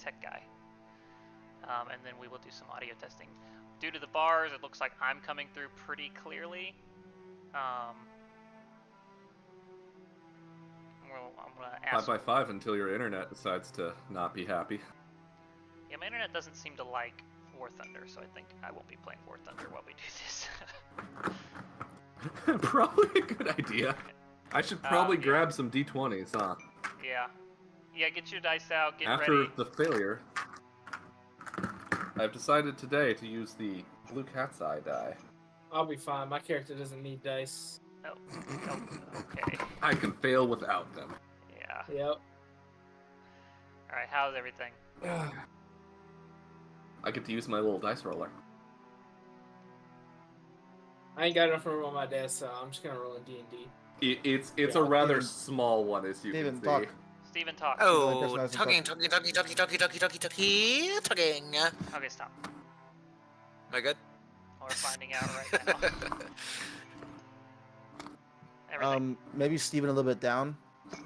tech guy. And then we will do some audio testing. Due to the bars, it looks like I'm coming through pretty clearly. I'm gonna ask. 5x5 until your internet decides to not be happy. Yeah, my internet doesn't seem to like War Thunder, so I think I won't be playing War Thunder while we do this. Probably a good idea. I should probably grab some D20s, huh? Yeah. Yeah, get your dice out, get After ready. the failure, I've decided today to use the blue cat's eye die. I'll be fine. My character doesn't need dice. Oh, okay. I can fail without them. Yeah. Yep. Alright, how's everything? I get to use my little dice roller. I ain't got enough room on my desk, so I'm just gonna roll a D&D. It's a rather small one, as you can see. Talk. Steven, talk. Oh, talking. Okay, stop. Am I good? We're finding out right now. Everything. Maybe Steven a little bit down.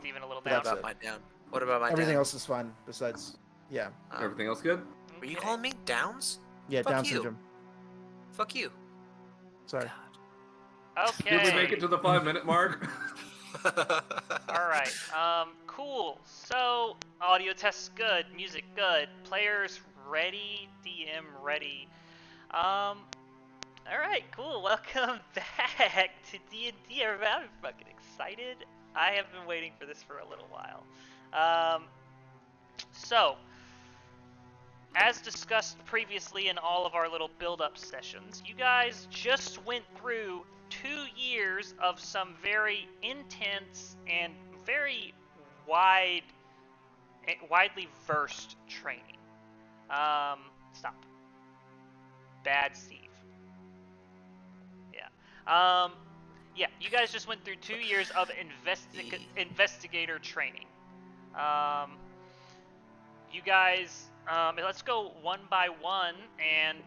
Steven a little But down. What about my down? What about my Everything down? else is fine. Besides, yeah, Everything else good? Were you calling me Downs? yeah, Fuck Down you. syndrome. Fuck you. Sorry. Okay. Did we make it to the 5-minute mark? Alright, cool. So, audio tests good, music good, players ready, DM ready. Alright, cool. Welcome back to D&D, everybody. I'm fucking excited. I have been waiting for this for a little while. So, as discussed previously in all of our little build-up sessions, you guys just went through 2 years of some very intense and very widely versed training. Stop. Bad Steve. Yeah. Yeah, you guys just went through 2 years of investigator training. You guys, let's go one by one and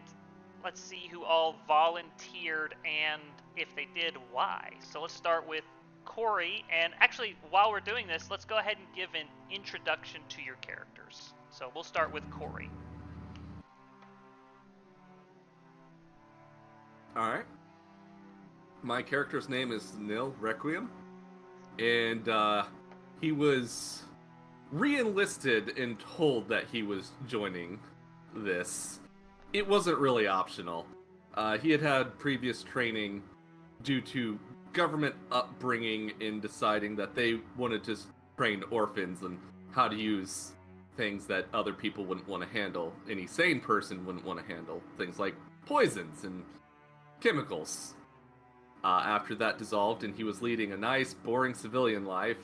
let's see who all volunteered and if they did, why. So let's start with Corey, and actually, while we're doing this, let's go ahead and give an introduction to your characters. So we'll start with Corey. Alright. My character's name is Nil Requiem, and he was re-enlisted and told that he was joining this. It wasn't really optional. He had had previous training due to government upbringing in deciding that they wanted to train orphans and how to use things that other people wouldn't want to handle. Any sane person wouldn't want to handle. Things like poisons and chemicals. After that dissolved and he was leading a nice, boring civilian life,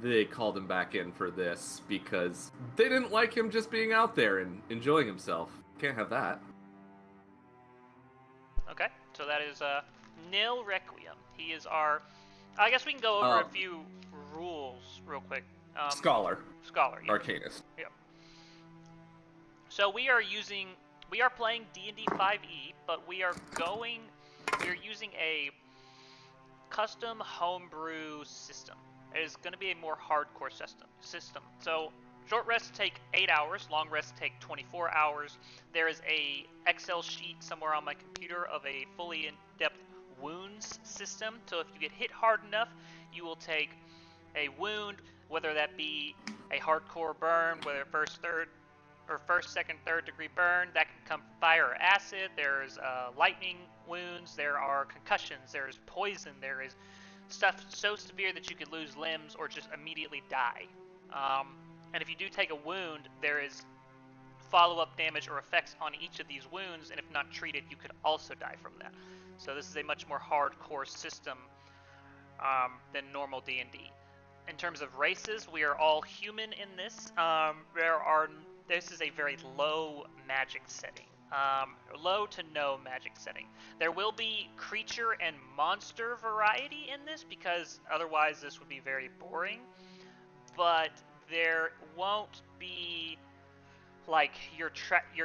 they called him back in for this because they didn't like him just being out there and enjoying himself. Can't have that. Okay, so that is Nil Requiem. He is our... I guess we can go over a few rules real quick. Scholar. Scholar, yeah. Arcanist. Yeah. So we are playing D&D 5e, but we are using a custom homebrew system. It is going to be a more hardcore system. So short rests take 8 hours, long rests take 24 hours. There is a Excel sheet somewhere on my computer of a fully in-depth wounds system. So if you get hit hard enough, you will take a wound, whether that be a hardcore burn, whether first, second, third degree burn. That can come from fire or acid. There's lightning wounds. There are concussions. There's poison. There is stuff so severe that you could lose limbs or just immediately die. And if you do take a wound, there is follow-up damage or effects on each of these wounds, and if not treated, you could also die from that. So this is a much more hardcore system than normal D&D. In terms of races, we are all human in this. This is a very low magic setting. Low to no magic setting. There will be creature and monster variety in this because otherwise this would be very boring. But there won't be like your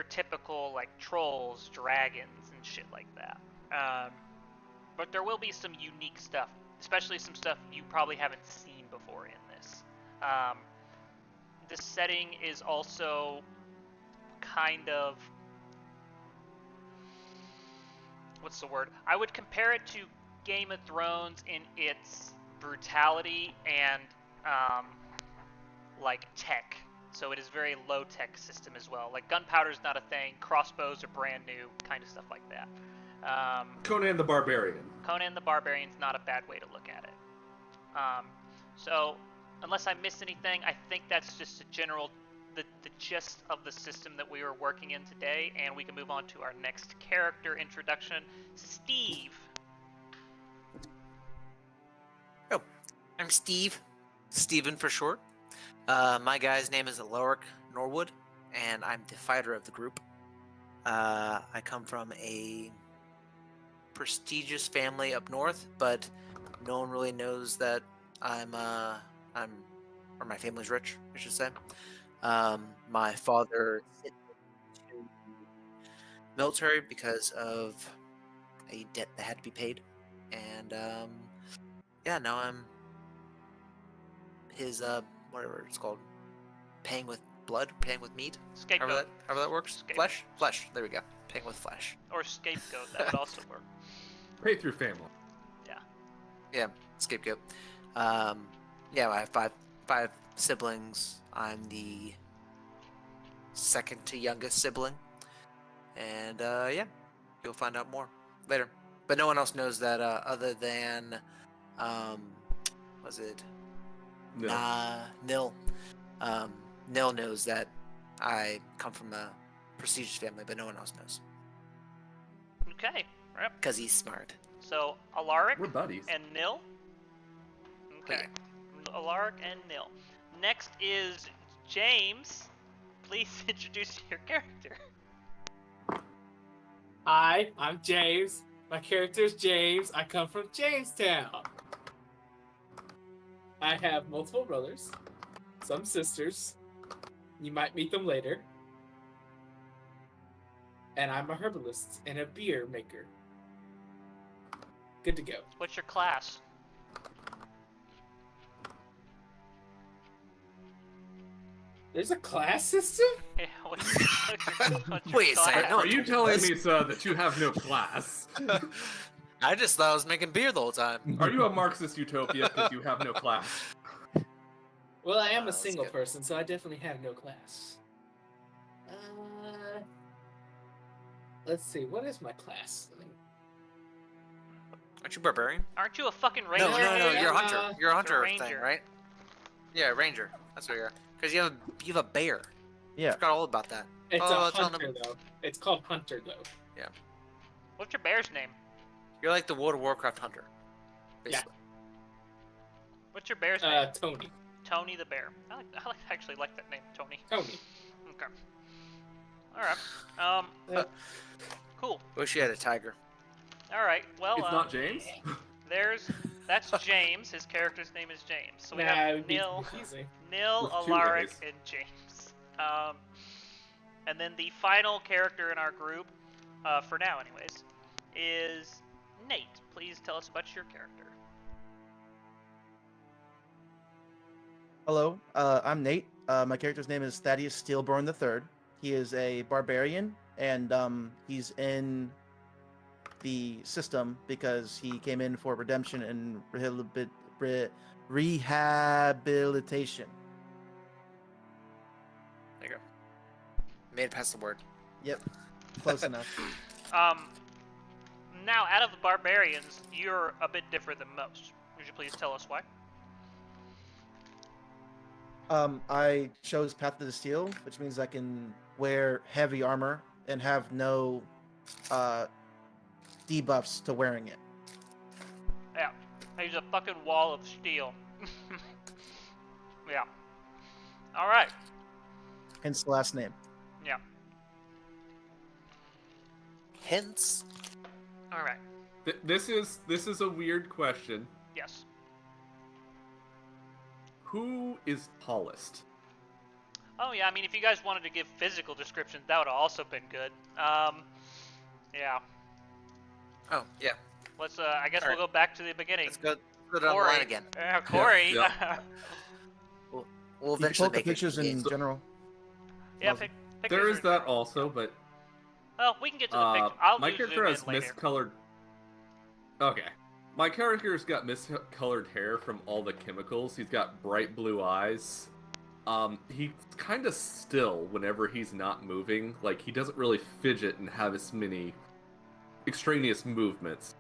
typical like trolls, dragons, and shit like that. But there will be some unique stuff, especially some stuff you probably haven't seen before in this. this setting is also kind of, what's the word? I would compare it to Game of Thrones in its brutality and like tech. So it is very low tech system as well. Like gunpowder's not a thing, crossbows are brand new, kind of stuff like that. Conan the Barbarian. Conan the Barbarian's not a bad way to look at it. So unless I missed anything, I think that's just a general the gist of the system that we were working in today, and we can move on to our next character introduction. Steve. Oh, I'm Steve. Steven for short. My guy's name is Alaric Norwood, and I'm the fighter of the group. I come from a prestigious family up north, but no one really knows that or my family's rich, I should say. My father sent me to the military because of a debt that had to be paid, and yeah, now I'm his whatever it's called, paying with blood, paying with meat, Scapegoat. however that works. Scapegoat. Flesh. There we go. Paying with flesh. Or scapegoat, that would also work. Pay through family. Yeah, scapegoat. Yeah, I have five siblings. I'm the second to youngest sibling, and yeah, you'll find out more later. But no one else knows that other than was it No. Nil. Nil knows that I come from a prestigious family, but no one else knows Okay, right. because he's smart. So Alaric We're buddies. and Nil. Okay. Alaric and Nil. Next is James. Please introduce your character. Hi, I'm James. My character's James. I come from Jamestown. I have multiple brothers, some sisters. You might meet them later. And I'm a herbalist and a beer maker. Good to go. What's your class? There's a class system? Yeah, what's your Wait a class? second, no. Are you telling me, sir, that you have no class? I just thought I was making beer the whole time. Are you a Marxist utopia because you have no class? Well, I am a That's single good. person, so I definitely have no class. Let's see, what is my class? Aren't you barbarian? Aren't you a fucking ranger? No, Yeah, you're a I'm, hunter. You're a hunter ranger. thing, right? Yeah, ranger. That's what you're. Because you have a bear. Yeah. Forgot all about that. It's Oh, a tell hunter, them- though. It's called Hunter, though. What's your bear's name? You're like the World of Warcraft hunter. Basically. What's your bear's name? Tony. Tony the bear. I actually like that name, Tony. Tony. Okay. All right. Cool. Wish you had a tiger. All right. Well, It's not James? that's James. His character's name is James. So we Nah, it have would be Nil, confusing. Nil, With two Alaric, A's. and James. And then the final character in our group, for now anyways, is Nate. Please tell us about your character. Hello, I'm Nate. My character's name is Thaddeus Steelborn III. He is a barbarian, and he's in the system because he came in for redemption and rehabilitation. There you go. Made it past the word. Yep, close enough. Now, out of the barbarians, you're a bit different than most. Would you please tell us why? I chose Path to the Steel, which means I can wear heavy armor and have no debuffs to wearing it. Yeah. He's a fucking wall of steel. Yeah. All right. Hence the last name. Yeah. Hence. All right. This is a weird question. Yes. Who is tallest? Oh yeah. I mean, if you guys wanted to give physical descriptions, that would have also been good. Yeah. Oh, yeah. Let's. I guess All we'll go back to the beginning. Let's go down the line again. Corey. Yeah, We'll You can pull eventually up the make it pictures in-game. in general. Yeah, Awesome. pictures There is are that general. also, but Well, we can get to the picture. I'll my do character zoom has in later. miscolored. Okay. My character's got miscolored hair from all the chemicals. He's got bright blue eyes. He's kind of still whenever he's not moving. Like, he doesn't really fidget and have as many extraneous movements.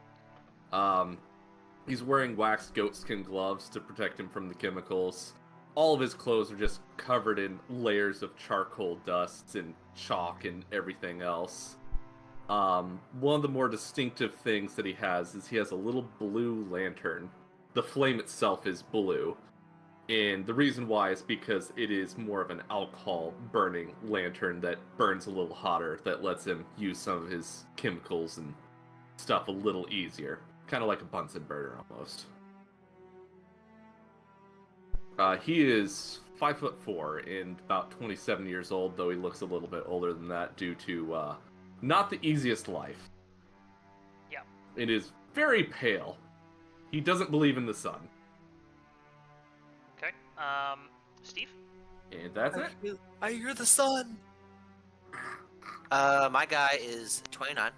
He's wearing waxed goatskin gloves to protect him from the chemicals. All of his clothes are just covered in layers of charcoal dusts and chalk and everything else. One of the more distinctive things that he has is he has a little blue lantern. The flame itself is blue. And the reason why is because it is more of an alcohol burning lantern that burns a little hotter, that lets him use some of his chemicals and stuff a little easier. Kind of like a Bunsen burner almost. He is 5'4" and about 27 years old, though he looks a little bit older than that due to not the easiest life. Yeah. It is very pale. He doesn't believe in the sun. Okay. Steve? And that's it. I hear the sun. My guy is 29.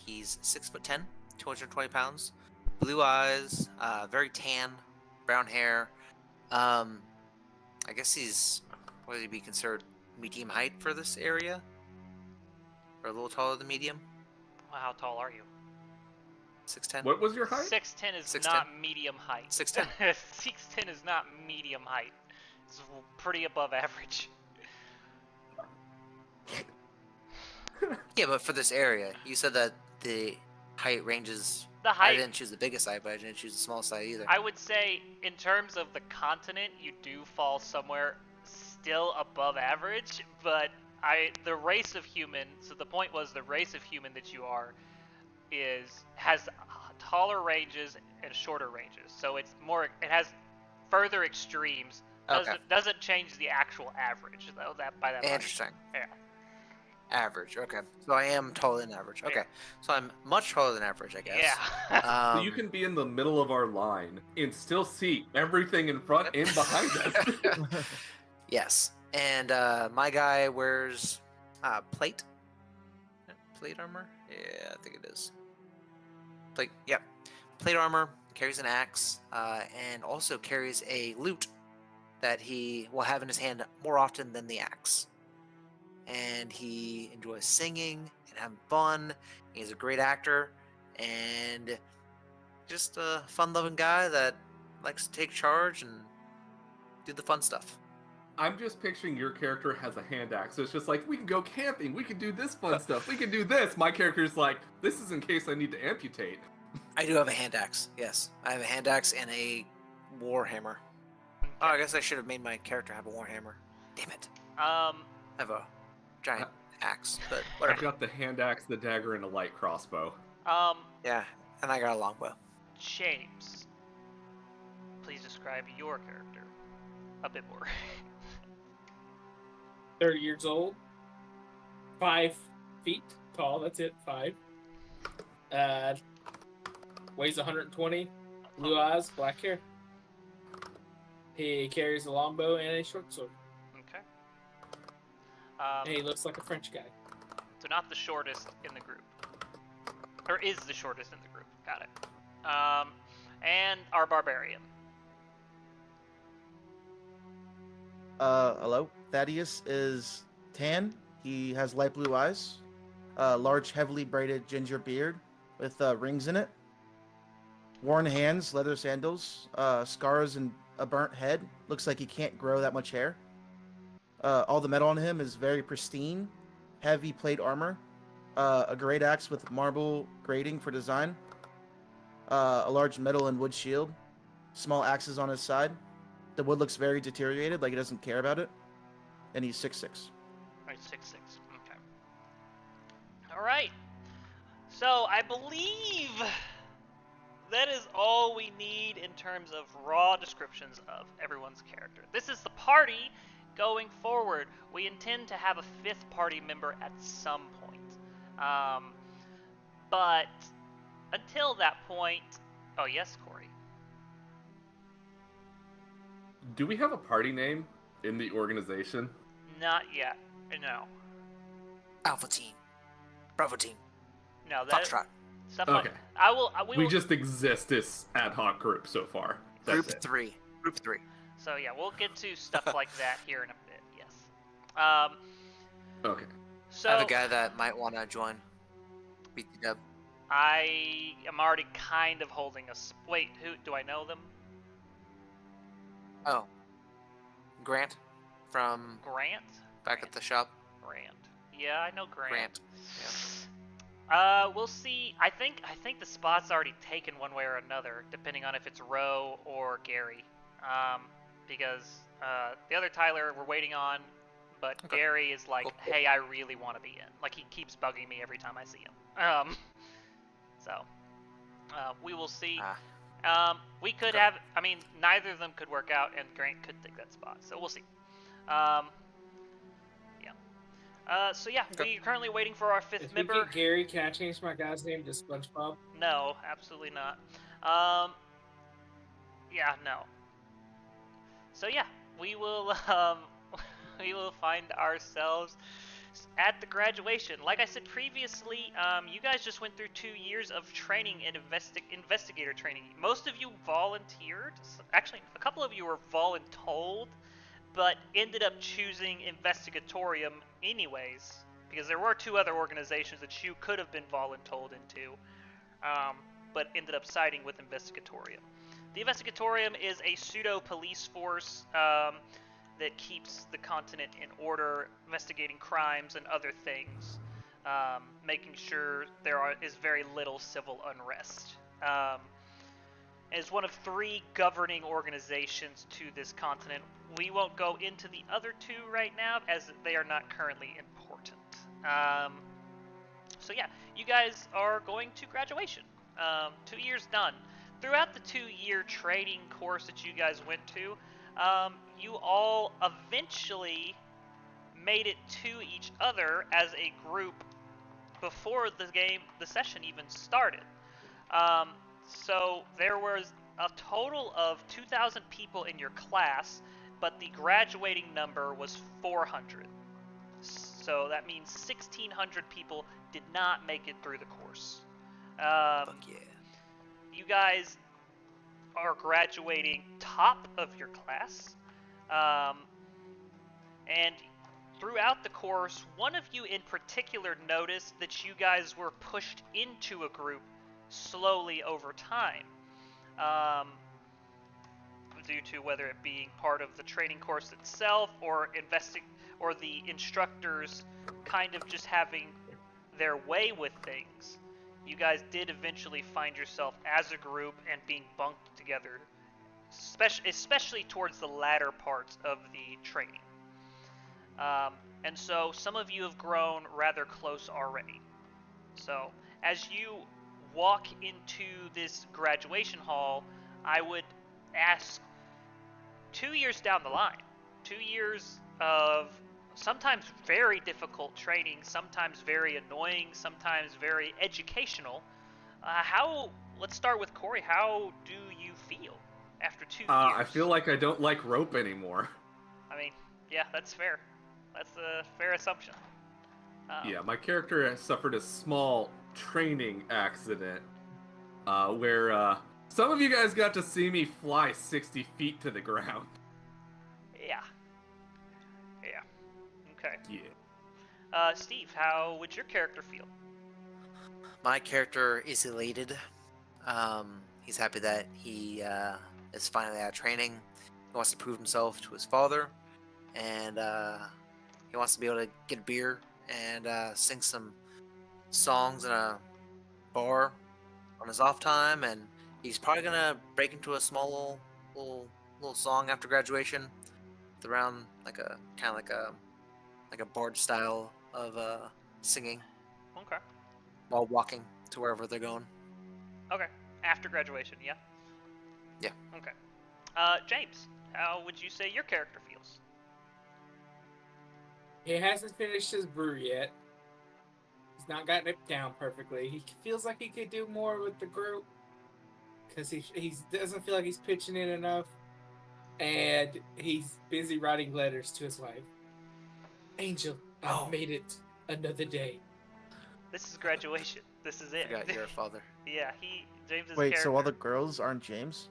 He's 6'10", 220 pounds, blue eyes, very tan, brown hair. I guess he's, what would he be considered, medium height for this area? Or a little taller than medium? Well, how tall are you? 6'10". What was your height? 6'10" is 6'10". not medium height. 6'10". 6'10" is not medium height. It's pretty above average. Yeah, but for this area, you said that the height ranges. The I height, didn't choose the biggest side, but I didn't choose the smallest side either. I would say, in terms of the continent, you do fall somewhere still above average, but the race of human, so the point was the race of human that you are has taller ranges and shorter ranges. So it has further extremes. Doesn't change the actual average though, by that much. Interesting. Yeah. Average. Okay. So I am taller than average. Okay. Yeah. So I'm much taller than average, I guess. Yeah. So you can be in the middle of our line and still see everything in front and behind us. Yes. And my guy wears plate. Plate armor? Yeah, I think it is. Plate. Yep. Plate armor. Carries an axe. And also carries a lute that he will have in his hand more often than the axe. And he enjoys singing and having fun. He's a great actor and just a fun-loving guy that likes to take charge and do the fun stuff. I'm just picturing your character has a hand axe. So it's just like, we can go camping, we can do this fun stuff, we can do this. My character's like, this is in case I need to amputate. I do have a hand axe, yes. I have a hand axe and a war hammer. Oh, I guess I should have made my character have a war hammer. Damn it. I have a giant axe, but I've whatever. got the hand axe, the dagger, and a light crossbow. Yeah, and I got a longbow. James, please describe your character a bit more. 30 years old, 5 feet tall. That's it, 5. Weighs 120. Blue eyes, black hair. He carries a longbow and a short sword. Okay. And he looks like a French guy. So not the shortest in the group. Or is the shortest in the group. Got it. And our barbarian. Hello. Thaddeus is tan. He has light blue eyes, large, heavily braided ginger beard with rings in it, worn hands, leather sandals, scars, and a burnt head. Looks like he can't grow that much hair. All the metal on him is very pristine, heavy plate armor, a great axe with marble grating for design, a large metal and wood shield, small axes on his side. The wood looks very deteriorated, like he doesn't care about it. And he's 6'6". Alright, 6'6". Okay. Alright. So I believe that is all we need in terms of raw descriptions of everyone's character. This is the party going forward. We intend to have a 5th party member at some point. But until that point... Oh, yes, Corey. Do we have a party name in the organization? Not yet. No. Alpha team. Bravo team. No, that Foxtrot. stuff Okay. like we We will, just exist as ad hoc group so far. That's Group it. 3. Group 3. So yeah, we'll get to stuff like that here in a bit. Yes. Okay. So I have a guy that might want to join. BT-dub. I am already kind of holding a. Wait, who do I know them? Oh. Grant from Grant. back at the shop. Grant. Yeah, I know Grant. Grant. We'll see. I think the spot's already taken one way or another, depending on if it's Roe or Gary. Because the other Tyler we're waiting on, but Okay. Gary is like, Cool. hey, I really want to be in. Like, he keeps bugging me every time I see him. So we will see. We could Okay. have. I mean, neither of them could work out, and Grant could take that spot. So we'll see. Yeah. So yeah, Okay. we're currently waiting for our fifth If we member. get Gary, can I change my guy's name to SpongeBob? No, absolutely not. Yeah, no. So yeah, we will we will find ourselves at the graduation. Like I said previously, you guys just went through 2 years of training in investigator training. Most of you volunteered. Actually, a couple of you were voluntold, but ended up choosing Investigatorium anyways, because there were 2 other organizations that you could have been voluntold into, but ended up siding with Investigatorium. The Investigatorium is a pseudo-police force that keeps the continent in order, investigating crimes and other things, making sure there is very little civil unrest. It is one of 3 governing organizations to this continent. We won't go into the other 2 right now, as they are not currently important. So yeah, you guys are going to graduation. 2 years done. Throughout the 2-year training course that you guys went to, you all eventually made it to each other as a group before the session even started. So there was a total of 2,000 people in your class, but the graduating number was 400. So that means 1,600 people did not make it through the course. Fuck yeah. You guys are graduating top of your class. And throughout the course, one of you in particular noticed that you guys were pushed into a group slowly over time, due to whether it being part of the training course itself or the instructors kind of just having their way with things. You guys did eventually find yourself as a group and being bunked together, especially towards the latter parts of the training. And so some of you have grown rather close already. So as you walk into this graduation hall, I would ask, 2 years down the line, 2 years of sometimes very difficult training, sometimes very annoying, sometimes very educational. Let's start with Corey. How do you feel after 2 years? I feel like I don't like rope anymore. I mean, yeah, that's fair. That's a fair assumption. Yeah, my character has suffered a small training accident where some of you guys got to see me fly 60 feet to the ground. Yeah. Yeah. Okay. Yeah. Steve, how would your character feel? My character is elated. He's happy that he is finally out of training. He wants to prove himself to his father, and he wants to be able to get a beer and sing some songs in a bar on his off time. And he's probably gonna break into a small little song after graduation, around like a kind of like a bard style of singing Okay. while walking to wherever they're going. Okay. After graduation, yeah? Yeah. Okay. James, how would you say your character feels? He hasn't finished his brew yet. He's not gotten it down perfectly. He feels like he could do more with the group because he doesn't feel like he's pitching in enough. and he's busy writing letters to his wife. Angel, I've Oh. made it another day. This is graduation. This is it. Forgot you're a father. Yeah, James's Wait, character. so all the girls aren't James?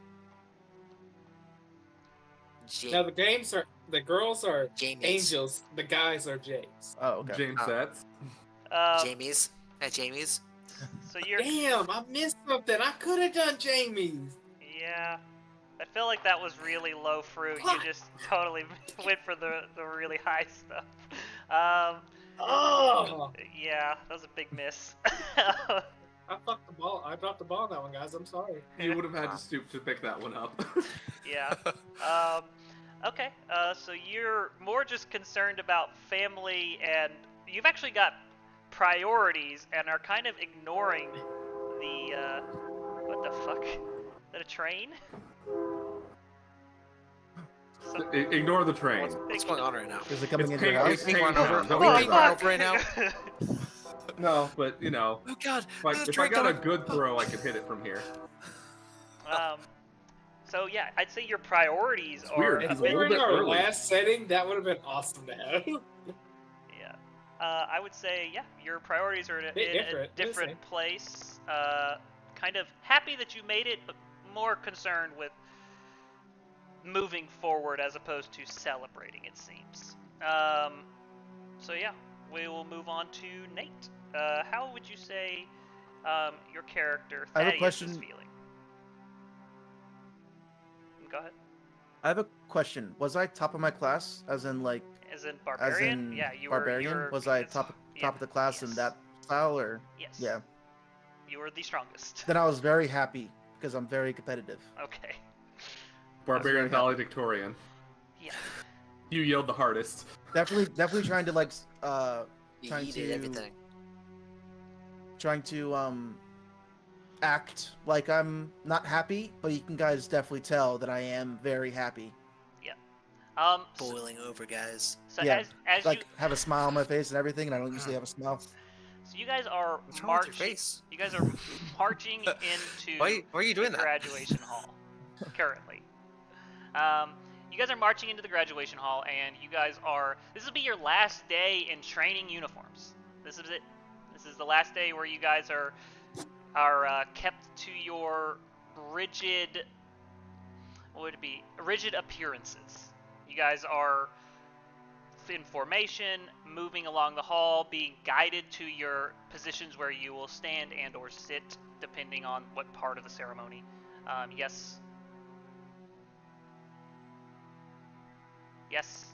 Now the girls are Jamies. angels, the guys are James. Oh, okay. James Oh. Sets. Jamies. At Jamies. So you're. Damn, I missed something. I could have done Jamie's. Yeah. I feel like that was really low fruit. You just totally went for the really high stuff. Oh, Yeah, that was a big miss. I fucked the ball. I dropped the ball on that one, guys. I'm sorry. You would have had Wow. to stoop to pick that one up. Yeah. Okay. So you're more just concerned about family, and you've actually got priorities, and are kind of ignoring the. What the fuck? Is that a train? Ignore the train. What's going on right now? Is it coming It's into your pink- house? it's Being run pink over. now. Are Don't we worry being about run it. over right now? No, but you know, Oh God! if I got a good throw, I could hit it from here. So yeah, I'd say your priorities It's are weird. a If He's we bit. a were little in bit our early. last setting, that would have been awesome to have. Yeah. I would say, yeah, your priorities are in Bit a different, different place. Kind of happy that you made it, but more concerned with moving forward as opposed to celebrating, it seems. So yeah, we will move on to Nate. How would you say your character I have a Thaddeus is question. feeling? Go ahead. I have a question. Was I top of my class, as in like, As in barbarian? as in Yeah, you barbarian? were. Was I it's- top yeah, of the class in yes. that style, or Yes. yeah? You were the strongest. Then I was very happy because I'm very competitive. Okay. Barbarian That's very valedictorian. Yeah. You yelled the hardest. Definitely trying to like You Trying did to- everything. act like I'm not happy, but you can guys definitely tell that I am very happy. So, Boiling over, guys. Yeah, as Like you have a smile on my face and everything, and I don't usually have a smile. so you guys are What's wrong with your marching. face? You guys are marching into Why are you doing the that? graduation hall currently. You guys are marching into the graduation hall, and you guys are. This will be your last day in training uniforms. This is it. This is the last day where you guys are kept to your rigid. What would it be? Rigid appearances. You guys are in formation, moving along the hall, being guided to your positions where you will stand and or sit, depending on what part of the ceremony. Yes. Yes.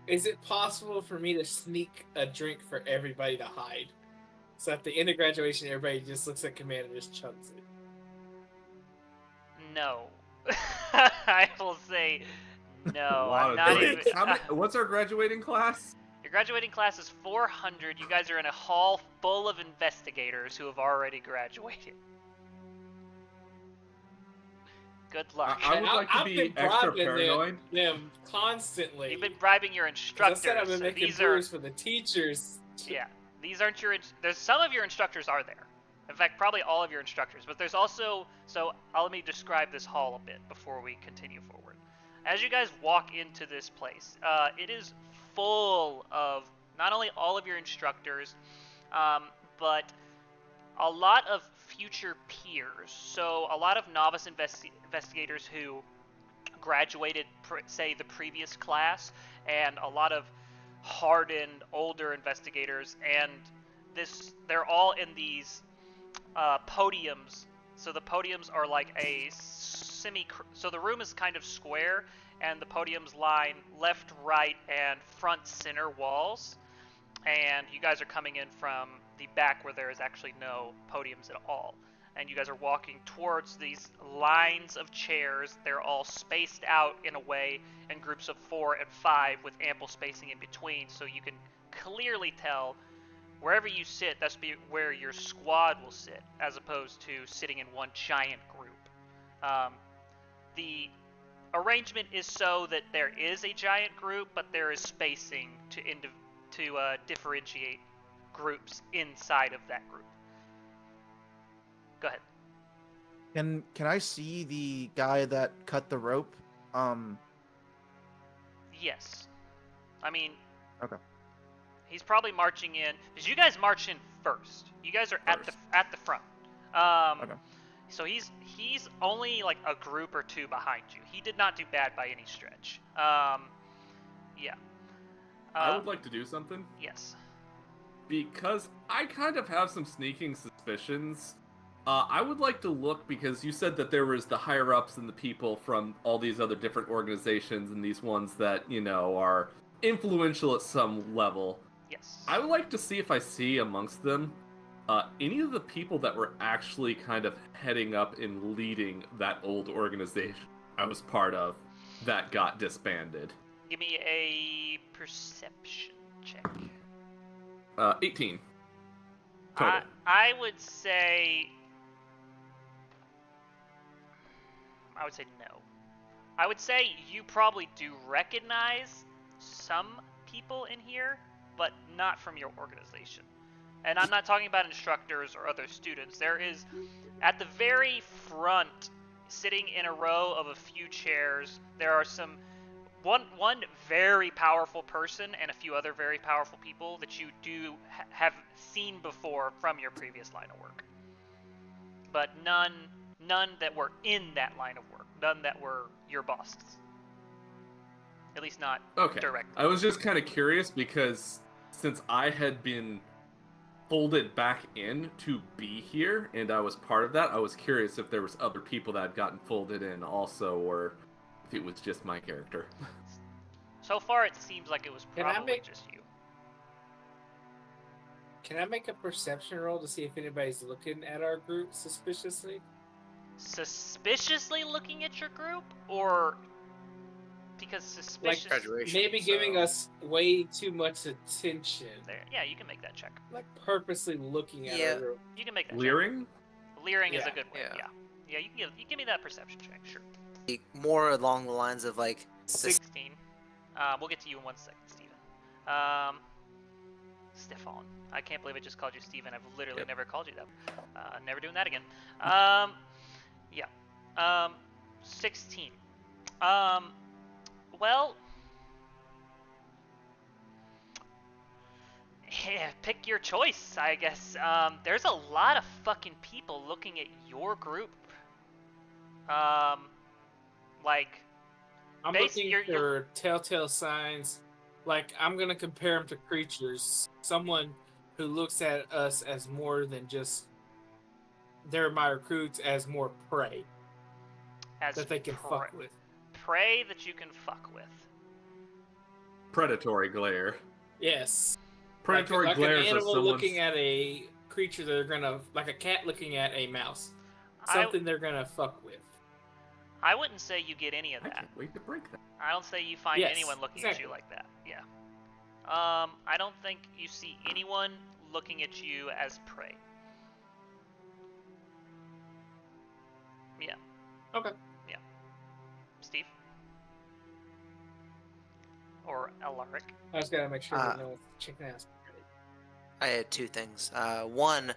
Is it possible for me to sneak a drink for everybody to hide? So at the end of graduation, everybody just looks at Command and just chugs it. No. I will say no. A lot I'm of not drinks. even. How many, what's our graduating class? Your graduating class is 400. You guys are in a hall full of investigators who have already graduated. Good luck. I would like to I've be been extra bribing paranoid. them constantly. You've been bribing your 'Cause I instructors. said I've been So making these are brews for the teachers. yeah. These aren't your. There's some of your instructors are there. In fact, probably all of your instructors. But there's also. So let me describe this hall a bit before we continue forward. As you guys walk into this place, it is full of not only all of your instructors, but a lot of future peers. So a lot of novice investigators who graduated, say, the previous class, and a lot of hardened older investigators, and they're all in these podiums. So the podiums are like a so the room is kind of square, and the podiums line left, right, and front center walls. And you guys are coming in from the back where there is actually no podiums at all. And you guys are walking towards these lines of chairs. They're all spaced out in a way in groups of 4 and 5 with ample spacing in between, so you can clearly tell wherever you sit, that's where your squad will sit, as opposed to sitting in one giant group. The arrangement is so that there is a giant group, but there is spacing to differentiate groups inside of that group. Go ahead. Can I see the guy that cut the rope? Yes. I mean... Okay. He's probably marching in... Because you guys march in first. You guys are First. at the front. Okay. So he's only like a group or two behind you. He did not do bad by any stretch. Yeah. I would like to do something. Yes. Because I kind of have some sneaking suspicions. I would like to look, because you said that there was the higher-ups and the people from all these other different organizations and these ones that, are influential at some level. Yes. I would like to see if I see amongst them any of the people that were actually kind of heading up and leading that old organization I was part of that got disbanded. Give me a perception check. 18. Total. I would say no. I would say you probably do recognize some people in here, but not from your organization. And I'm not talking about instructors or other students. There is, at the very front, sitting in a row of a few chairs, there are one very powerful person and a few other very powerful people that you do have seen before from your previous line of work. But none that were in that line of work. None that were your bosses. At least not directly. I was just kind of curious because since I had been folded back in to be here and I was part of that, I was curious if there was other people that had gotten folded in also, or if it was just my character. So far, it seems like it was probably just you. Can I make a perception roll to see if anybody's looking at our group suspiciously? Suspiciously looking at your group, or because suspicious? Like Graduation, maybe giving us way too much attention. There, yeah, you can make that check. Like purposely looking at our group. You can make that. Leering? Check. Leering is a Yeah. good one. Yeah. You give me that perception check. Sure. More along the lines of like 16. We'll get to you in 1 second, Steven. Stefan. I can't believe I just called you Steven. I've literally never called you that. Never doing that again. 16. Well, yeah, pick your choice, I guess. There's a lot of fucking people looking at your group. Like, I'm looking for telltale signs. Like, I'm gonna compare them to creatures. Someone who looks at us as more than just they're my recruits, as more prey that they can fuck with. Prey that you can fuck with. Predatory glare. Yes. Predatory like glare an is animal looking at a creature they're gonna, like a cat looking at a mouse. Something they're gonna fuck with. I wouldn't say you get any of that. I can't wait to break that. I don't say you find anyone looking at you like that. Yeah. I don't think you see anyone looking at you as prey. Yeah. Okay. Yeah. Steve? Or Alaric? I just gotta make sure we know it's chicken ass. I had two things. One,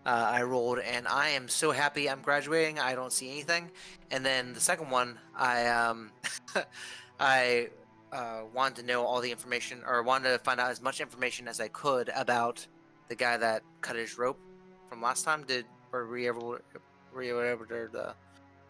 I rolled, and I am so happy I'm graduating. I don't see anything. And then the second one, I I wanted to know all the information, or wanted to find out as much information as I could about the guy that cut his rope from last time. Were you able to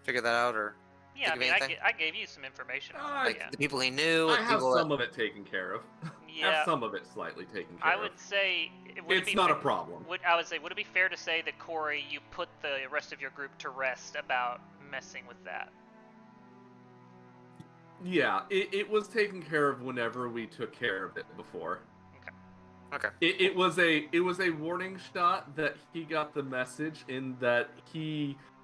figure that out, or? Yeah, I mean, I gave you some information on it. The people he knew. I have some of it taken care of. Yeah. Have some of it slightly taken care of. I would say it's not a problem. I would say, would it be fair to say that, Corey, you put the rest of your group to rest about messing with that? Yeah, it was taken care of whenever we took care of it before. Okay. It was a warning shot that he got the message in that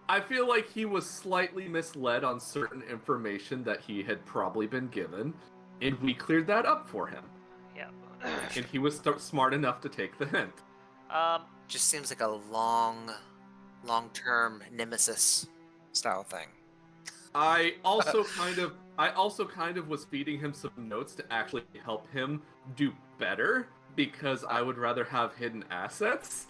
I feel like he was slightly misled on certain information that he had probably been given, and we cleared that up for him. Yeah. And he was smart enough to take the hint. Just seems like a long-term nemesis style thing. I also kind of was feeding him some notes to actually help him do better, because I would rather have hidden assets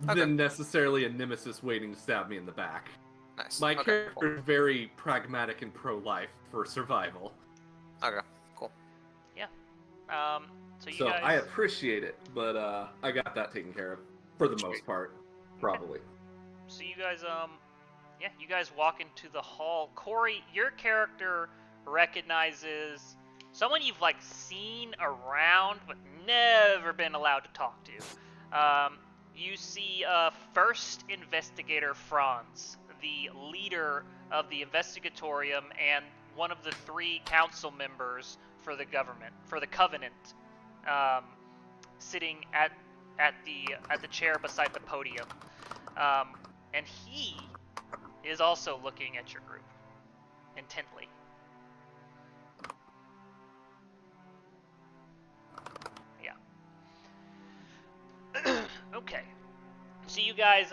than necessarily a nemesis waiting to stab me in the back. Nice. My character is very pragmatic and pro-life for survival. Okay. So you So guys. I appreciate it, but I got that taken care of for the most part, probably. So you guys, yeah, you guys walk into the hall. Corey, your character recognizes someone you've like seen around but never been allowed to talk to. You see First Investigator Franz, the leader of the Investigatorium and one of the 3 council members for the Covenant, sitting at the chair beside the podium, and he is also looking at your group intently. Yeah. Okay. So you guys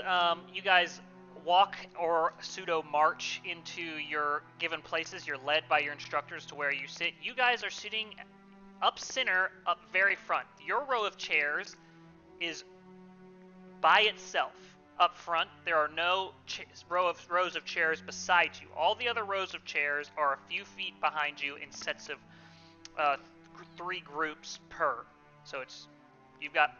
walk or pseudo march into your given places. You're led by your instructors to where you sit. You guys are sitting up center, up very front. Your row of chairs is by itself. Up front, there are no rows of chairs beside you. All the other rows of chairs are a few feet behind you in sets of 3 groups per. So you've got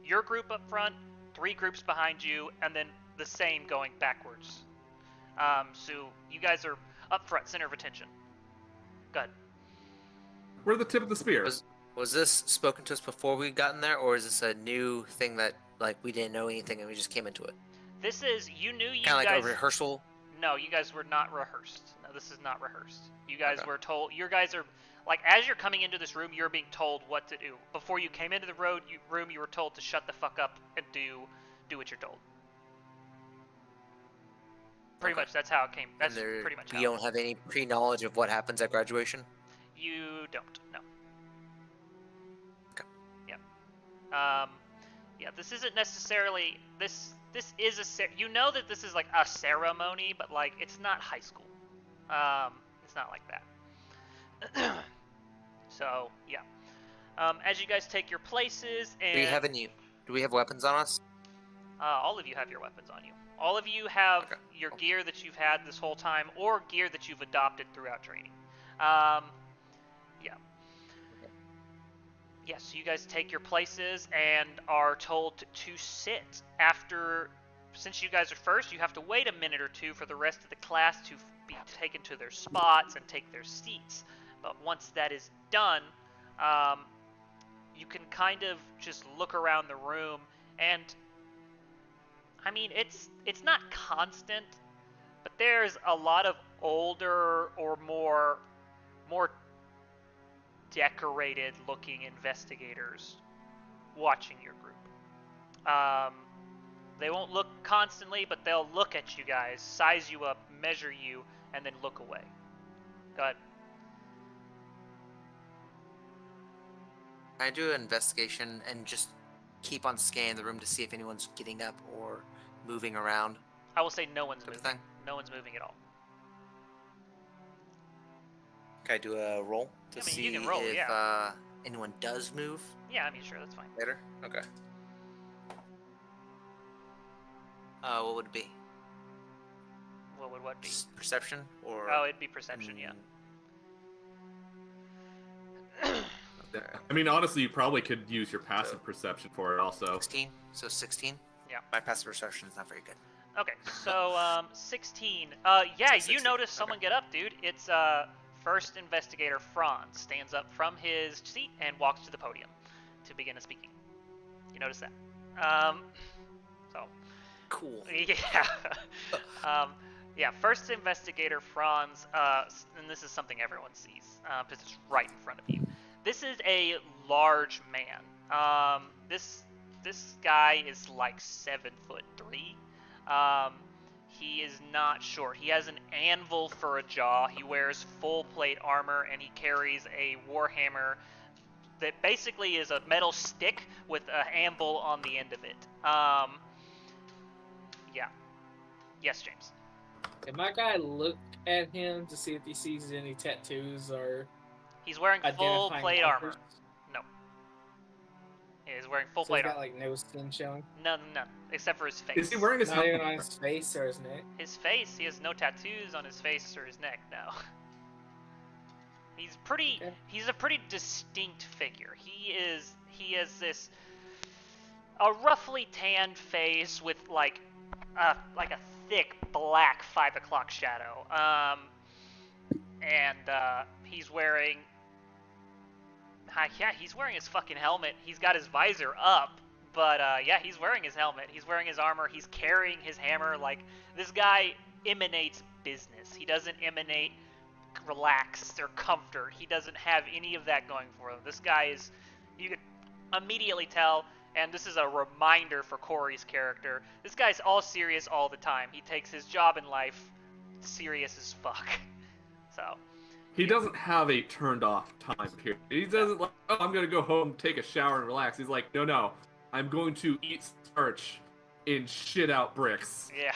your group up front, 3 groups behind you, and then the same going backwards. So you guys are up front, center of attention. Go ahead. We're the tip of the spear. Was this spoken to us before we got in there, or is this a new thing that like we didn't know anything and we just came into it? This is you knew you kind of guys. Like a rehearsal. No, you guys were not rehearsed. No, this is not rehearsed. You guys Okay. were told. You guys are like as you're coming into this room, you're being told what to do. Before you came into the room, you were told to shut the fuck up and do what you're told. Pretty much, that's how it came. That's pretty much how. You don't have any pre-knowledge of what happens at graduation? You don't. No. Okay. Yeah. Yeah. This isn't necessarily this. This is you know that this is like a ceremony, but like it's not high school. It's not like that. So yeah. As you guys take your places and do we have weapons on us? all of you have your weapons on you. All of you have your gear that you've had this whole time, or gear that you've adopted throughout training. Yeah. Yes, so you guys take your places and are told to sit. Since you guys are first, you have to wait a minute or 2 for the rest of the class to be taken to their spots and take their seats. But once that is done, you can kind of just look around the room, and I mean, it's not constant, but there's a lot of older or more decorated looking investigators watching your group. They won't look constantly, but they'll look at you guys, size you up, measure you, and then look away. Go ahead. Can I do an investigation and just keep on scanning the room to see if anyone's getting up or moving around? I will say no one's moving. Thing? No one's moving at all. Can I do a roll to see you can roll, if yeah. Anyone does move? Yeah, I mean, sure, that's fine. Later? Okay. What would it be? What would what be? Perception or? Oh, it'd be perception, yeah. I mean, honestly, you probably could use your passive perception for it also. 16? So 16? Yeah. My passive perception is not very good. Okay, so 16. Yeah, So you 16, notice someone get up, dude. It's First Investigator Franz stands up from his seat and walks to the podium to begin speaking. You notice that? So. Cool. Yeah. Yeah. First Investigator Franz, and this is something everyone sees because it's right in front of you. This is a large man. This guy is like 7'3". He is not short. He has an anvil for a jaw. He wears full plate armor, and he carries a warhammer that basically is a metal stick with an anvil on the end of it. Yeah. Yes, James. Did my guy look at him to see if he sees any tattoos or He's wearing full identifying plate markers? armor. No. He's wearing full So plate he's got armor. like no skin showing? None, except for his face. Is he wearing his Not even helmet? on his face or his neck? His face? He has no tattoos on his face or his neck, no. He's a pretty distinct figure. He has this a roughly tanned face with like a thick black 5 o'clock shadow. And he's wearing he's wearing his fucking helmet. He's got his visor up, but he's wearing his helmet. He's wearing his armor. He's carrying his hammer. Like, this guy emanates business. He doesn't emanate relaxed or comfort. He doesn't have any of that going for him. This guy is, you could immediately tell, and this is a reminder for Corey's character, this guy's all serious all the time. He takes his job in life serious as fuck. So he doesn't have a turned off time period. He doesn't like, oh, I'm gonna go home, take a shower, and relax. He's like, no, I'm going to eat starch and shit out bricks. Yeah.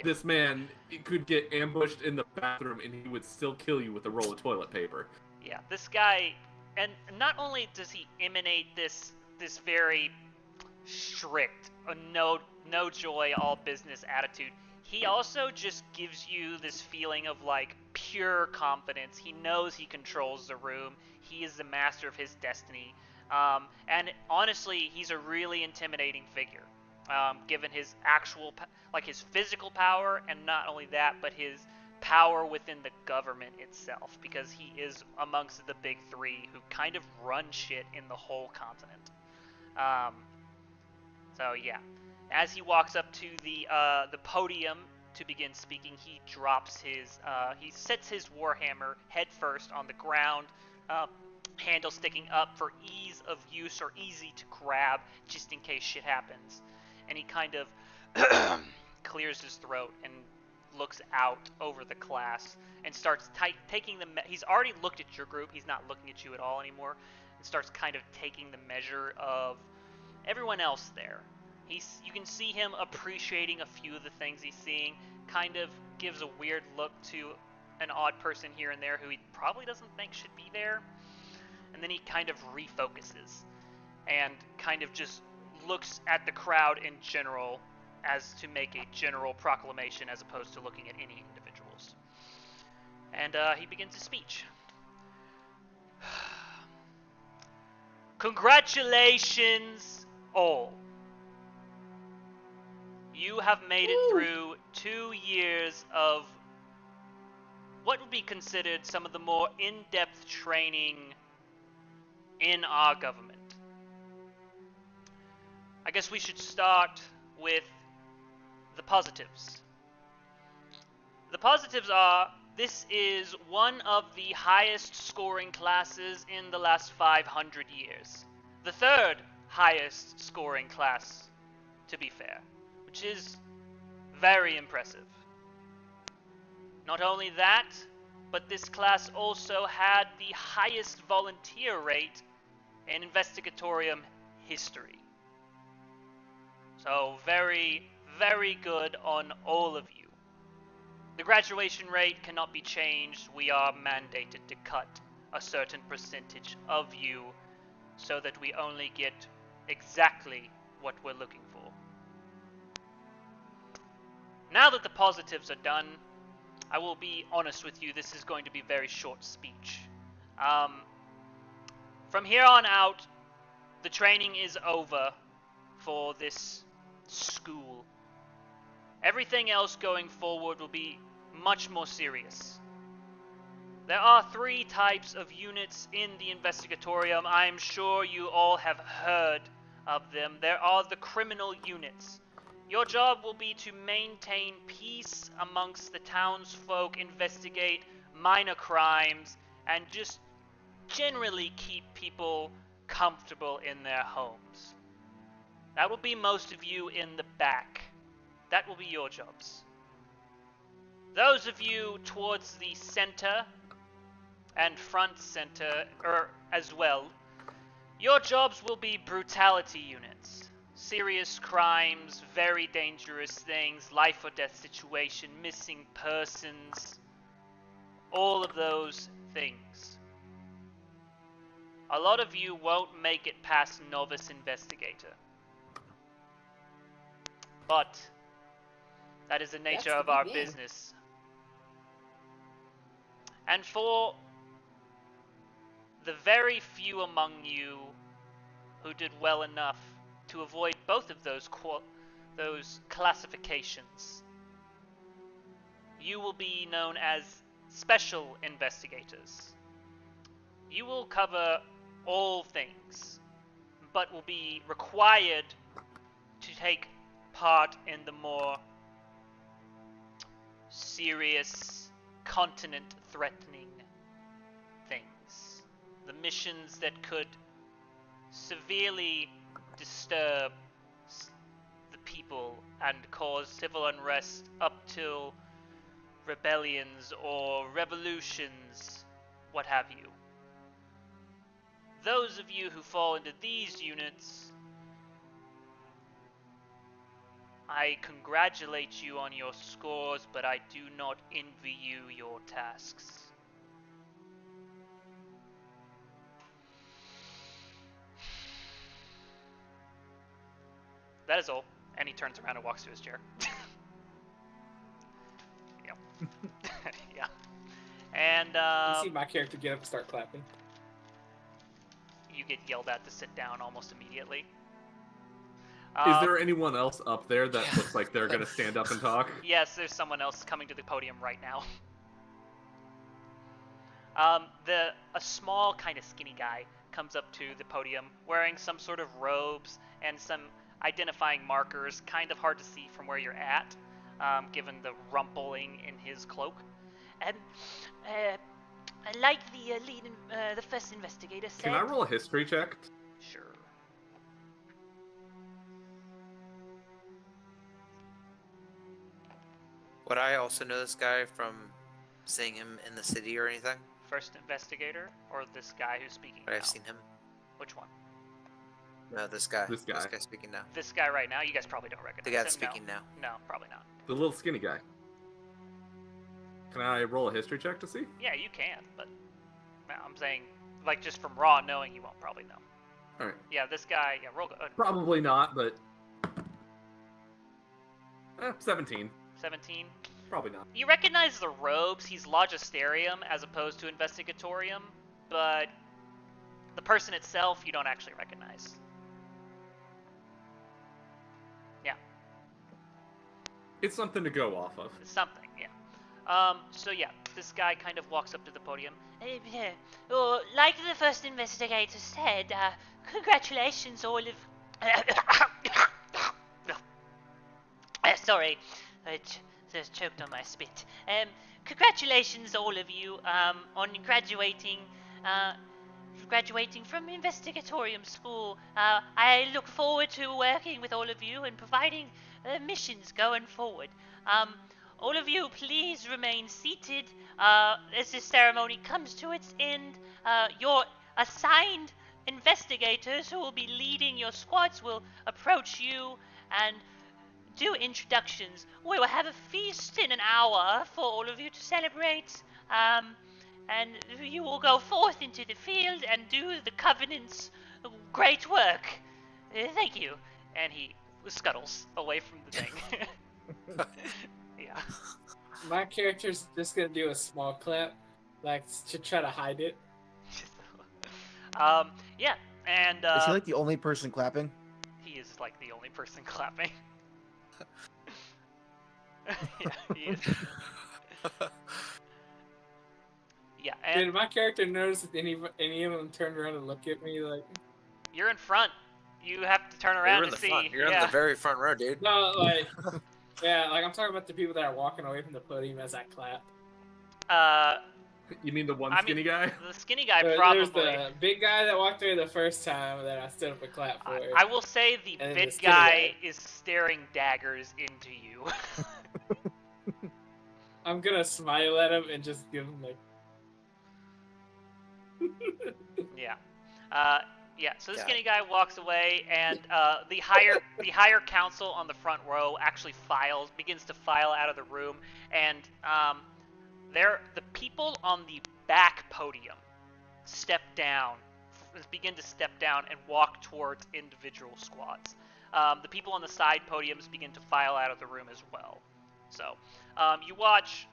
This man could get ambushed in the bathroom and he would still kill you with a roll of toilet paper. Yeah, this guy, and not only does he emanate this very strict, no joy, all business attitude, he also just gives you this feeling of like pure confidence. He knows he controls the room. He is the master of his destiny. And honestly, he's a really intimidating figure, given his actual, his physical power, and not only that, but his power within the government itself, because he is amongst the big three who kind of run shit in the whole continent. So yeah, as he walks up to the podium to begin speaking, he drops his, he sets his warhammer head first on the ground, handle sticking up for ease of use or easy to grab, just in case shit happens. And he kind of clears his throat and looks out over the class and starts taking the. He's already looked at your group. He's not looking at you at all anymore, and starts kind of taking the measure of everyone else there. You can see him appreciating a few of the things he's seeing. Kind of gives a weird look to an odd person here and there who he probably doesn't think should be there. And then he kind of refocuses and kind of just looks at the crowd in general as to make a general proclamation as opposed to looking at any individuals. And he begins his speech. Congratulations, all. You have made it through 2 years of what would be considered some of the more in-depth training in our government. I guess we should start with the positives. The positives are, this is one of the highest scoring classes in the last 500 years. The third highest scoring class, to be fair, which is very impressive. Not only that, but this class also had the highest volunteer rate in Investigatorium history. So very, very good on all of you. The graduation rate cannot be changed. We are mandated to cut a certain percentage of you so that we only get exactly what we're looking for. Now that the positives are done, I will be honest with you, this is going to be a very short speech. From here on out, the training is over for this school. Everything else going forward will be much more serious. There are 3 types of units in the Investigatorium. I'm sure you all have heard of them. There are the criminal units. Your job will be to maintain peace amongst the townsfolk, investigate minor crimes, and just generally keep people comfortable in their homes. That will be most of you in the back. That will be your jobs. Those of you towards the center and front center as well, your jobs will be brutality units. Serious crimes, very dangerous things, life or death situation, missing persons, all of those things. A lot of you won't make it past novice investigator. But that is the nature of our business. And for the very few among you who did well enough to avoid both of those classifications. You will be known as special investigators. You will cover all things, but will be required to take part in the more serious, continent-threatening things. The missions that could severely disturb the people and cause civil unrest up till rebellions or revolutions, what have you. Those of you who fall into these units, I congratulate you on your scores, but I do not envy you your tasks. That is all. And he turns around and walks to his chair. Yep. Yeah. And You see my character get up and start clapping. you get yelled at to sit down almost immediately. Is there anyone else up there that looks like they're gonna stand up and talk? Yes, there's someone else coming to the podium right now. A small, kind of skinny guy comes up to the podium wearing some sort of robes and some identifying markers, kind of hard to see from where you're at, given the rumpling in his cloak. Like the first investigator said. Can I roll a history check? Sure. Would I also know this guy from seeing him in the city or anything? First investigator, or this guy who's speaking Would now? I've seen him? Which one? No, this guy. This guy. This guy speaking now. This guy right now? You guys probably don't recognize The guy him. that's speaking now. No, probably not. The little skinny guy. Can I roll a history check to see? Yeah, you can, but I'm saying, like, just from raw knowing, you won't probably know. All right. Yeah, this guy. Yeah, roll. Probably not, but 17. 17. Probably not. You recognize the robes. He's Logisterium as opposed to Investigatorium, but the person itself you don't actually recognize. Yeah. It's something to go off of. It's something, yeah. So yeah, this guy kind of walks up to the podium. Like the first investigator said, congratulations all of... Sorry, I just choked on my spit. Congratulations all of you on graduating from Investigatorium School. I look forward to working with all of you and providing missions going forward. All of you, please remain seated as this ceremony comes to its end. Your assigned investigators who will be leading your squads will approach you and do introductions. We will have a feast in an hour for all of you to celebrate. And you will go forth into the field and do the Covenant's great work. Thank you. And he scuttles away from the thing. Yeah. My character's just gonna do a small clap, like to try to hide it. Yeah, and Is he like the only person clapping? he is like the only person clapping. Yeah, he is. Yeah, and Did my character notice that any of them turned around and looked at me like? you're in front. You have to turn around You're in to the see. front. You're yeah. in the very front row, dude. No, like, yeah, like I'm talking about the people that are walking away from the podium as I clap. You mean the one I skinny mean, guy? The skinny guy There's probably. the big guy that walked away the first time that I stood up and clapped for. I will say the And then big the skinny guy is staring daggers into you. I'm gonna smile at him and just give him like. Yeah. Yeah, so the Got skinny guy walks away, and the higher council on the front row actually begins to file out of the room, and the people on the back podium begin to step down and walk towards individual squads. The people on the side podiums begin to file out of the room as well. So you watch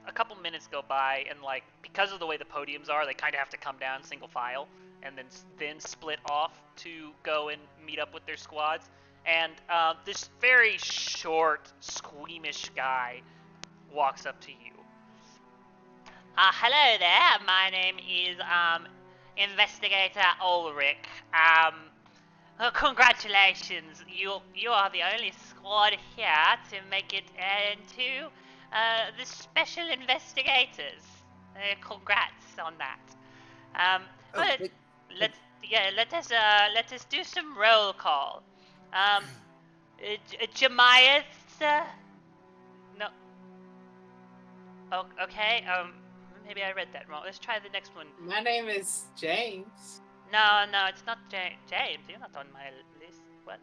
a couple minutes go by, and like because of the way the podiums are, they kind of have to come down single file, and then split off to go and meet up with their squads. And this very short, squeamish guy walks up to you. Hello there. My name is Investigator Ulrich. Congratulations. You are the only squad here to make it into the special investigators. Congrats on that. Let us do some roll call. Jemiah, no. Oh, okay. Maybe I read that wrong. Let's try the next one. My name is James. No, it's not James. You're not on my list. What?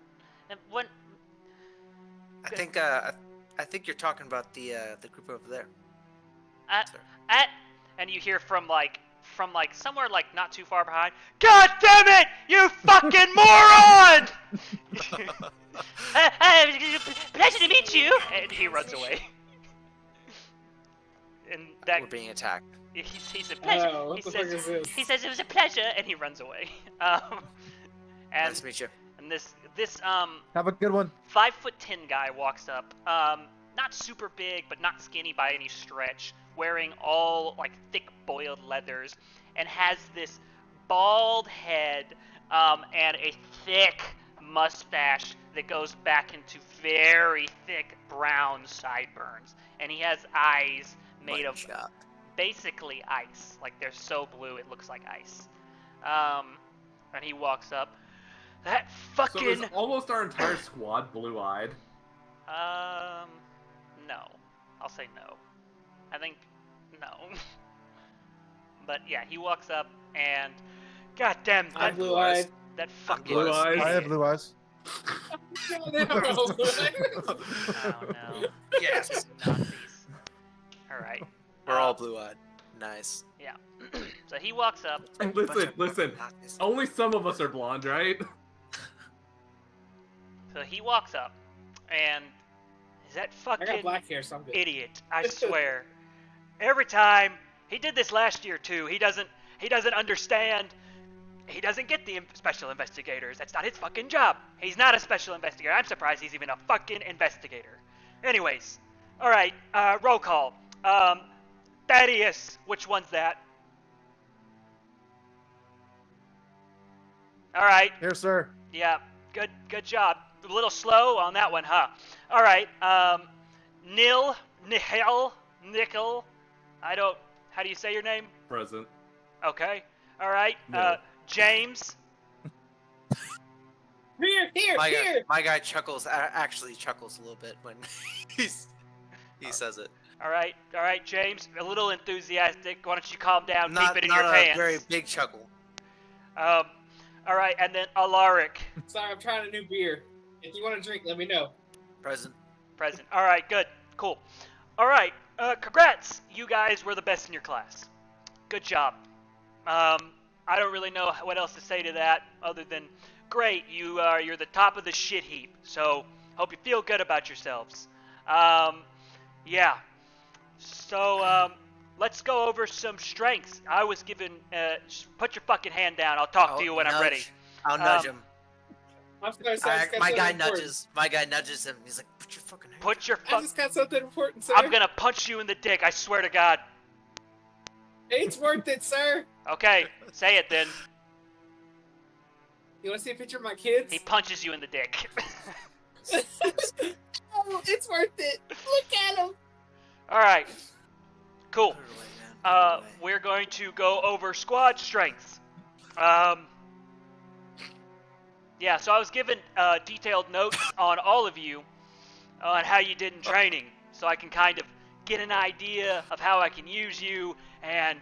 What? I think you're talking about the group over there. And you hear from somewhere like not too far behind. God damn it! You fucking moron! Pleasure to meet you. And he runs away. And that We're being attacked. he said pleasure. Oh, what the fuck is this? He says it was a pleasure, and he runs away. And Nice to meet you. and this Have a good one. 5'10" guy walks up. Not super big, but not skinny by any stretch. Wearing all like thick boiled leathers, and has this bald head and a thick mustache that goes back into very thick brown sideburns. And he has eyes made of basically ice. Like they're so blue it looks like ice. And he walks up. That fucking... So is almost our entire squad blue-eyed? No. I'll say no. I think no. But yeah, he walks up and... Goddamn, I'm blue-eyed. That fucking... Blue-eyed. I have blue eyes. They are all blue-eyed. Oh no. Yes. Nazis. Alright. We're all blue-eyed. Nice. Yeah. So he walks up. Listen. Only some of us are blonde, right? So he walks up, and is that I got fucking black hair, so I'm good. idiot? I swear. Every time he did this last year too. He doesn't understand. He doesn't get the special investigators. That's not his fucking job. He's not a special investigator. I'm surprised he's even a fucking investigator. Anyways, all right. Roll call. Thaddeus, which one's that? All right. Here, sir. Yeah, good job. A little slow on that one, huh? All right. Nickel. How do you say your name? Present. Okay. All right. No. James. Here. My guy actually chuckles a little bit when he says it. All right, James. A little enthusiastic. Why don't you calm down? Not Keep it in your a pants. very big chuckle. All right, and then Alaric. Sorry, I'm trying a new beer. If you want to drink, let me know. Present. All right, good, cool. All right, congrats. You guys were the best in your class. Good job. I don't really know what else to say to that other than great. You're the top of the shit heap. So hope you feel good about yourselves. Yeah. So let's go over some strengths. I was given. Put your fucking hand down. I'll talk to you when I'm ready. I'll nudge him. I'm sorry, My guy nudges him. He's like, "Put your fucking hand." Put your I just got something important, sir. I'm gonna punch you in the dick. I swear to God. It's worth it, sir. Okay, say it then. You want to see a picture of my kids? He punches you in the dick. Oh, it's worth it. Look at them. All right. Cool. Put it away, man. Put it away. We're going to go over squad strengths. Yeah, so I was given detailed notes on all of you on how you did in training, so I can kind of get an idea of how I can use you and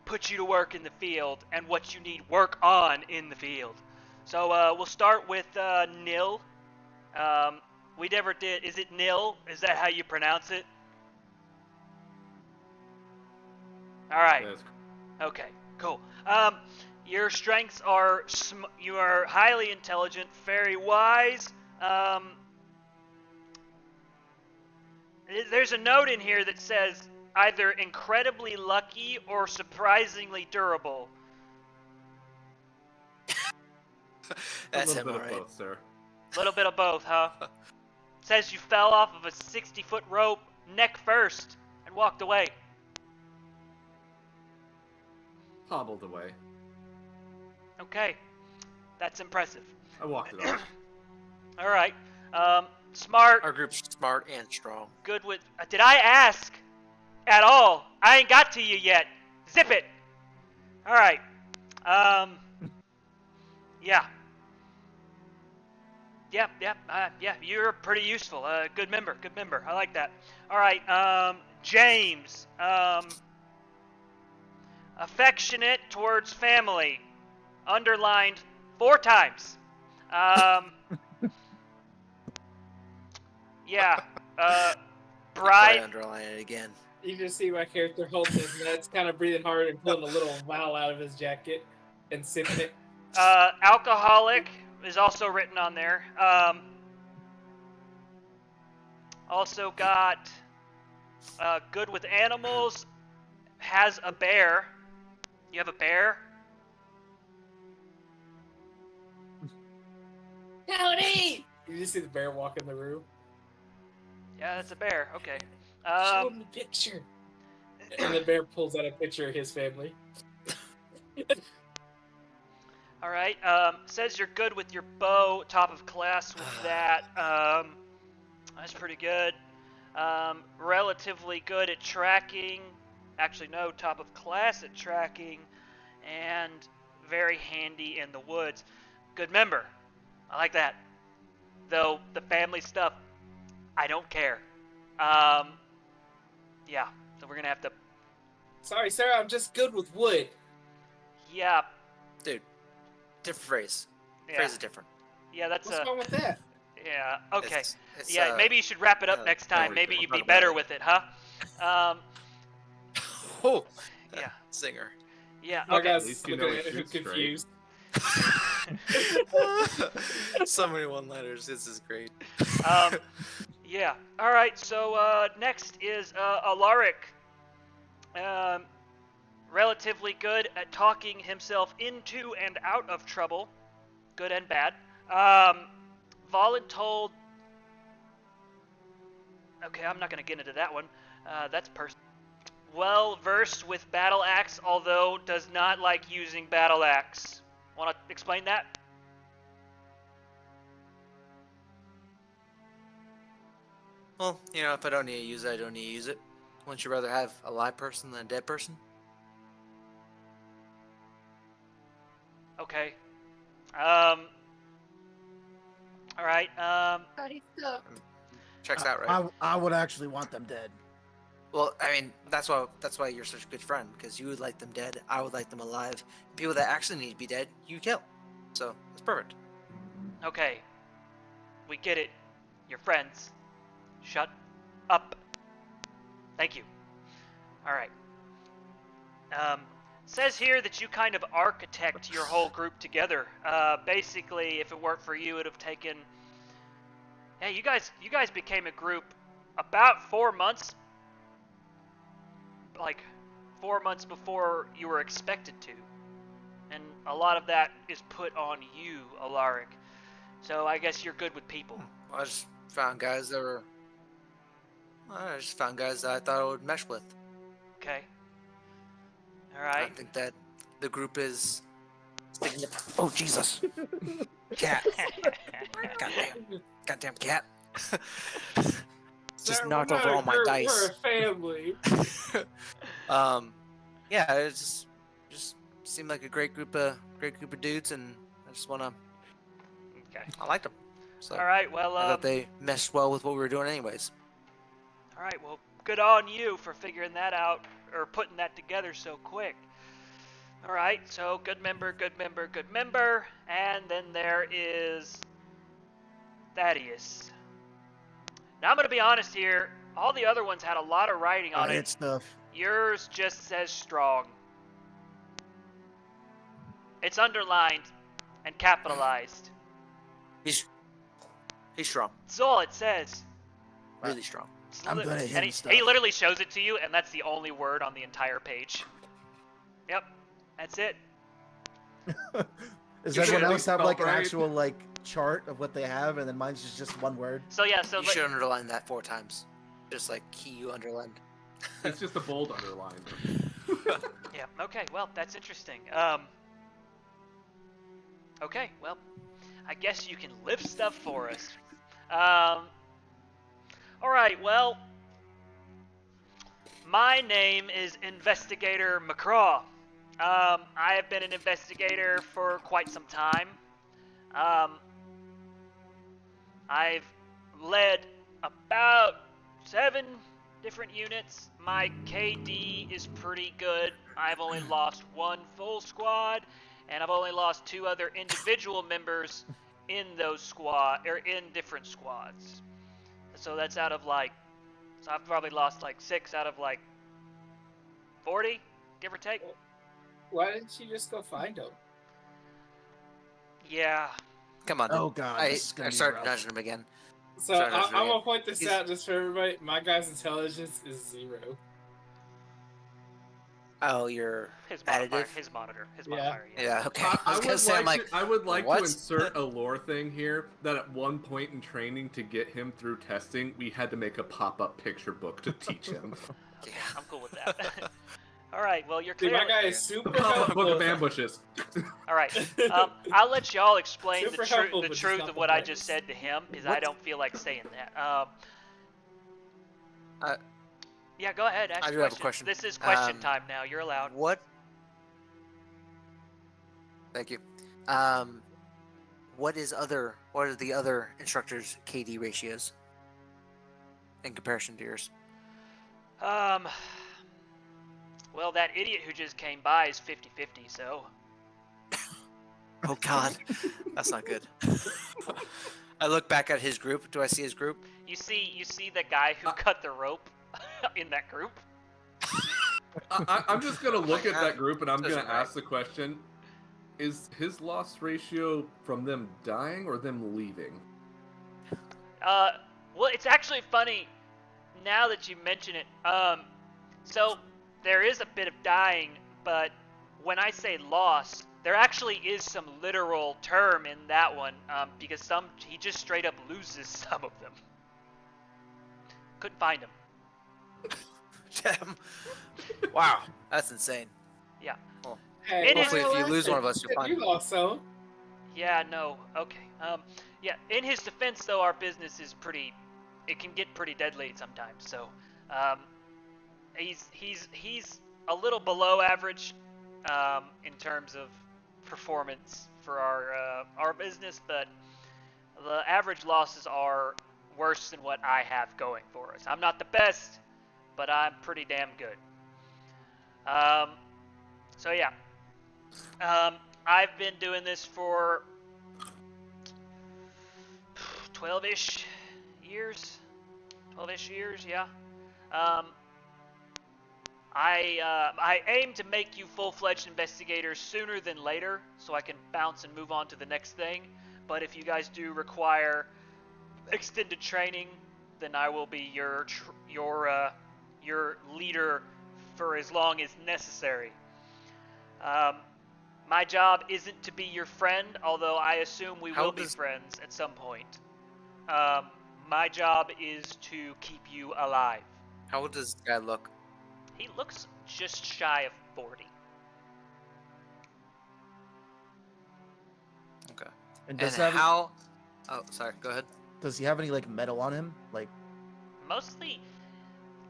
put you to work in the field and what you need work on in the field. So we'll start with Nil. We never did. Is it Nil? Is that how you pronounce it? All right. That's Okay. Cool. Your strengths are you are highly intelligent, very wise. There's a note in here that says either incredibly lucky or surprisingly durable. That's a him, little bit alright. of both, sir. A little bit of both, huh? Says you fell off of a 60-foot rope, neck first, and walked away. Hobbled away. Okay, that's impressive. I walked it off. All right, smart, Our group's smart and strong. good with... did I ask at all? I ain't got to you yet. Zip it. All right, yeah. Yeah, you're pretty useful. Good member. I like that. All right, James. Affectionate towards family. Underlined 4 times. Yeah. Probably Bride. underline it again. You just see my character holding his nuts, kind of breathing hard and pulling a little vial out of his jacket and sipping it. Alcoholic is also written on there. Also got good with animals. Has a bear. You have a bear? Howdy! You just see the bear walk in the room. Yeah, that's a bear. Okay. Show him the picture. And the bear pulls out a picture of his family. All right. Says you're good with your bow. Top of class with that. That's pretty good. Relatively good at tracking. Actually, no. Top of class at tracking, and very handy in the woods. Good member. I like that. Though the family stuff, I don't care. Yeah. So we're gonna have to. Sorry, sir. I'm just good with wood. Yeah. Dude, different phrase. Yeah. Phrase is different. Yeah. That's What's wrong with that? Yeah. Okay. It's, Yeah. Maybe you should wrap it up next time. Maybe you'd be better with it, huh? Oh, Yeah. Singer. Yeah. My Okay. guy's least you looking know at it him shoots straight. confused. So many one-liners. This is great. Yeah. All right. So next is Alaric. Relatively good at talking himself into and out of trouble, good and bad. Voluntold. Okay, I'm not gonna get into that one. That's personal. Well versed with battle axe, although does not like using battle axe. Want to explain that? Well, you know, if I don't need to use it, I don't need to use it. Wouldn't you rather have a live person than a dead person? Okay. All right. Checks out, right? I would actually want them dead. Well, I mean, that's why you're such a good friend, because you would like them dead, I would like them alive. People that actually need to be dead, you kill. So it's perfect. Okay. We get it. You're friends. Shut up. Thank you. Alright. Says here that you kind of architect your whole group together. Basically, if it weren't for you, it would have taken... Hey, you guys became a group about 4 months... Like, 4 months before you were expected to. And a lot of that is put on you, Alaric. So I guess you're good with people. I just found guys that I thought I would mesh with. Okay. I Alright. think that the group is... Oh, Jesus. Cat. Goddamn cat. Just Sir, knocked we're over not all a my group, dice. We're a family. Yeah, it just seemed like a great group of dudes, and I just wanna... Okay. I liked them. So Alright, well, I thought they meshed well with what we were doing anyways. Alright, well, good on you for figuring that out, or putting that together so quick. Alright, so good member, and then there is Thaddeus. Now I'm gonna be honest here, all the other ones had a lot of writing on I it. hit stuff. Yours just says strong. It's underlined and capitalized. He's strong. That's all it says. Really strong. I'm good at and hidden he, stuff. he literally shows it to you, and that's the only word on the entire page. Yep, that's it. Does Is it everyone at else least have like spelled an right? actual like chart of what they have, and then mine's just one word? So yeah, so You should underline that 4 times. Just like key you underlined. It's just a bold underline. yeah, okay, well, that's interesting. Okay, well, I guess you can lift stuff for us. Alright, well, my name is Investigator McCraw. I have been an investigator for quite some time. I've led about 7 different units. My KD is pretty good. I've only lost 1 full squad, and I've only lost 2 other individual members in those in different squads. So that's out of like, so I've probably lost like 6 out of like 40, give or take. Why didn't you just go find him? Yeah. Come on. Oh god, I this is gonna be started rough. nudging him again. So Sorry, I'm Roger, gonna point this he's- out just for everybody. My guy's intelligence is 0. Oh, you're His modifier. additive? His monitor. His Yeah. modifier. Yeah. Yeah, okay. I was gonna say, I'm like, I would like what? to insert a lore thing here that at one point in training to get him through testing, we had to make a pop-up picture book to teach him. yeah. I'm cool with that. All right. Well, you're Dude, clear. my guy is The super pop-up book of helpful. ambushes. All right. I'll let y'all explain Super helpful, the but just truth not of the what I place. just said to him because I What? don't feel like saying that. Yeah, go ahead. Ask I do your have a question. This is question Um, time now. You're allowed. What? Thank you. What are the other instructors' KD ratios in comparison to yours? Well, that idiot who just came by is 50-50, so. Oh God, that's not good. I look back at his group. Do I see his group? You see the guy who cut the rope in that group? I'm just gonna look Like, at that group and I'm doesn't gonna right. ask the question: is his loss ratio from them dying or them leaving? Well, it's actually funny now that you mention it. So there is a bit of dying, but when I say loss, there actually is some literal term in that one, because he just straight up loses some of them. Couldn't find him. Damn. Wow, that's insane. Yeah. Hey, It is- Hopefully, if you lose one of us, you'll find you him. lost some. Yeah, no, okay. Yeah, in his defense, though, our business is it can get pretty deadly sometimes, so, he's a little below average, in terms of performance for our business, but the average losses are worse than what I have going for us. I'm not the best, but I'm pretty damn good. So yeah. I've been doing this for 12-ish years. 12-ish years, yeah. I aim to make you full-fledged investigators sooner than later, so I can bounce and move on to the next thing. But if you guys do require extended training, then I will be your leader for as long as necessary. My job isn't to be your friend, although I assume we will be friends at some point. My job is to keep you alive. How old does this guy look? He looks just shy of 40. Okay. And And does that how? Oh, sorry. Go ahead. does he have any like metal on him? Like Mostly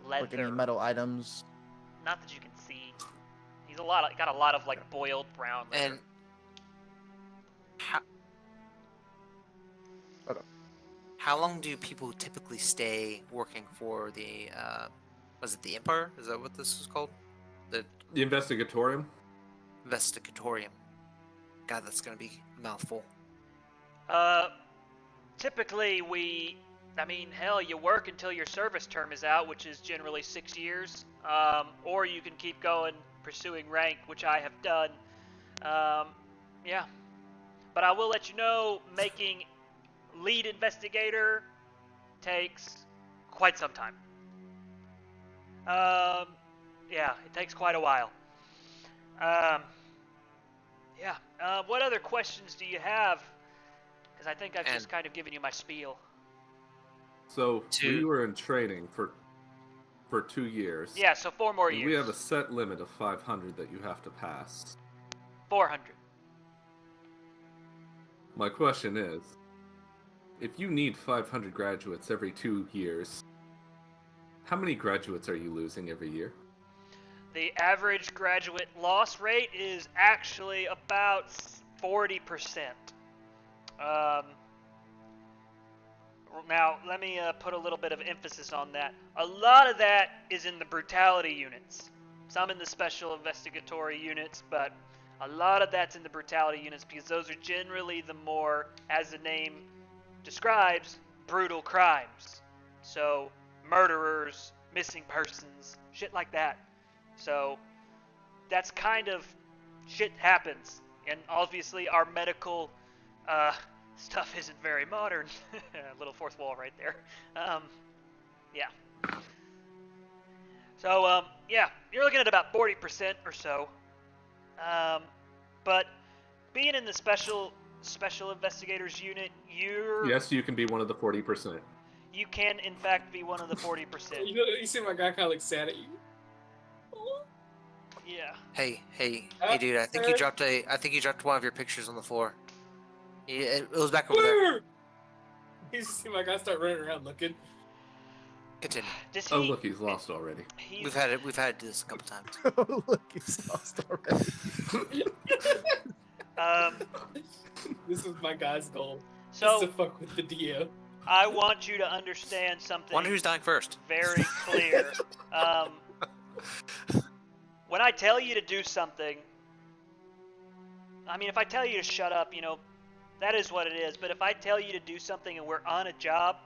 leather. any metal items? Not that you can see. He's got a lot of like boiled brown leather. And how? Okay. How long do people typically stay working for the? Was it the Empire? Is that what this is called? The The investigatorium. Investigatorium. God, that's gonna be a mouthful. Typically hell, you work until your service term is out, which is generally 6 years. Or you can keep going pursuing rank, which I have done. Yeah. But I will let you know, making lead investigator takes quite some time. Yeah, it takes quite a while. Yeah. What other questions do you have? Because I think I've just And- kind of given you my spiel. So we To- were in training for 2 years. Yeah, so 4 more And years. we have a set limit of 500 that you have to pass. 400. My question is, if you need 500 graduates every 2 years, how many graduates are you losing every year? The average graduate loss rate is actually about 40%. Now, let me put a little bit of emphasis on that. A lot of that is in the brutality units. Some in the special investigatory units, but a lot of that's in the brutality units because those are generally the more, as the name describes, brutal crimes. So, murderers, missing persons, shit like that. So, that's kind of shit happens. And obviously, our medical stuff isn't very modern. A little fourth wall right there. Yeah. So, yeah, you're looking at about 40% or so. But being in the special investigators unit, Yes, you can be one of the 40%. you can in fact be one of the 40%. You see my guy kind of looks sad at you. Yeah. Hey, dude! I think you dropped one of your pictures on the floor. Yeah, it was back over there. Where? You see my guy start running around looking. Continue. Does he? Oh, look, he's lost already. We've had this a couple times. Oh, look, he's lost already. This is my guy's goal. So Just to fuck with the DM. I want you to understand something. Wonder who's dying first. Very clear. When I tell you to do something, I mean, if I tell you to shut up, that is what it is. But if I tell you to do something and we're on a job,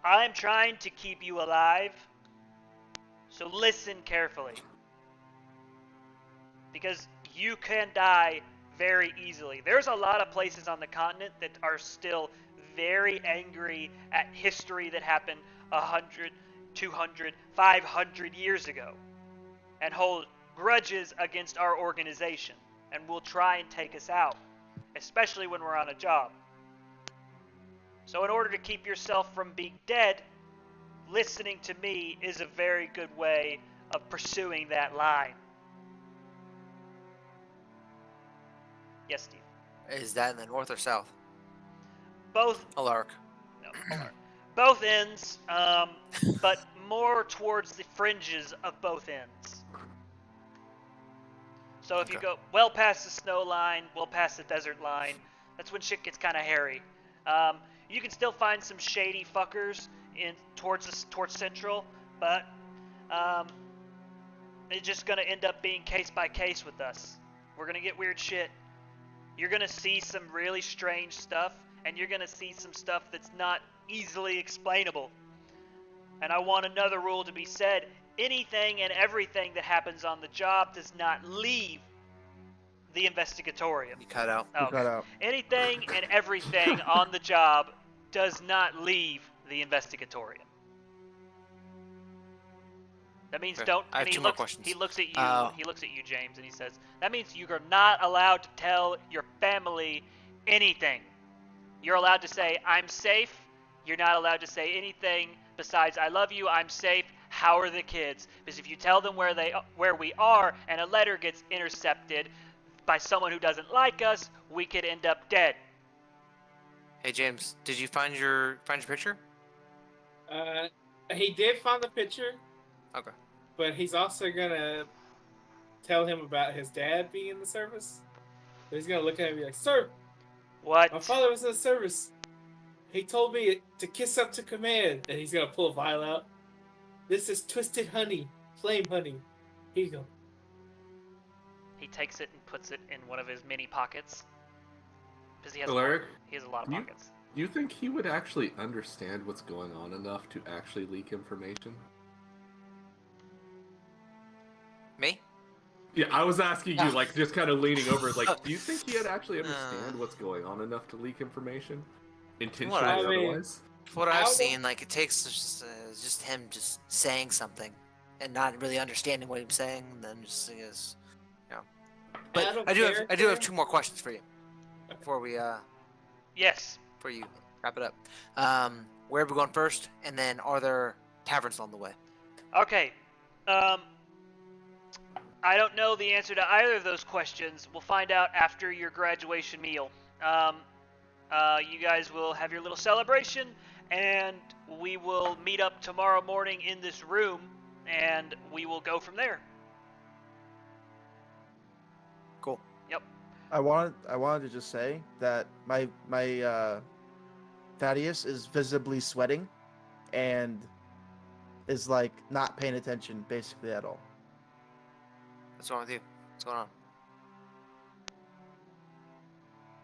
I'm trying to keep you alive. So listen carefully. Because you can die very easily. There's a lot of places on the continent that are still very angry at history that happened 100, 200, 500 years ago. And hold grudges against our organization and will try and take us out, especially when we're on a job. So in order to keep yourself from being dead, listening to me is a very good way of pursuing that line. Yes, Steve. Is that in the north or south? Both. Alark. No, both ends, but more towards the fringes of both ends. So if you go well past the snow line, well past the desert line, that's when shit gets kind of hairy. You can still find some shady fuckers towards central, but it's just gonna end up being case by case with us. We're gonna get weird shit. You're gonna see some really strange stuff, and you're gonna see some stuff that's not easily explainable. And I want another rule to be said. Anything and everything that happens on the job does not leave the investigatorium. You cut out. Oh, Cut out. anything and everything on the job does not leave the investigatorium. That means Okay. don't. I have And two more questions. He looks at you. He looks at you, James, and he says, "That means you are not allowed to tell your family anything. You're allowed to say, 'I'm safe.' You're not allowed to say anything besides, 'I love you. I'm safe. How are the kids?' Because if you tell them where we are, and a letter gets intercepted by someone who doesn't like us, we could end up dead." Hey James, did you find your picture? He did find the picture, Okay. but he's also gonna tell him about his dad being in the service. So he's gonna look at him and be like, "Sir, What? my father was in the service. He told me to kiss up to command." And he's gonna pull a vial out. "This is twisted honey, flame honey. Here you go." He takes it and puts it in one of his mini pockets. Because he has Alaric, he has a lot of you- pockets. Do you think he would actually understand what's going on enough to actually leak information? Me? Yeah, I was asking you, like, just kind of leaning over, like, do you think he'd actually No. understand what's going on enough to leak information? What Intentionally I or mean- otherwise? What I've Album? seen, like it takes just him just saying something and not really understanding what he's saying, and then just is, you know. But Out of I do have character? 2 more questions for you before we Yes. before you wrap it up. Where are we going first? And then are there taverns on the way? Okay. I don't know the answer to either of those questions. We'll find out after your graduation meal. You guys will have your little celebration, and we will meet up tomorrow morning in this room, and we will go from there. Cool. Yep. I wanted to just say that my Thaddeus is visibly sweating, and is like not paying attention basically at all. What's wrong with you? What's going on?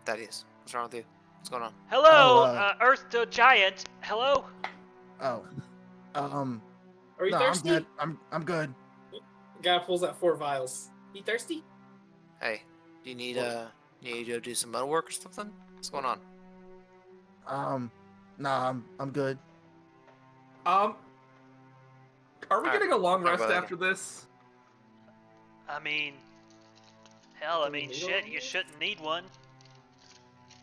Thaddeus, what's wrong with you? What's going on? Hello, Oh, Earth to Giant. Hello. Oh, Are you no, thirsty? I'm good. I'm good. Guy pulls out 4 vials. You thirsty? Hey, do you need to go do some metal work or something? What's going on? Nah, I'm good. Are we Alright, getting a long talk rest about it after this? I mean, hell, I Do we mean, need shit, one? you shouldn't need one.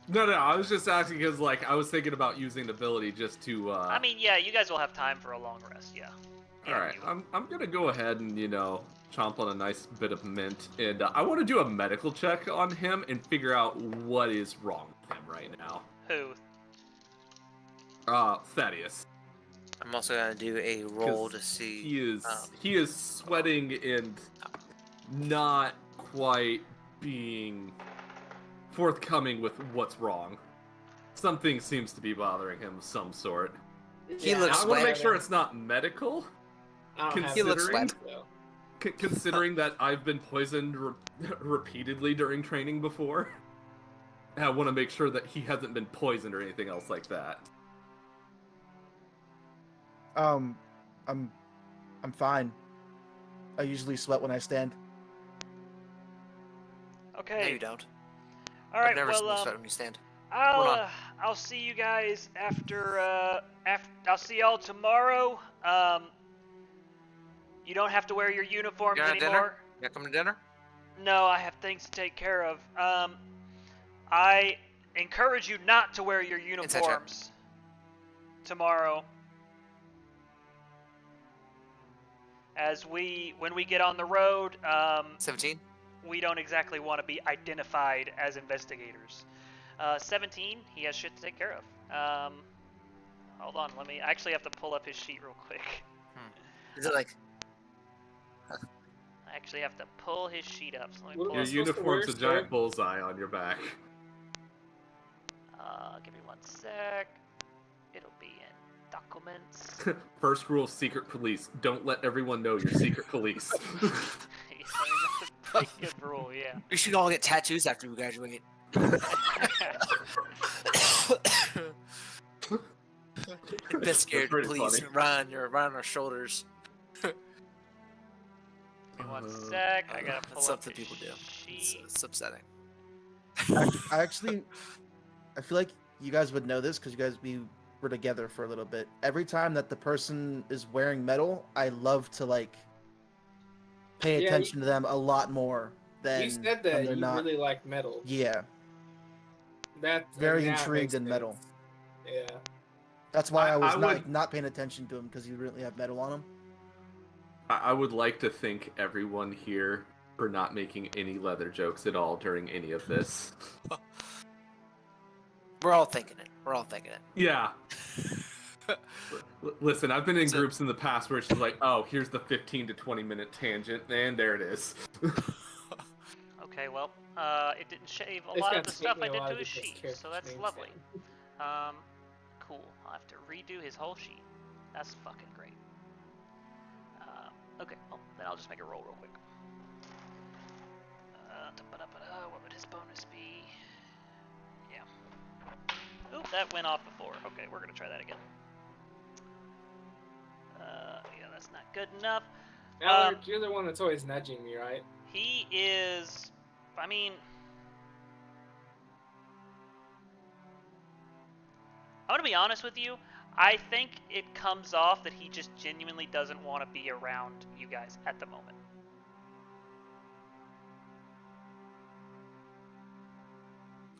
No, I was just asking because, like, I was thinking about using the ability just to, I mean, yeah, you guys will have time for a long rest, yeah. Alright, I'm gonna go ahead and, chomp on a nice bit of mint, and I want to do a medical check on him and figure out what is wrong with him right now. Who? Thaddeus. I'm also gonna do a roll 'Cause to see. He is sweating and not quite being forthcoming with what's wrong. Something seems to be bothering him of some sort. He looks I want to make sweaty. sure it's not medical, I don't have He looks considering, sweaty. so. considering that I've been poisoned repeatedly during training before. And I want to make sure that he hasn't been poisoned or anything else like that. I'm fine. I usually sweat when I stand. Okay. No, you don't. All right. I've never seen you Well, sweat when you stand. I'll see you guys after. I'll see y'all tomorrow. You don't have to wear your uniforms You going to anymore. dinner? You coming to dinner? No, I have things to take care of. I encourage you not to wear your Inside check. uniforms tomorrow. When we get on the road, 17. we don't exactly want to be identified as investigators. 17, he has shit to take care of. Hold on, I actually have to pull up his sheet real quick. Is it like? I actually have to pull his sheet up. So let me What pull Your am I up. supposed to uniform's wear, a giant sir? bullseye on your back. Give me 1 sec. It'll be in documents. First rule of secret police: don't let everyone know you're secret police. Yeah, I mean, that's a pretty good rule, yeah. We should all get tattoos after we graduate. Investigator, pretty police, funny. run! You're right on our shoulders. Give me 1 sec. I gotta pull That's up something his people do. sheet. It's upsetting. I actually, I feel like you guys would know this because we were together for a little bit. Every time that the person is wearing metal, I love to like pay Yeah, attention to them a lot more than You said when that they're you not. really like metal. Yeah, That very now it intrigued makes in metal. sense. Yeah. That's why I was I not would- not paying attention to him because you really have metal on him. I would like to thank everyone here for not making any leather jokes at all during any of this. We're all thinking it. We're all thinking it. Yeah. Listen, I've been in So- groups in the past where it's just like, oh, here's the 15 to 20 minute tangent, and there it is. Okay, well, it didn't shave a It's lot gonna of the take stuff me I a did while to to his get this sheet, character's so that's name lovely. down. Cool. I'll have to redo his whole sheet. That's fucking great. Okay, well, then I'll just make a roll real quick. What would his bonus be? Yeah. Oop, that went off before. Okay, we're gonna try that again. Yeah, that's not good enough. Alec, you're the one that's always nudging me, right? He is. I mean, I'm gonna be honest with you. I think it comes off that he just genuinely doesn't want to be around you guys at the moment.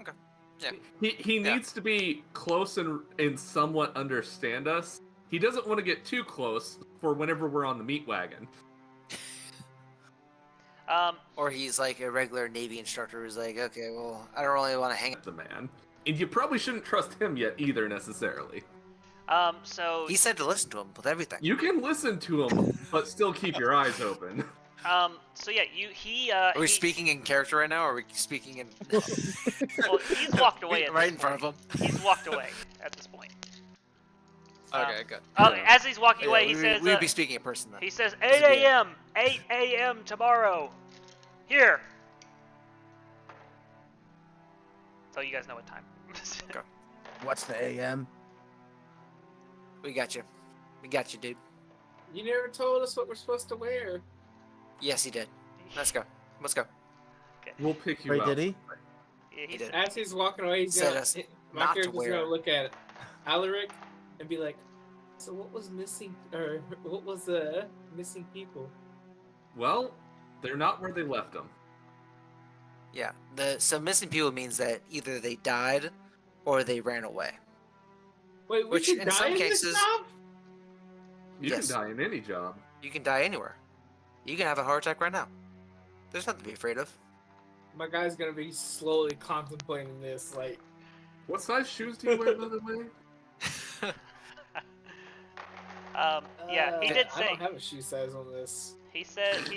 Okay. Yeah. He needs to be close and somewhat understand us. He doesn't want to get too close for whenever we're on the meat wagon. Or he's like a regular Navy instructor who's like, okay, well, I don't really want to hang. The man, and you probably shouldn't trust him yet either necessarily. So He said to listen to him with everything. You can listen to him, but still keep your eyes open. So yeah, Are we speaking in character right now, or are we speaking in? Well, he's walked away at right this in front point. of him. He's walked away at this point. Okay, good. As he's walking away, he says, we would be speaking in person then. he says, 8 a.m. 8 a.m. tomorrow. Here. So you guys know what time. Okay. What's the AM? We got you. We got you, dude. You never told us what we're supposed to wear. Yes, he did. Let's go. Let's go. We'll pick you Wait, up. did he? Yeah, He did. As he's walking away, he's Said gonna, us my not to character's wear. gonna look at Alaric and be like, "So what was missing, or what was the missing people?" Well, they're not where they left them. Yeah. So missing people means that either they died or they ran away. Wait, we Which, should in die some in cases- this job? You Yes. can die in any job. You can die anywhere. You can have a heart attack right now. There's nothing to be afraid of. My guy's gonna be slowly contemplating this, like, What size shoes do you wear, by the way? Yeah, he did I say. don't have a shoe size on this. He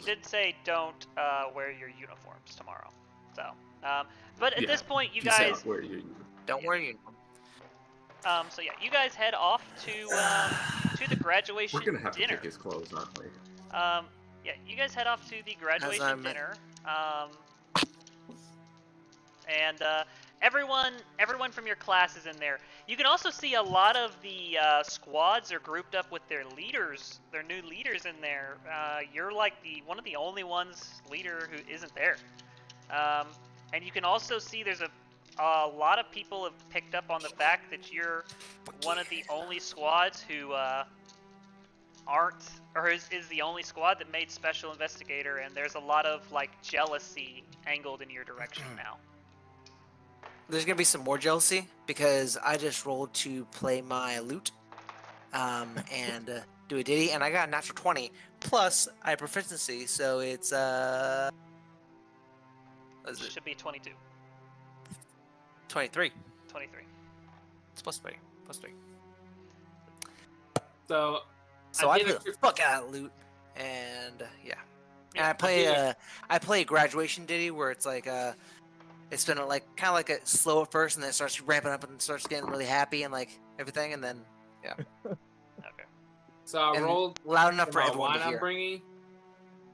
did say don't wear your uniforms tomorrow. So, but at Yeah, this point, you Peace guys. out, where you. Don't wear your uniform. So yeah, you guys head off to the graduation We're gonna have dinner. to take his clothes, aren't we? Yeah, you guys head off to the graduation I'm- dinner. And everyone from your class is in there. You can also see a lot of the squads are grouped up with their leaders, their new leaders in there. You're like one of the only ones leader who isn't there. And you can also see there's a lot of people have picked up on the fact that you're one of the only squads who aren't, or is the only squad that made Special Investigator, and there's a lot of like jealousy angled in your direction now. There's gonna be some more jealousy because I just rolled to play my loot, and do a ditty, and I got a natural 20. Plus, I have proficiency, so it's what is it? Should be 22, 23. 23. It's plus 3. Plus 3. So, So I I did play a the quick- fuck out of loot, and yeah. And Yeah, I play a graduation ditty where it's like it's been like kind of like a slow at first, and then it starts ramping up and starts getting really happy and like everything, and then Okay. so I and rolled loud enough for for my everyone wine to I'm hear. bringing,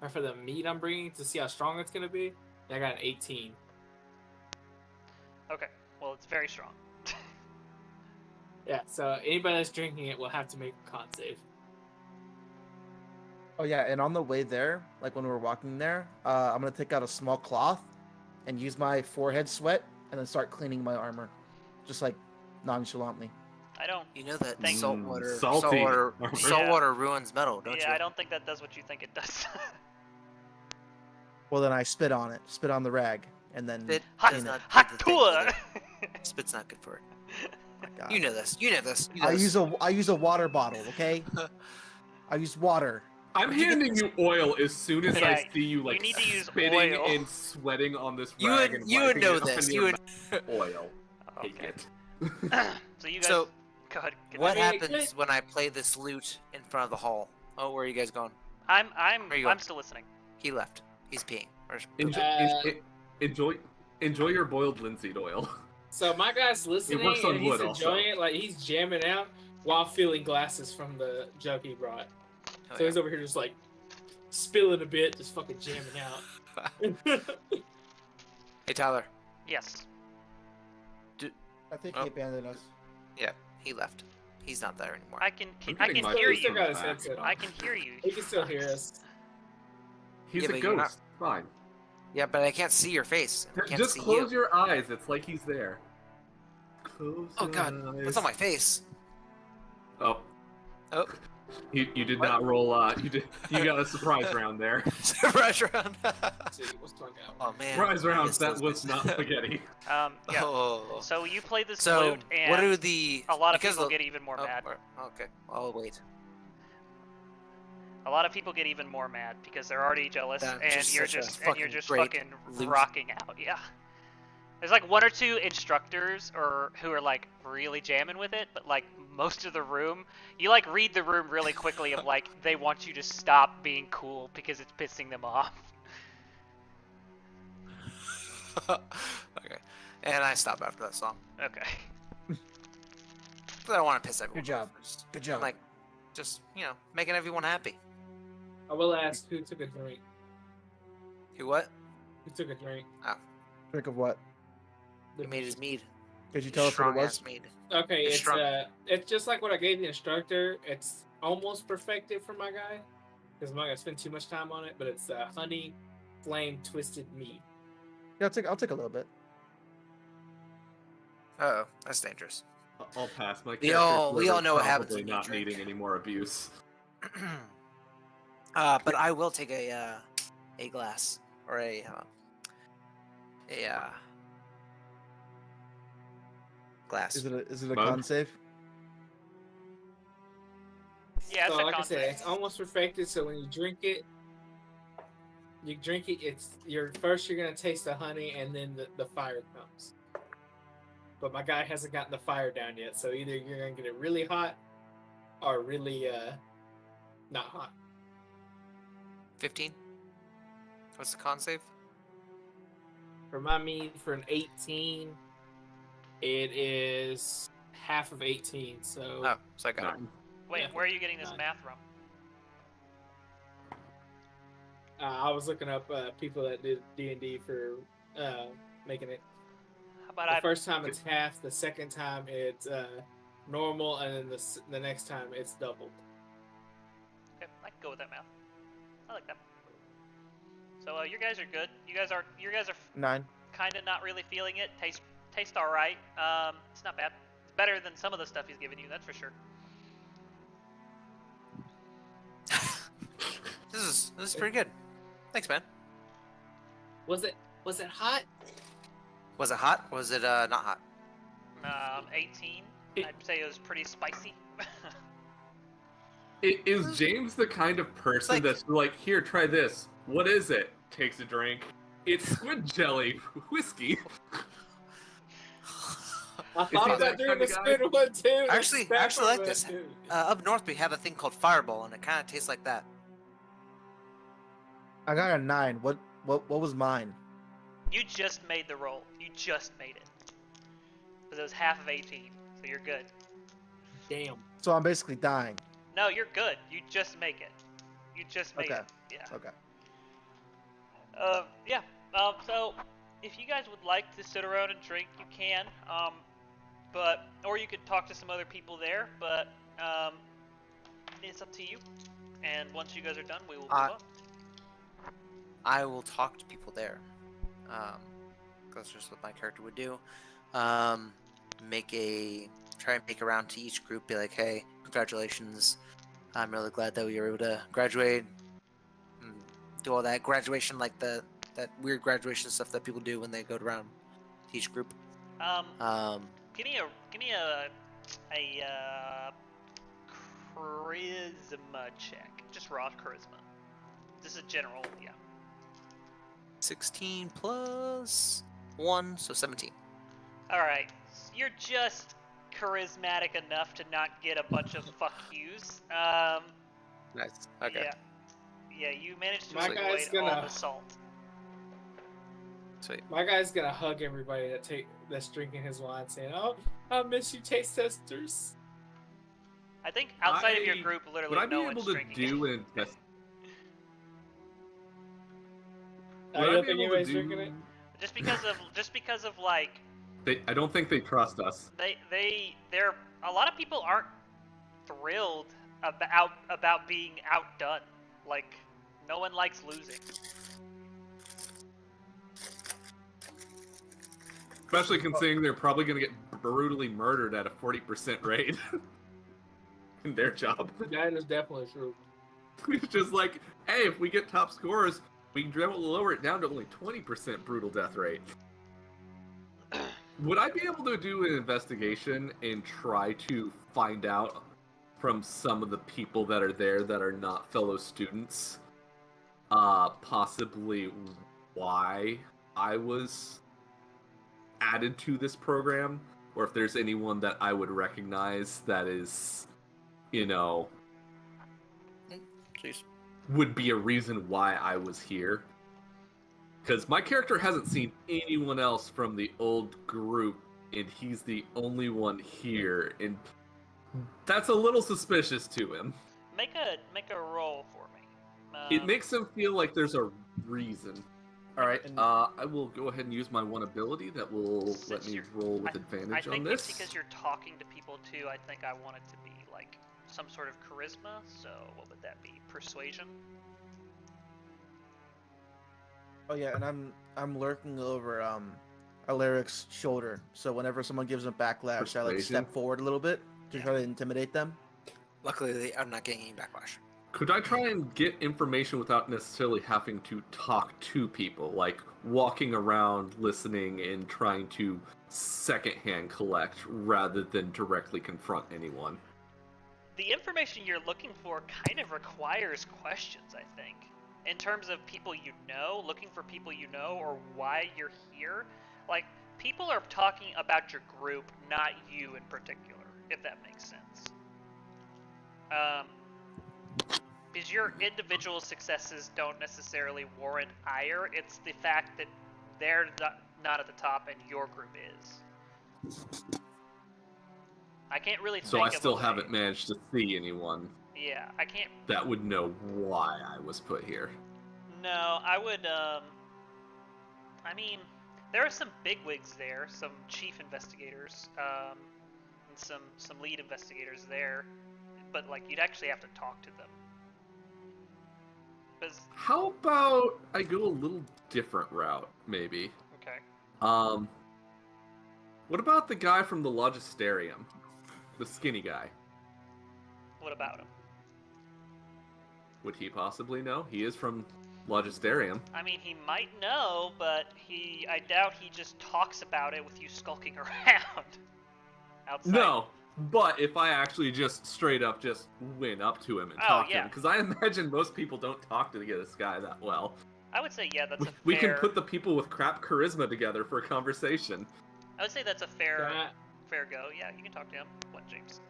or for the meat I'm bringing to see how strong it's gonna be. And I got an 18. Okay. Well, it's very strong. Yeah, so anybody that's drinking it will have to make a con save. Oh yeah, and on the way there, like when we were walking there, I'm gonna take out a small cloth and use my forehead sweat and then start cleaning my armor, just like nonchalantly. I don't. You know that Thank- saltwater, salty. saltwater ruins metal, don't Yeah, you? I don't think that does what you think it does. Well, then I spit on it, spit on the rag, and then Spit Hot- is not Hot good for the thing tour. either. Spit's not good for it. oh my God. You know this. You know this. You know I this. use a water bottle, okay? I use water. I'm handing you oil as soon as Yeah, I see you like need to use spitting oil. and sweating on this You rag would- and you would wiping know it up this, in you your would- mouth. Oil. Take Okay. it. So you guys. So, go ahead. What I mean, happens when I play this loot in front of the hall? Oh, where are you guys going? I'm Where you going? still listening. He left. He's peeing. Or- Enjoy your boiled linseed oil. So my guy's listening works on and he's wood also. enjoying it, like he's jamming out while filling glasses from the jug he brought. Oh, So he's over here just like spilling a bit, just fucking jamming out. Hey, Tyler. Yes. I think Oh. he abandoned us. Yeah, he left. He's not there anymore. I can I'm I getting can my hear food Still you. got his back. headset on. I can hear you. He can still hear us. He's Yeah, a but you're not- ghost. Fine. Yeah, but I can't see your face. I can't Just see close you. your eyes. It's like he's there. Close Oh your god, eyes. what's on my face? Oh, Oh, you did What? not roll. You got a surprise round there. surprise round. Let's see, what's going on? Oh man. Surprise I round. missed That those was guys. not spaghetti. Yeah. Oh. So you play this So, flute, and what are the? a lot of because people the- get even more mad. Okay, I'll wait. A lot of people get even more mad because they're already jealous, That and just you're such a just fucking great fucking loot. rocking out. Yeah. There's like one or two instructors or who are like really jamming with it, but like most of the room, you like read the room really quickly of like they want you to stop being cool because it's pissing them off. Okay, and I stop after that song. Okay. But I don't want to piss everyone Good job. off. Just, Good job. Like, just making everyone happy. I will ask who took a drink. Who what? Who took a drink? Drink of what? He made his mead. Could you tell us what it Strong was? ass mead. Okay, It's it's strong. it's just like what I gave the instructor. It's almost perfected for my guy because I'm not gonna spend too much time on it. But it's honey flame twisted mead. Yeah, I'll take a little bit. Oh, that's dangerous. I'll pass. My We all character's know what happens probably when you not drink. needing any more abuse. But I will take a glass or a glass. Is it a Mug? con save? Yeah, it's So a like I said, concept. it's almost perfected. So when you drink it, it's you're gonna taste the honey and then the fire comes. But my guy hasn't gotten the fire down yet, so either you're gonna get it really hot or really not hot. 15. What's the con save? For my mead, for an 18, it is half of 18. So Oh, so I got it. Wait, yeah. where are you getting this Nine. math from? I was looking up people that did D&D for making it. How about The I? first time it's half, the second time it's normal, and then the next time it's doubled. Okay, I can go with that math. I like that. So you guys are good. You guys are 9. kind of not really feeling it. Taste all right. It's not bad. It's better than some of the stuff he's given you. That's for sure. This is pretty good. Thanks, man. Was it hot? Was it hot? Was it not hot? 18. I'd say it was pretty spicy. Is James the kind of person like- that's like, here, try this. What is it? Takes a drink. It's squid jelly whiskey. I he thought that about doing kind the of guy? squid one too. Actually, That's I actually like what this. I do. Up north, we have a thing called Fireball, and it kind of tastes like that. I got a 9. What was mine? You just made the roll. You just made it. Because it was half of 18, so you're good. Damn. So I'm basically dying. No, you're good. You just make it. You just made Okay. it. Yeah. Okay. Yeah. So, if you guys would like to sit around and drink, you can. Or you could talk to some other people there. But it's up to you. And once you guys are done, we will move on. I will talk to people there. That's just what my character would do. Try and make a round to each group. Be like, hey, congratulations. I'm really glad that we were able to graduate. And do all that graduation, like that weird graduation stuff that people do when they go around to each group. Give me a charisma check. Just raw charisma. This is general, yeah. 16 plus 1, so 17. Alright, you're just charismatic enough to not get a bunch of fuck yous. Nice. Okay. Yeah, you managed to My guy's avoid all gonna- the salt. Sweet. My guy's gonna hug everybody that's drinking his wine, saying, "Oh, I miss you, taste testers." I think outside of your I- group, Would literally I be no able one's to drinking do it. an test? I Would I don't be think able to anybody's drinking it. Just because of like I don't think they trust us. they're a lot of people aren't thrilled about being outdone. Like no one likes losing. Especially considering they're probably going to get brutally murdered at a 40% rate in their job. That is definitely true. It's just like, hey, if we get top scores, we can lower it down to only 20% brutal death rate. Would I be able to do an investigation and try to find out from some of the people that are there that are not fellow students, possibly why I was added to this program, or if there's anyone that I would recognize that is, Please. would be a reason why I was here. Because my character hasn't seen anyone else from the old group, and he's the only one here, and that's a little suspicious to him. Make a roll for me. It makes him feel like there's a reason. All right, I will go ahead and use my one ability that will let me roll with advantage on this. I think because you're talking to people too, I think I want it to be like some sort of charisma. So what would that be? Persuasion. Oh yeah, and I'm lurking over Alaric's shoulder, so whenever someone gives him backlash, I like Persuasion? step forward a little bit to try to intimidate them. Luckily, I'm not getting any backlash. Could I try and get information without necessarily having to talk to people, like walking around, listening, and trying to secondhand collect rather than directly confront anyone? The information you're looking for kind of requires questions, I think. In terms of people you know, looking for people you know, or why you're here. Like, people are talking about your group, not you in particular, if that makes sense. Because your individual successes don't necessarily warrant ire, it's the fact that they're not at the top and your group is. I can't really think So I of still a way. haven't managed to see anyone Yeah, I can't. that would know why I was put here. No, I would, I mean, there are some bigwigs there, some chief investigators, and some lead investigators there, but, like, you'd actually have to talk to them. How about I go a little different route, maybe? Okay. What about the guy from the Logisterium? The skinny guy. What about him? Would he possibly know? He is from Logisterium. I mean, he might know, but I doubt he just talks about it with you skulking around outside. No, but if I actually just straight up just went up to him and talked to him, because I imagine most people don't talk to this guy that well. I would say, yeah, that's We can put the people with crap charisma together for a conversation. I would say that's a fair go. Yeah, you can talk to him. What, James?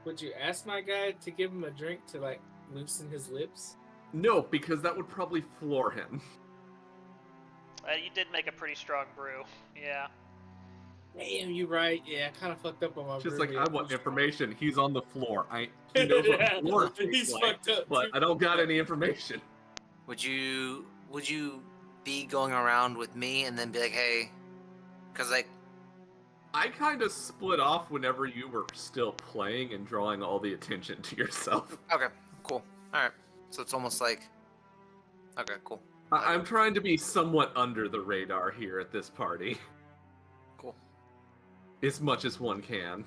Would you ask my guy to give him a drink to, like, loosen his lips? No, because that would probably floor him. You did make a pretty strong brew. Yeah. Damn, you right. Yeah, I kind of fucked up on my Just brew. like, I want information. He's on the floor. He knows what floor He's like, fucked up, but too. I don't got any information. Would you be going around with me and then be like, hey, because like I kind of split off whenever you were still playing and drawing all the attention to yourself. Okay, cool. All right. So it's almost like, okay, cool. I'm trying to be somewhat under the radar here at this party. Cool. As much as one can.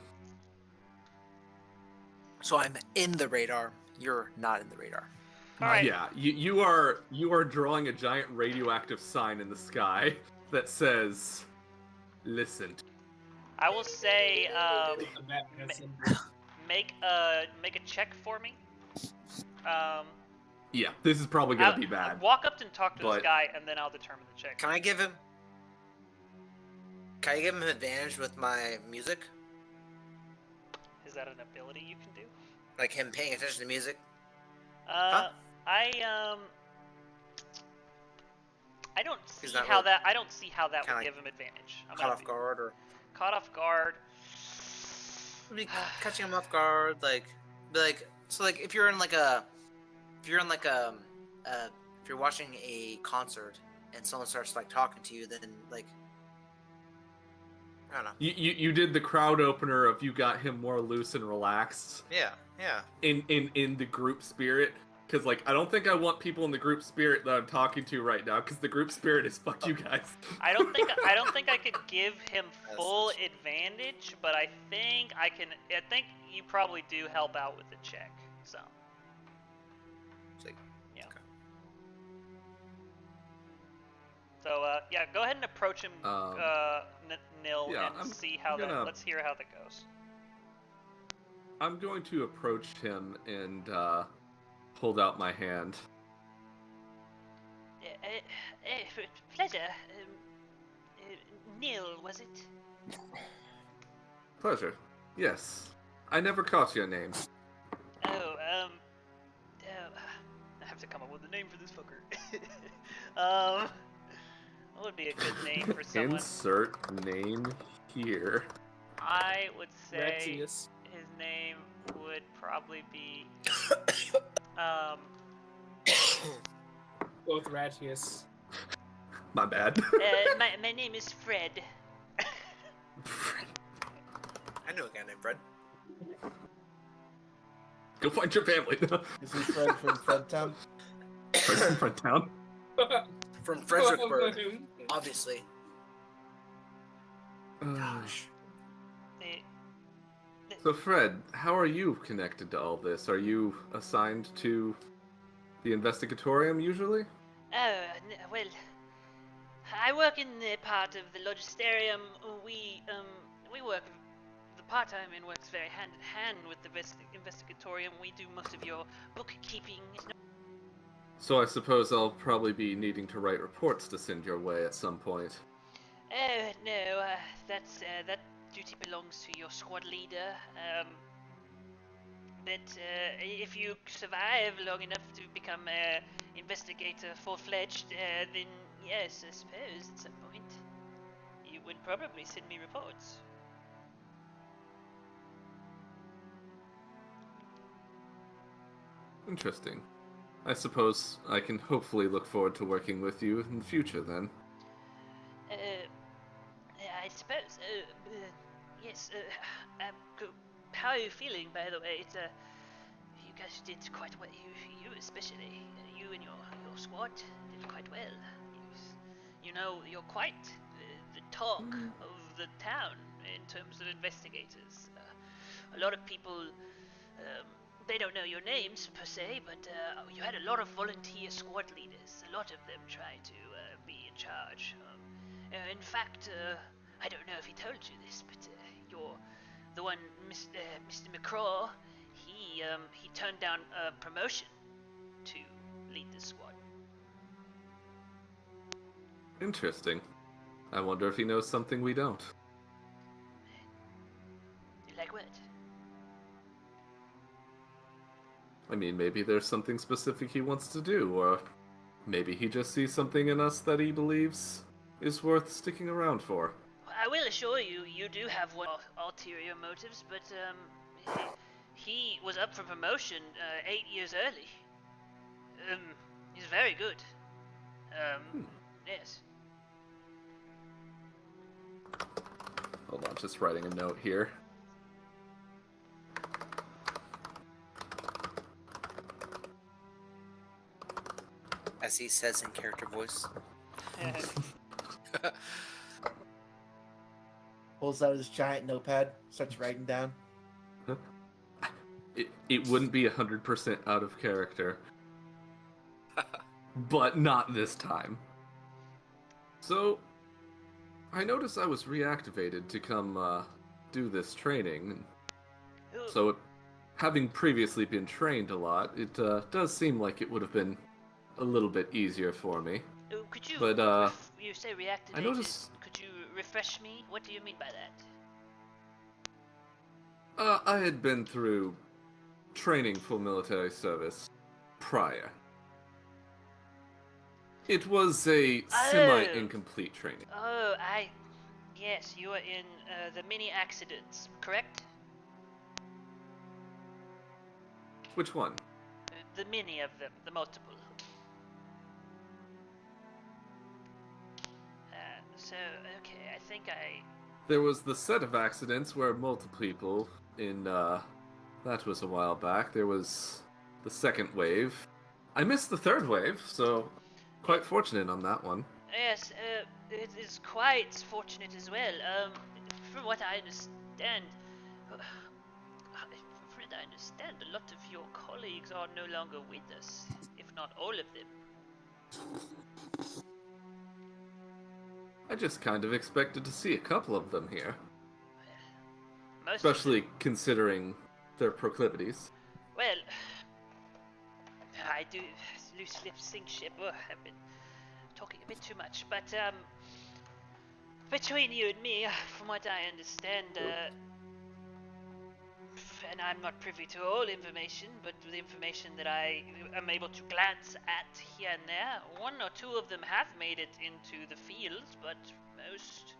So I'm in the radar. You're not in the radar. All right. Yeah, you are drawing a giant radioactive sign in the sky that says, "Listen." I will say, make a check for me. Yeah, this is probably gonna be bad. Walk up and talk to this but- guy, and then I'll determine the check. Can I give him advantage with my music? Is that an ability you can do? Like him paying attention to music? I don't see Is that how what- that. I don't see how that Kinda would like give him advantage. Caught off guard, or Caught off guard. maybe catching him off guard, like so like if you're watching a concert and someone starts like talking to you, then like I don't know. You did the crowd opener of you got him more loose and relaxed Yeah. in the group spirit. Because, like, I don't think I want people in the group spirit that I'm talking to right now, because the group spirit is fuck you guys. I don't think I could give him full advantage, but I think I can. I think you probably do help out with the check. So. Sweet. Yeah. Okay. So yeah, go ahead and approach him, Nil, yeah, and see how that. Let's hear how that goes. I'm going to approach him and hold out my hand. Pleasure. Nil, was it? Pleasure. Yes. I never caught your name. Oh, I have to come up with a name for this fucker. What would be a good name for someone? Insert name here. I would say Ratius. his name would probably be Both Ratius. My bad. my name is Fred. I know a guy named Fred. Go find your family. Is he Fred from Fredtown? Fred from Fredtown? From Fredericksburg, obviously. Gosh. So Fred, how are you connected to all this? Are you assigned to the investigatorium usually? Well, I work in the part of the logisterium. We work the part-time and works very hand in hand with the investigatorium. We do most of your bookkeeping. So I suppose I'll probably be needing to write reports to send your way at some point. No, that duty belongs to your squad leader. But if you survive long enough to become an investigator full-fledged, then yes, I suppose at some point you would probably send me reports. Interesting. I suppose I can hopefully look forward to working with you in the future then. I suppose. Yes. How are you feeling, by the way? You guys did quite well. You especially, you and your squad did quite well. You know, you're quite the talk of the town in terms of investigators. A lot of people. They don't know your names per se, but you had a lot of volunteer squad leaders. A lot of them trying to be in charge. In fact, I don't know if he told you this, but the one, Mr. McCraw, he turned down a promotion to lead the squad. Interesting. I wonder if he knows something we don't. Like what? I mean, maybe there's something specific he wants to do, or maybe he just sees something in us that he believes is worth sticking around for. I will assure you, you do have one ulterior motives, but he was up for promotion 8 years early. He's very good. Yes. Hold on, just writing a note here. As he says in character voice. Pulls out his giant notepad, starts writing down. It wouldn't be 100% out of character. But not this time. So, I noticed I was reactivated to come do this training. So, having previously been trained a lot, it does seem like it would have been a little bit easier for me. Could you, but, you say reactivated, I noticed... could you refresh me? What do you mean by that? I had been through training for military service prior. It was a semi-incomplete training. Oh, yes, you were in the mini accidents, correct? Which one? The many of them, the multiple. So, okay, I think There was the set of accidents where multiple people in, that was a while back. There was the second wave, I missed the third wave, so quite fortunate on that one. Yes, it is quite fortunate as well. From what I understand, from what I understand, a lot of your colleagues are no longer with us, if not all of them. I just kind of expected to see a couple of them here. Most Especially considering their proclivities. Well, I do loose lips sink ship. I've been talking a bit too much, but between you and me, from what I understand, and I'm not privy to all information, but the information that I am able to glance at here and there, one or two of them have made it into the fields, but most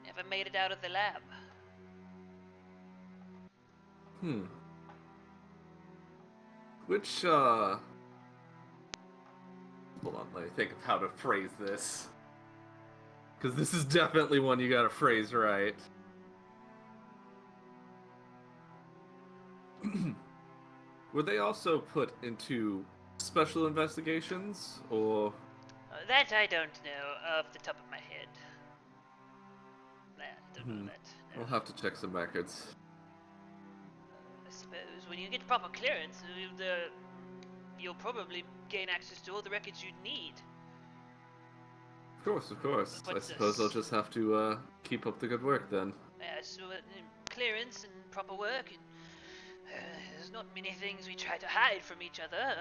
never made it out of the lab. Which, hold on, let me think of how to phrase this. Because this is definitely one you gotta phrase right. Were they also put into special investigations, or...? That I don't know off the top of my head. I don't know that. No. We'll have to check some records. I suppose when you get proper clearance, you'll probably gain access to all the records you'd need. Of course, of course. I What's suppose this? I'll just have to keep up the good work then. So clearance and proper work, and there's not many things we try to hide from each other.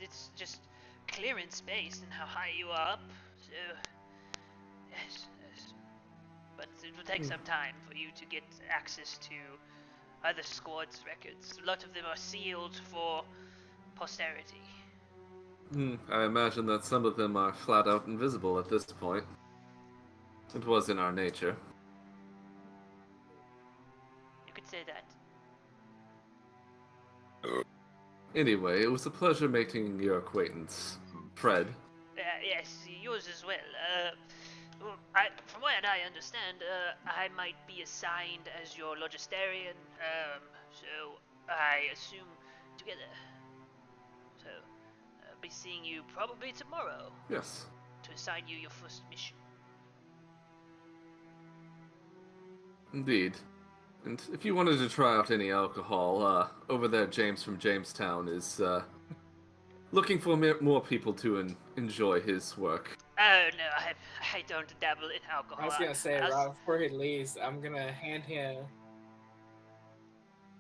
It's just clearance based and how high you are up. So yes. But it will take some time for you to get access to other squads' records. A lot of them are sealed for posterity. I imagine that some of them are flat out invisible at this point. It was in our nature. You could say that. Anyway, it was a pleasure making your acquaintance, Fred. Yes, yours as well. From what I understand, I might be assigned as your logisterian, so I assume together. So, I'll be seeing you probably tomorrow Yes. to assign you your first mission. Indeed. And if you wanted to try out any alcohol, over there James from Jamestown is looking for more people to enjoy his work. Oh no, I don't dabble in alcohol. I was gonna say, right before he leaves, I'm gonna hand him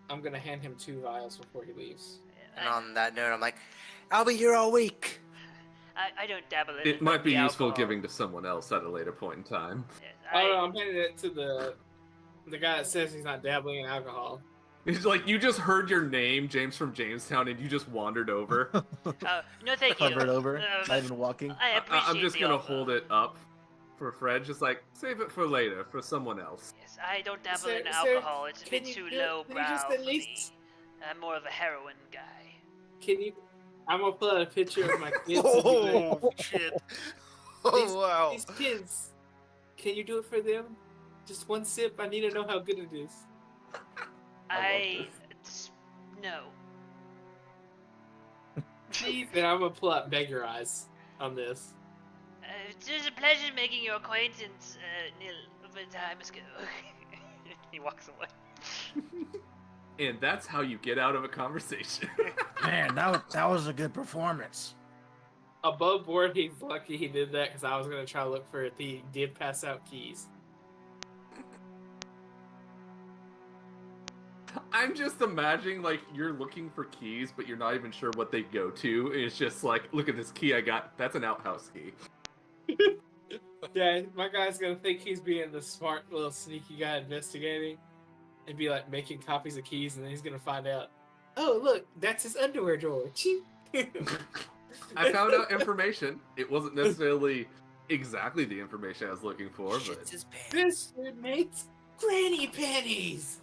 2 vials before he leaves. And on that note, I'm like, I'll be here all week. I don't dabble in It might be the useful alcohol. giving to someone else at a later point in time. Yes, I'm handing it to the guy that says he's not dabbling in alcohol. It's like you just heard your name, James from Jamestown, and you just wandered over. No, thank you. Hovered over, not even walking. I appreciate I'm just the gonna offer. hold it up for Fred, just like, save it for later, for someone else. Yes, I don't dabble Sir, in sir, alcohol. It's a can bit you too do- can you lowbrow just for at me. least- I'm more of a heroin guy. Can you? I'm gonna pull out a picture of my kids. Oh, shit. Oh, wow. These kids, can you do it for them? Just one sip. I need to know how good it is. No. Please. Then I'm gonna pull out Beggar Eyes on this. It was a pleasure making your acquaintance, Neil, but I must go. He walks away. And that's how you get out of a conversation. Man, that was a good performance. Above board, he's lucky he did that because I was gonna try to look for if he did pass out keys. I'm just imagining, like, you're looking for keys, but you're not even sure what they go to. And it's just like, look at this key I got. That's an outhouse key. Yeah, my guy's gonna think he's being the smart little sneaky guy investigating, and be like making copies of keys, and then he's gonna find out. Oh, look, that's his underwear drawer. Ching. I found out information. It wasn't necessarily exactly the information I was looking for, but Shit's his pants. This dude makes granny panties.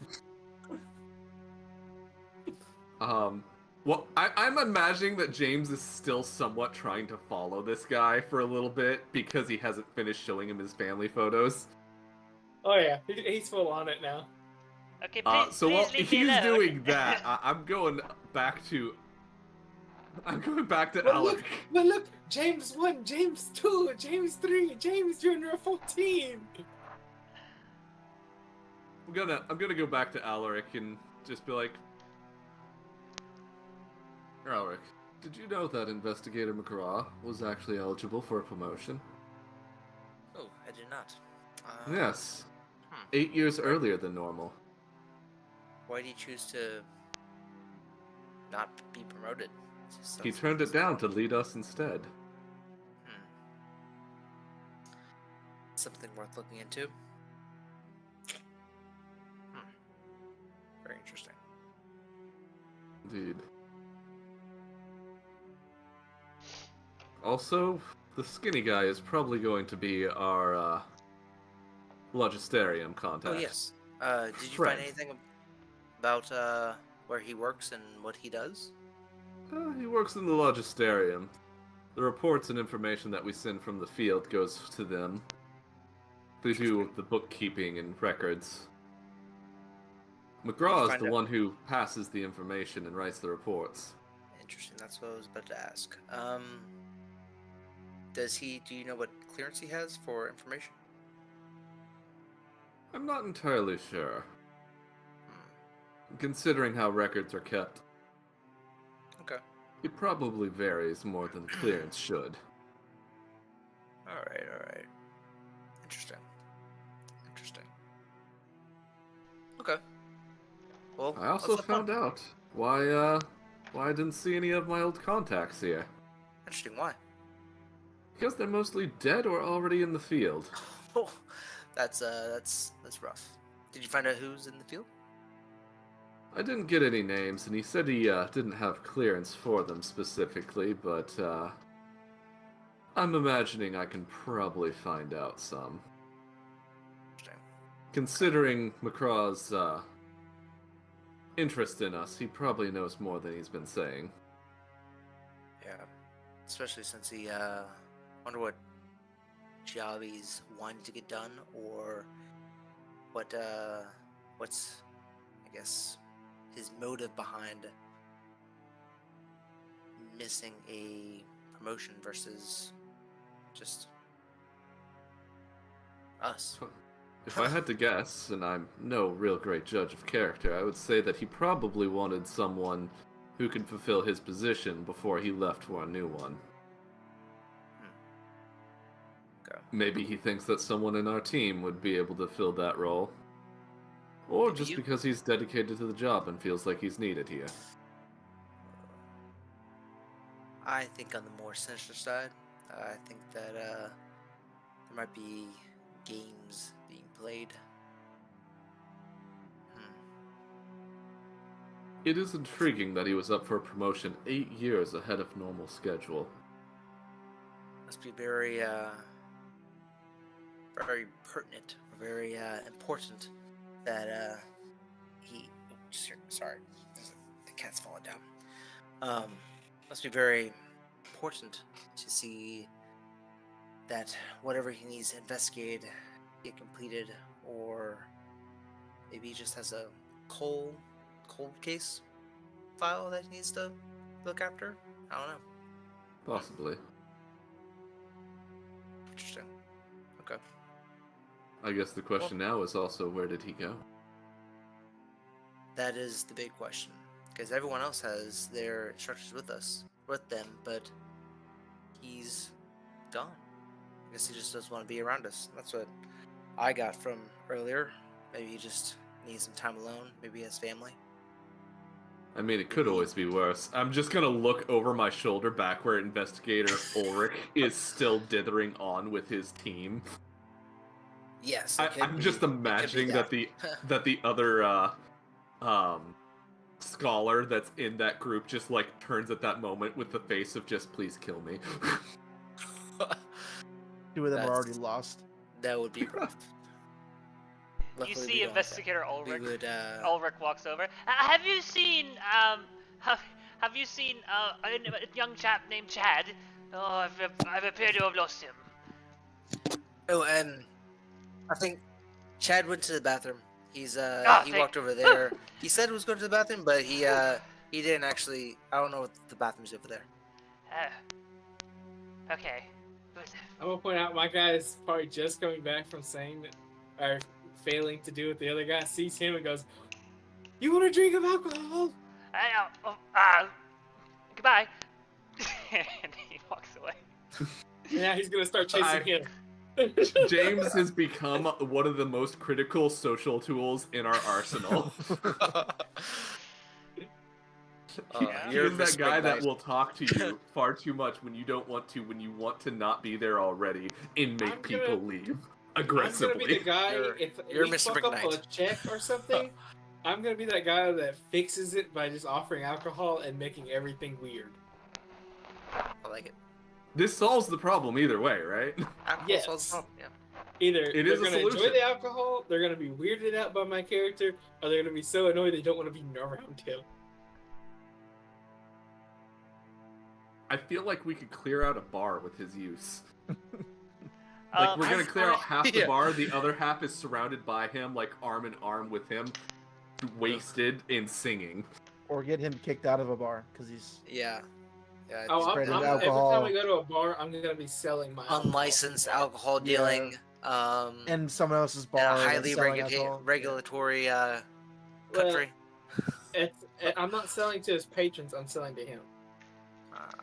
well, I'm imagining that James is still somewhat trying to follow this guy for a little bit because he hasn't finished showing him his family photos. Oh yeah, he's full on it now. Okay, please, So please while leave me he's alone. doing that, I'm going back to I'm going back to But Alec. look, James 1, James 2, James 3, James Jr. 14. I'm gonna go back to Alaric and just be like, Alaric, did you know that Investigator McGraw was actually eligible for a promotion? Oh, I did not. Yes. Hmm. 8 years earlier than normal. Why did he choose to not be promoted? He turned it down to lead us instead. Hmm. Something worth looking into. Very interesting. Indeed. Also, the skinny guy is probably going to be our Logisterium contact. Oh yes. Did you find anything about where he works and what he does? He works in the Logisterium. The reports and information that we send from the field goes to them. They do the bookkeeping and records. McGraw is the one who passes the information and writes the reports. Interesting. That's what I was about to ask. Do you know what clearance he has for information? I'm not entirely sure. Considering how records are kept. Okay. It probably varies more than clearance should. Alright. Interesting. Okay. Well, I also found out why I didn't see any of my old contacts here. Interesting, why? Because they're mostly dead or already in the field. Oh, that's rough. Did you find out who's in the field? I didn't get any names, and he said he didn't have clearance for them specifically, but I'm imagining I can probably find out some. Interesting. Considering McCraw's interest in us, he probably knows more than he's been saying. Yeah, especially since he wonder what job he's wanting to get done, or what's I guess his motive behind missing a promotion versus just us. If I had to guess, and I'm no real great judge of character, I would say that he probably wanted someone who could fulfill his position before he left for a new one. Okay. Maybe he thinks that someone in our team would be able to fill that role. Or Maybe just you? because he's dedicated to the job and feels like he's needed here. I think on the more sinister side, I think that there might be games being played. It is intriguing that he was up for a promotion 8 years ahead of normal schedule. Must be very pertinent, very important that he. Sorry, the cat's falling down. Must be very important to see that whatever he needs to investigate get completed, or maybe he just has a cold case file that he needs to look after. I don't know. Possibly. Interesting. Okay. I guess the question now is also, where did he go? That is the big question, because everyone else has their instructors with them, but he's gone. I guess he just doesn't want to be around us. That's what I got from earlier. Maybe he just needs some time alone. Maybe he has family. I mean, it could always be worse. I'm just gonna look over my shoulder back where Investigator Ulrich is still dithering on with his team. Yes, I'm just imagining that the other scholar that's in that group just like turns at that moment with the face of just please kill me. Two of them are already lost. That would be rough. You see Investigator Ulrich. Ulrich walks over. Have you seen have you seen a young chap named Chad? Oh, I've appeared to have lost him. Oh, I think Chad went to the bathroom. He walked over there. He said he was going to the bathroom, but he He didn't actually. I don't know what the bathroom's over there. Okay. I'm gonna point out my guy is probably just coming back from saying that, or failing to do what the other guy sees him and goes, "You want a drink of alcohol?" Goodbye. And he walks away. Yeah, he's gonna start chasing him. James has become one of the most critical social tools in our arsenal. He is that guy that will talk to you far too much when you don't want to, when you want to not be there already, and make people leave aggressively. I'm gonna be the guy, if you're we Mr. fuck up McKnight. a check or something, I'm gonna be that guy that fixes it by just offering alcohol and making everything weird. I like it. This solves the problem either way, right? Yes. Yeah. Either It they're is a gonna solution. enjoy the alcohol, they're gonna be weirded out by my character, or they're gonna be so annoyed they don't want to be around him. I feel like we could clear out a bar with his use. Like, we're gonna clear out half the bar, the other half is surrounded by him, like arm in arm with him, wasted and singing. Or get him kicked out of a bar because he's Every time we go to a bar, I'm gonna be selling my unlicensed alcohol dealing. in someone else's bar. Highly regulatory country. I'm not selling to his patrons. I'm selling to him.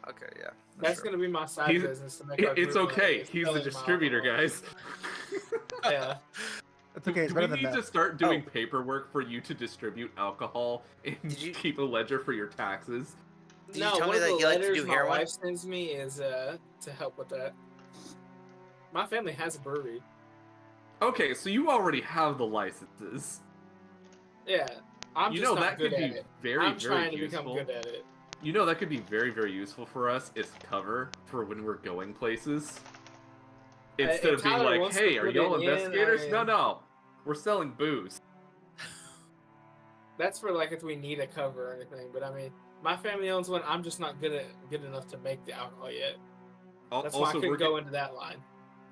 Okay, yeah. That's gonna be my side business. To make it's okay. He's the distributor, guys. Yeah. It's okay. It's Do we better than need that. to start doing paperwork for you to distribute alcohol and keep a ledger for your taxes? Did you tell me that you like to do my heroin? wife sends me is to help with that. My family has a brewery. Okay, so you already have the licenses. Yeah, I'm just not good at it. I'm trying to become good at it. You know, that could be very, very useful for us as cover for when we're going places. Instead of being like, hey, are y'all investigators? No, we're selling booze. That's for like if we need a cover or anything, but I mean, my family owns one. I'm just not good enough to make the alcohol yet. That's why I couldn't go into that line.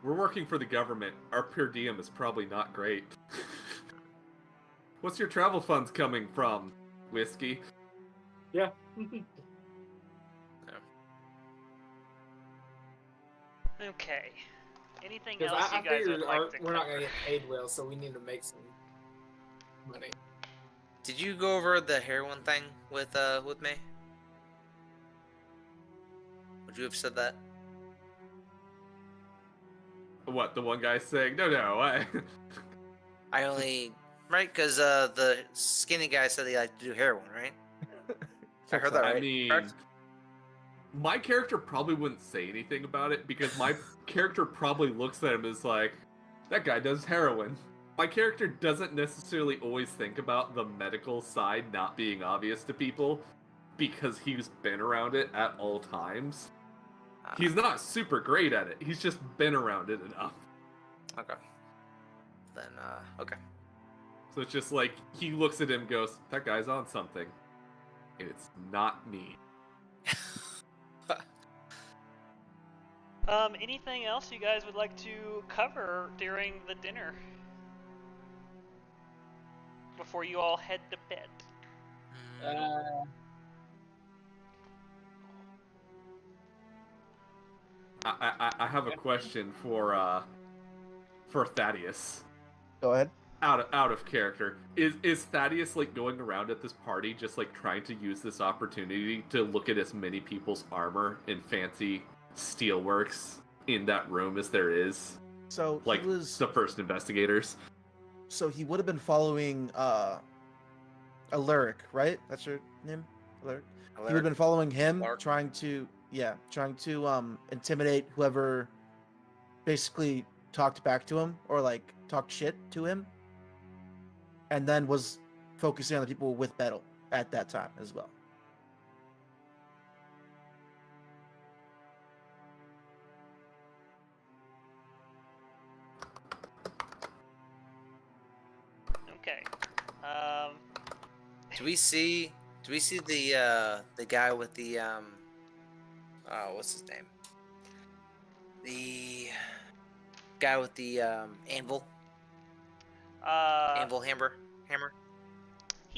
We're working for the government. Our per diem is probably not great. What's your travel funds coming from? Whiskey? Yeah. Okay. Anything else you guys would like to cover? We're not gonna get paid well, so we need to make some money. Did you go over the heroin thing with me? Would you have said that? What, the one guy saying, no, I only... Right, because the skinny guy said he liked to do heroin, right? I heard that right. I mean, correct? My character probably wouldn't say anything about it, because my character probably looks at him as like, that guy does heroin. My character doesn't necessarily always think about the medical side not being obvious to people, because he's been around it at all times. He's not super great at it, he's just been around it enough. Okay. Then, okay. So it's just like, he looks at him and goes, that guy's on something. And it's not me. Anything else you guys would like to cover during the dinner? Before you all head to bed? I have a question for Thaddeus. Go ahead. Out of character. Is Thaddeus like going around at this party just like trying to use this opportunity to look at as many people's armor and fancy steelworks in that room as there is? So like he was the first investigators. So he would have been following Alaric, right? That's your name? Alaric? He would have been following him, trying to intimidate whoever basically talked back to him or like talked shit to him. And then was focusing on the people with metal at that time as well. Okay. Do we see the guy with the what's his name? The guy with the anvil. Anvil hammer.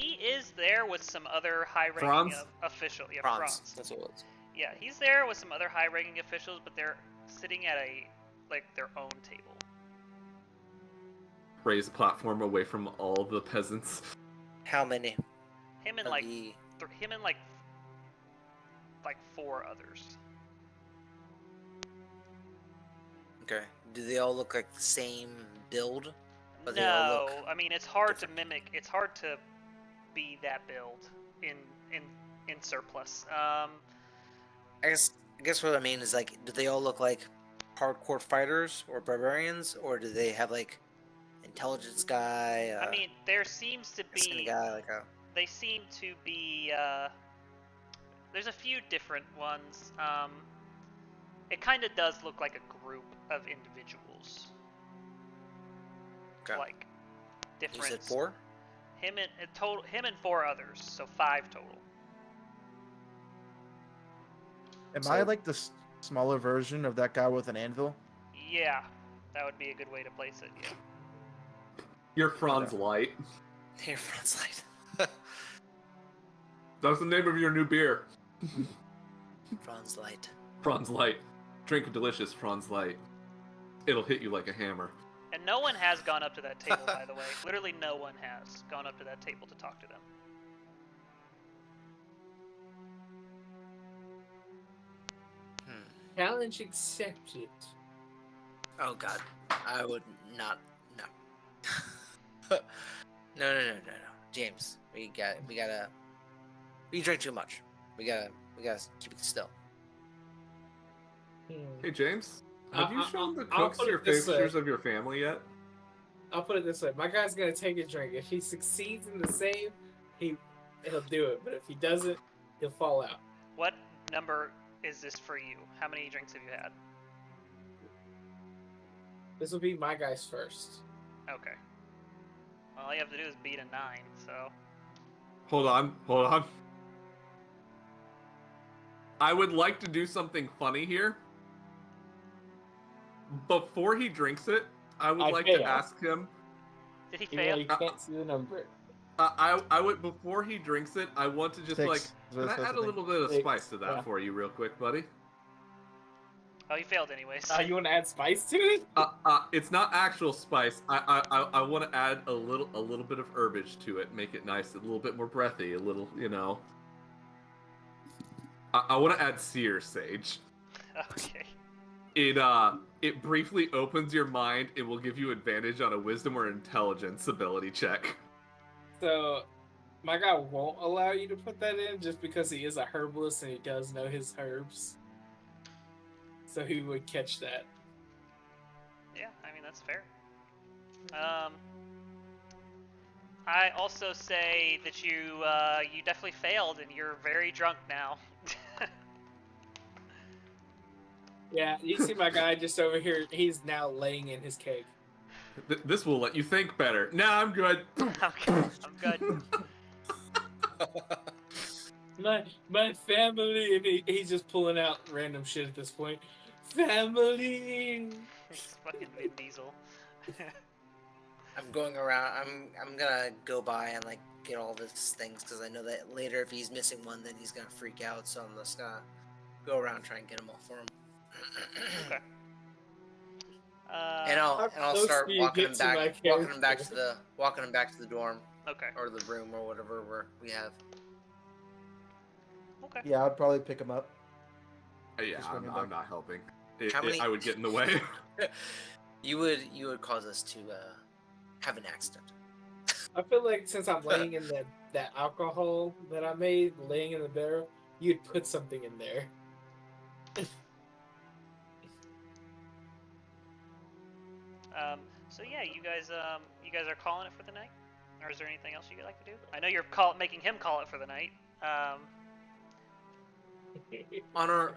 He is there with some other high-ranking Franz? official. Yeah, Franz. Franz. That's what it was. Yeah, he's there with some other high-ranking officials, but they're sitting at their own table. Raise the platform away from all the peasants. How many? Him and of like the- him and like 4 others. Okay. Do they all look like the same build? Or they all No, look I mean it's hard different? to mimic. It's hard to be that build in surplus. I guess what I mean is like, do they all look like hardcore fighters or barbarians, or do they have like intelligence guy? I mean, there seems to this kind be. of guy like a. They seem to be. There's a few different ones. It kind of does look like a group of individuals. Okay. Like different. You said 4? Him and 4 others, so 5 total. Am So- I like the smaller version of that guy with an anvil? Yeah, that would be a good way to place it. Yeah. You're Franz Light. Here, Franz Light. That's the name of your new beer. Franz Light. Franz Light. Drink a delicious Franz Light. It'll hit you like a hammer. And no one has gone up to that table, by the way. Literally, no one has gone up to that table to talk to them. Challenge accepted. Oh God, I would not. No. No. James, we gotta. You drink too much. We gotta keep it still. Hey, James. Have you shown the I'll cooks put your it this way. pictures of your family yet? I'll put it this way: my guy's gonna take a drink. If he succeeds in the save, he'll do it. But if he doesn't, he'll fall out. What number is this for you? How many drinks have you had? This will be my guy's first. Okay. Well, all you have to do is beat a 9, so... Hold on. I would like to do something funny here. Before he drinks it, I would like to fail. ask him. Did he Even fail? though you can't see the number. I would, before he drinks it, I want to just 6 like, is what can it's I supposed add to a be. little bit of 6, spice to that yeah. for you real quick, buddy? Oh, he failed anyways. You want to add spice to it? It's not actual spice. I want to add a little bit of herbage to it, make it nice, a little bit more breathy, a little, you know. I want to add sear sage. Okay. It briefly opens your mind. It will give you advantage on a wisdom or intelligence ability check. So, my guy won't allow you to put that in just because he is a herbalist and he does know his herbs. So he would catch that. Yeah, I mean, that's fair. I also say that you definitely failed and you're very drunk now. Yeah, you see my guy just over here. He's now laying in his cake. This will let you think better. Nah, I'm good. I'm good. My family, and he's just pulling out random shit at this point. Family. It's fucking Vin Diesel. I'm going around. I'm gonna go by and like get all these things because I know that later if he's missing one, then he's gonna freak out. So I'm just gonna go around and try and get them all for him. Okay. And I'll close start do you walking get him to my back, walking him back to the dorm Okay. or the room or whatever we have. Okay. Yeah, I'd probably pick him up. Yeah, Just I'm bring it back. not helping. How many- I would get in the way. You would cause us to have an accident. I feel like since I'm laying in that alcohol that I made, laying in the barrel, you'd put something in there. So yeah, you guys are calling it for the night, or is there anything else you'd like to do? I know you're making him call it for the night.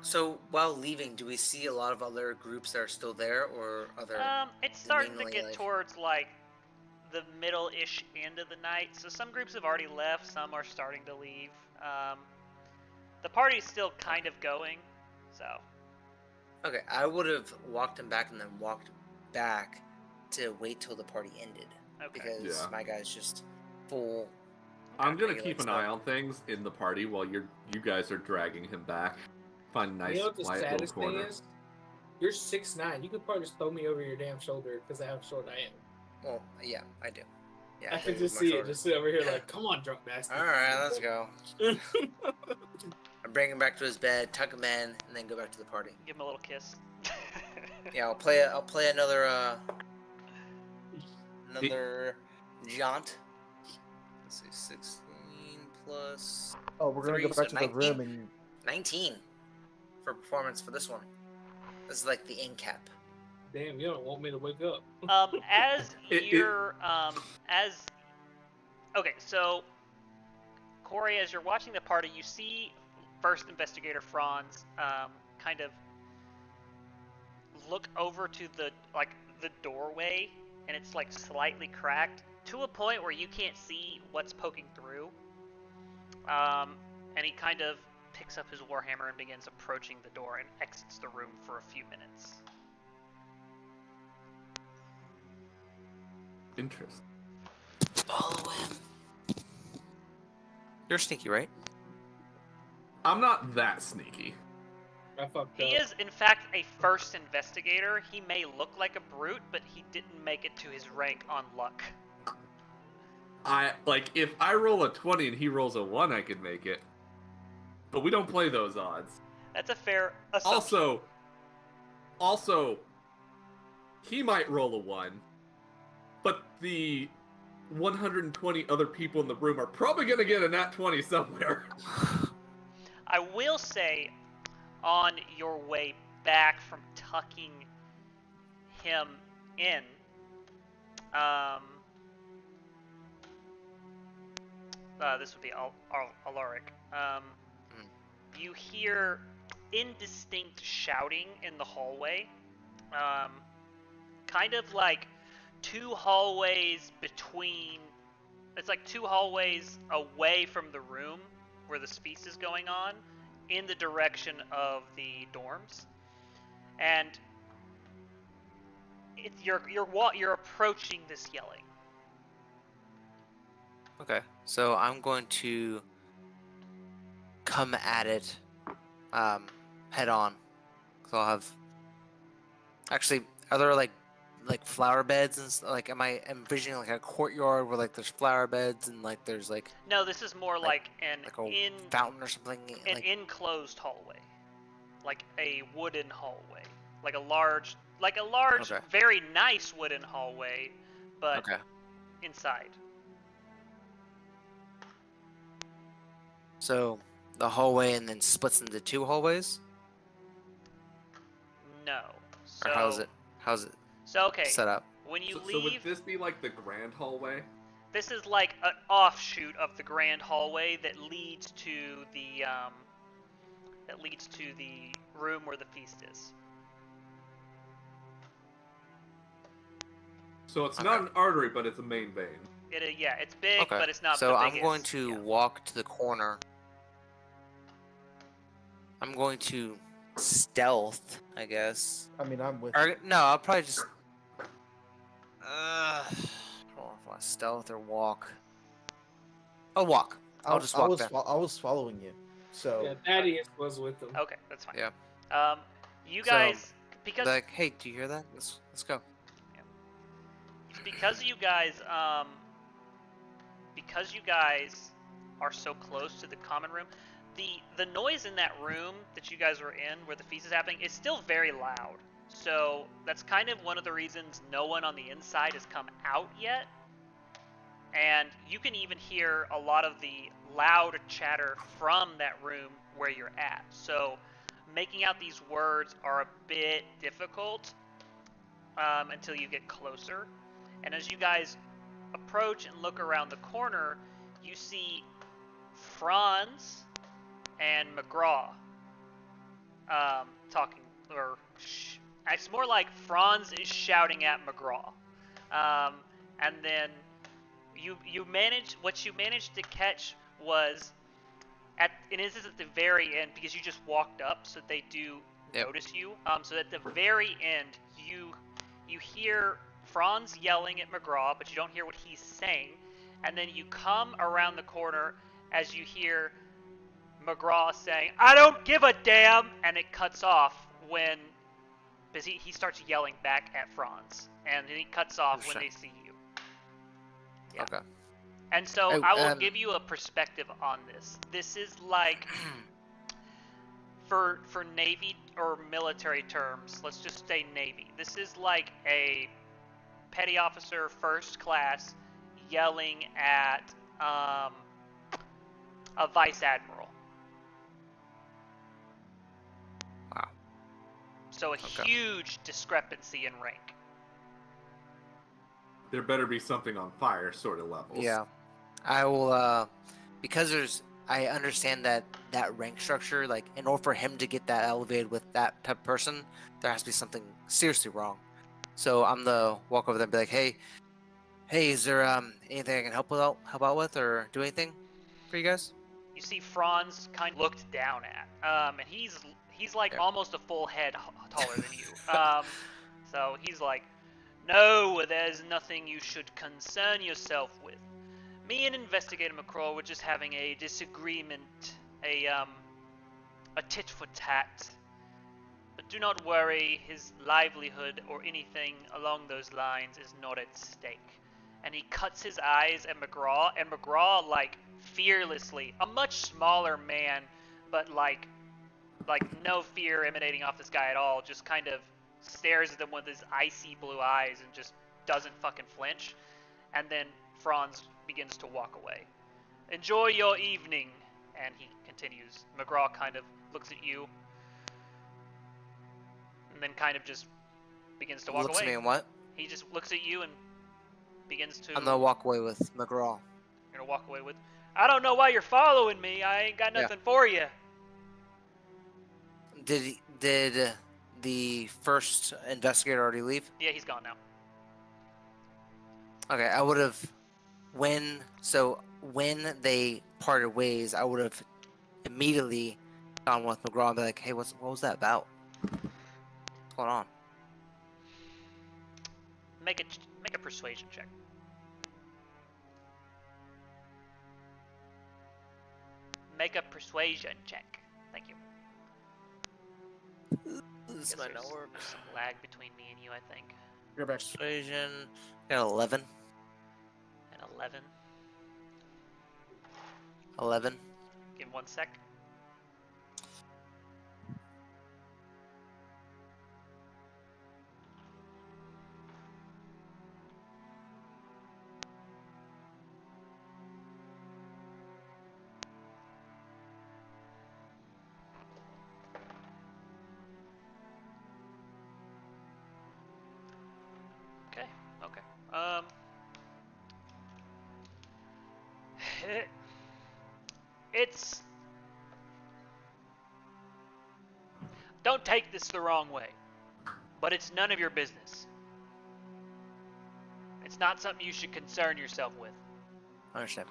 So while leaving, do we see a lot of other groups that are still there, or other? It's starting to mainly, get like- towards like the middle-ish end of the night, so some groups have already left, some are starting to leave. The party's still kind of going, so. Okay, I would have walked him back and then walked back to wait till the party ended Okay. because Yeah. my guy's just full I'm gonna regulate keep an stuff. eye on things in the party while you guys are dragging him back. Find a nice, You know what the quiet little saddest thing corner. is? You're 6'9". You could probably just throw me over your damn shoulder because of how short I am. Well, yeah, I do. Yeah, I can he's just much see shorter. it, just sit over here like, come on, drunk bastard. All right, let's go. I bring him back to his bed, tuck him in, and then go back to the party. Give him a little kiss. Yeah, I'll play another jaunt. Let's see, 16 plus Oh, we're gonna 3, go back so to the 19? room and 19 for performance for this one. This is like the end cap. Damn, you don't want me to wake up. As you're, okay, so, Corey, as you're watching the party, you see First Investigator Franz, kind of look over to the doorway, and it's, like, slightly cracked, to a point where you can't see what's poking through, and he kind of picks up his warhammer and begins approaching the door and exits the room for a few minutes. Interesting. Follow him. You're sneaky, right? I'm not that sneaky. I fucked He up. is, in fact, a first investigator. He may look like a brute, but he didn't make it to his rank on luck. If I roll a 20 and he rolls a 1, I could make it. But we don't play those odds. That's a fair assumption. Also, he might roll a 1, but the 120 other people in the room are probably going to get a nat 20 somewhere. I will say, on your way back from tucking him in, this would be Alaric. You hear indistinct shouting in the hallway. Kind of like two hallways between... It's like two hallways away from the room where this feast is going on, in the direction of the dorms. And you're approaching this yelling. Okay, so I'm going to come at it head on. So I'll have... Actually, are there like flower beds and like, am I envisioning like a courtyard where like there's flower beds and like there's like... No, this is more like an fountain or something? An enclosed hallway. Like a wooden hallway. Like a large, Okay. very nice wooden hallway, but Okay. inside. So the hallway and then splits into two hallways? No. So, Or how's it So okay. set up? When you So would leave, this be like the grand hallway? this is like an offshoot of the grand hallway that leads to the room where the feast is. So it's not an artery, but it's a main vein. It's big, Okay. but it's not So the I'm biggest. going to walk to the corner. I'm going to stealth, I guess. I mean, I'm with. Or, no, I'll probably just... I don't know if I want to stealth or walk. I'll walk. I'll just walk there. I was following you, so. Yeah, Thaddeus was with them. Okay, that's fine. Yeah. You guys, because Like, hey, do you hear that? Let's go. because you guys are so close to the common room, the noise in that room that you guys were in where the feast is happening is still very loud. So that's kind of one of the reasons no one on the inside has come out yet. And you can even hear a lot of the loud chatter from that room where you're at. So making out these words are a bit difficult until you get closer. And as you guys approach and look around the corner, you see Franz and McGraw talking, or it's more like Franz is shouting at McGraw, and then you managed to catch was and this is at the very end because you just walked up, so they do notice you. So at the very end, you hear Franz yelling at McGraw, but you don't hear what he's saying. and then you come around the corner as you hear McGraw saying, "I don't give a damn," and it cuts off when he starts yelling back at Franz, and then he cuts off when they see you. Yeah. Okay. And so Oh, I will give you a perspective on this. This is like, for Navy or military terms, let's just say Navy. This is like a petty officer, first class, yelling at a vice admiral. Wow. So a huge discrepancy in rank. There better be something on fire sort of levels. Yeah. I will, because I understand that rank structure, like, in order for him to get that elevated with that type of person, there has to be something seriously wrong. So I'm the walk over there and be like, hey, is there anything I can help out with or do anything for you guys? You see Franz kind of looked down at, and he's like almost a full head taller than you. So he's like, "No, there's nothing you should concern yourself with. Me and Investigator McCraw were just having a disagreement, a tit for tat. But do not worry, his livelihood or anything along those lines is not at stake." And he cuts his eyes at McGraw, and McGraw, like, fearlessly, a much smaller man, but like no fear emanating off this guy at all, just kind of stares at them with his icy blue eyes and just doesn't fucking flinch. And then Franz begins to walk away. "Enjoy your evening," and he continues. McGraw kind of looks at you, and then kind of just begins to walk Looks away. at me and what? He just looks at you and begins to... I'm gonna walk away with McGraw. You're gonna walk away with, "I don't know why you're following me. I ain't got nothing for you." Did the first investigator already leave? Yeah, he's gone now. Okay, I would have when they parted ways, I would have immediately gone with McGraw and be like, "Hey, what was that about? What's going on?" Make a persuasion check. Make a persuasion check. Thank you. This might not work. There's some lag between me and you, I think. You're back. Persuasion. Got 11. An 11. 11. Give him 1 sec. Okay. It's... Don't take this the wrong way, but it's none of your business. It's not something you should concern yourself with. I understand.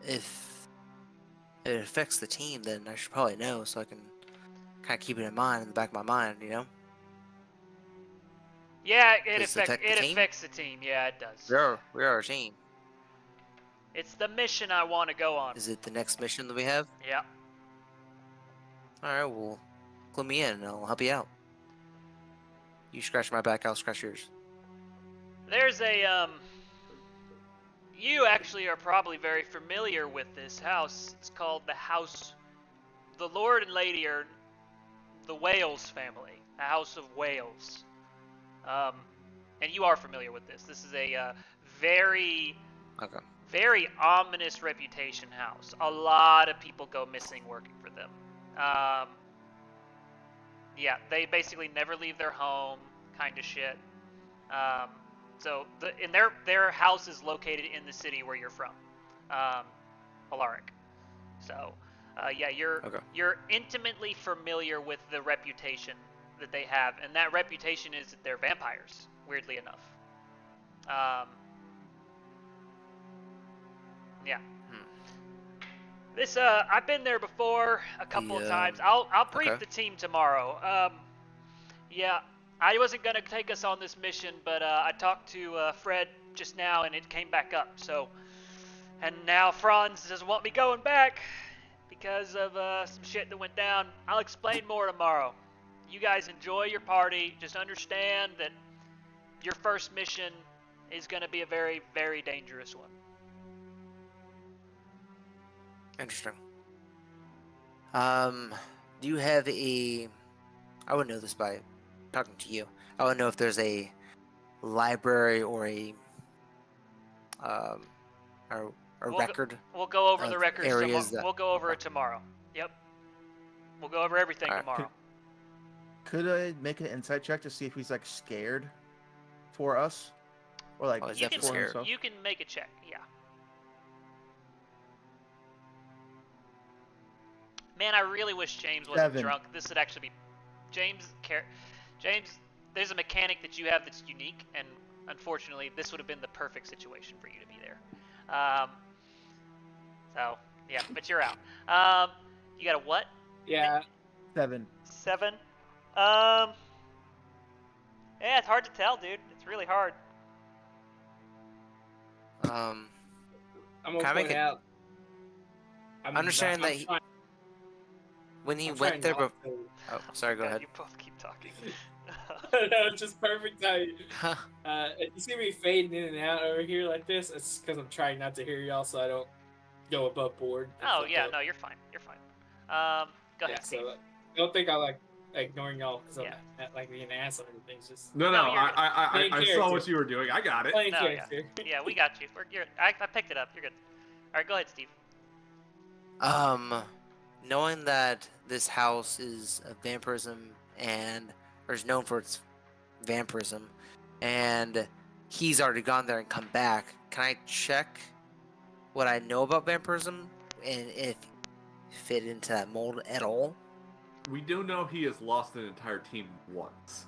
If it affects the team, then I should probably know so I can kind of keep it in mind in the back of my mind, you know? Yeah, it Does it affects the team. Yeah, it does. We are a team. It's the mission I want to go on. Is it the next mission that we have? Yeah. Alright, well, clue me in and I'll help you out. You scratch my back, I'll scratch yours. There's a, you actually are probably very familiar with this house. It's called the Lord and Lady are the Wales family. The House of Wales. And you are familiar with this. This is a very ominous reputation house. A lot of people go missing working for them. Yeah, they basically never leave their home, kind of shit. So their house is located in the city where you're from, Alaric. So, yeah, you're intimately familiar with the reputation that they have, and that reputation is that they're vampires. Weirdly enough. Yeah. This I've been there before a couple of times. I'll brief the team tomorrow. Yeah, I wasn't gonna take us on this mission, but I talked to Fred just now, and it came back up. So, and now Franz doesn't want me going back because of some shit that went down. I'll explain more tomorrow. You guys enjoy your party. Just understand that your first mission is gonna be a very, very dangerous one. Interesting. Do you have a... I would know this by talking to you. I would know if there's a library or a record. We'll go over of the records areas tomorrow. that- We'll go over okay. it tomorrow. Yep. We'll go over everything Alright. tomorrow. Could I make an insight check to see if he's like scared for us, or like Oh, he's You can, definitely for scared. himself? you can make a check. Yeah. Man, I really wish James wasn't 7. drunk. This would actually be James. James, there's a mechanic that you have that's unique, and unfortunately, this would have been the perfect situation for you to be there. So yeah, but you're out. You got a what? Yeah. 7. 7. Yeah, it's hard to tell, dude. It's really hard. Um, I'm gonna Can I make point it- out. Understand that he- trying- when he I'm went there, trying but not oh, sorry, go God, ahead. You both keep talking. to- no, it's just perfect timing. If you see me fading in and out over here like this, it's because I'm trying not to hear y'all, so I don't go above board. and Oh fuck yeah, up. no, you're fine. You're fine. Go Yeah, ahead, Steve. so don't think I like ignoring y'all because Yeah. I'm like being an ass or anything. It's just No, No, no, you're good. I saw character. what you were doing. I got it. playing No, yeah. character. Yeah, we got you. I picked it up. You're good. All right, go ahead, Steve. Knowing that this house is a vampirism or is known for its vampirism, and he's already gone there and come back, can I check what I know about vampirism and if fit into that mold at all? We do know he has lost an entire team once.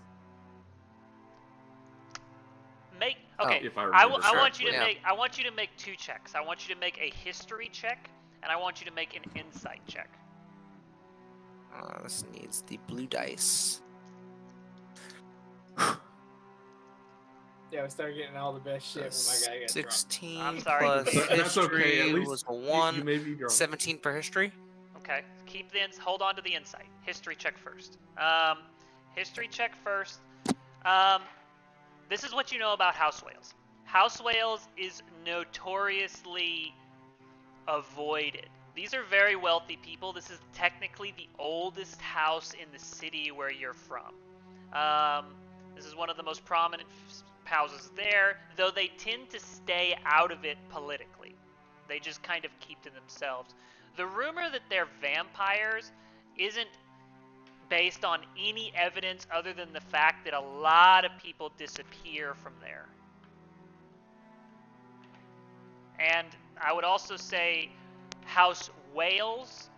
Make Oh, okay. if I I remember want you to correctly. make. I want you to make 2 checks. I want you to make a history check, and I want you to make an insight check. This needs the blue dice. Yeah, we started getting all the best shit when my guy got drunk. 16 I'm sorry. plus That's okay. At history least was a you 1. may be drunk. 17 for history. Okay. Hold on to the insight. History check first. History check first. This is what you know about House Wales. House Wales is notoriously avoided. These are very wealthy people. This is technically the oldest house in the city where you're from. This is one of the most prominent houses there, though they tend to stay out of it politically. They just kind of keep to themselves. The rumor that they're vampires isn't based on any evidence other than the fact that a lot of people disappear from there. And I would also say House Wales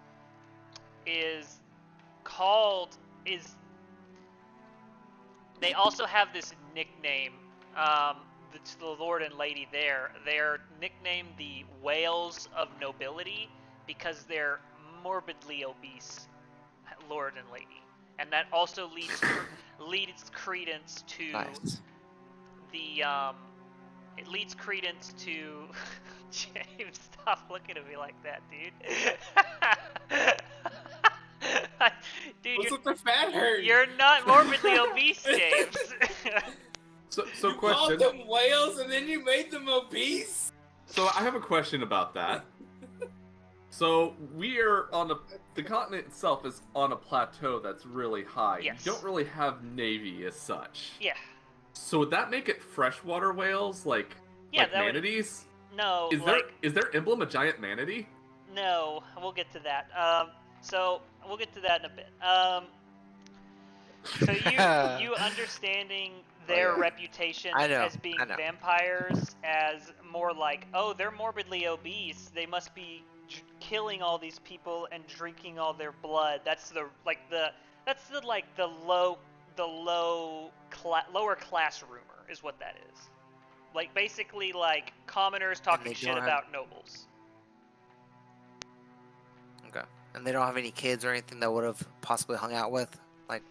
they also have this nickname, the Lord and Lady there. They're nicknamed the Whales of Nobility because they're morbidly obese Lord and Lady. And that also leads credence to Nice. it leads credence to James, stop looking at me like that, dude. Dude, What's with the fat hurt? you're not morbidly obese, James. So You question. called them whales and then you made them obese? So I have a question about that. So we are on the continent itself is on a plateau that's really high. Yes. You don't really have navy as such. Yeah. So would that make it freshwater whales like Yeah, like that would- manatees? No, Is their emblem a giant manatee? No, we'll get to that. So we'll get to that in a bit. So you understanding their yeah. reputation I know, as being I know. vampires as more like, oh, they're morbidly obese. They must be killing all these people and drinking all their blood. That's the lower class rumor is what that is. Like basically like commoners talking they shit don't have- about nobles. Okay. And they don't have any kids or anything that would have possibly hung out with? Like,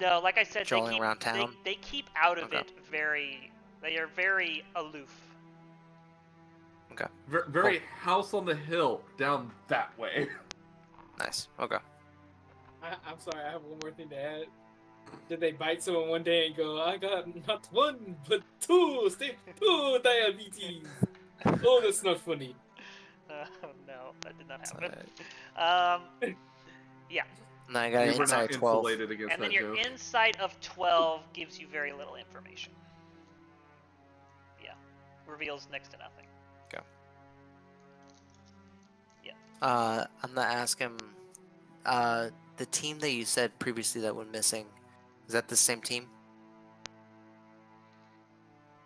No, like I said, Strolling around town? They keep out of Okay. it very. They are very aloof. Okay. Very house on the hill down that way. Nice. Okay. I'm sorry, I have one more thing to add. Did they bite someone one day and go, I got not one, but stage 2 diabetes? Oh, that's not funny. No, that did not That's happen. Yeah. And I got We an were inside not 12. insulated against And then that your joke. insight of 12 gives you very little information. Yeah. Reveals next to nothing. I'm gonna ask him. The team that you said previously that went missing, is that the same team?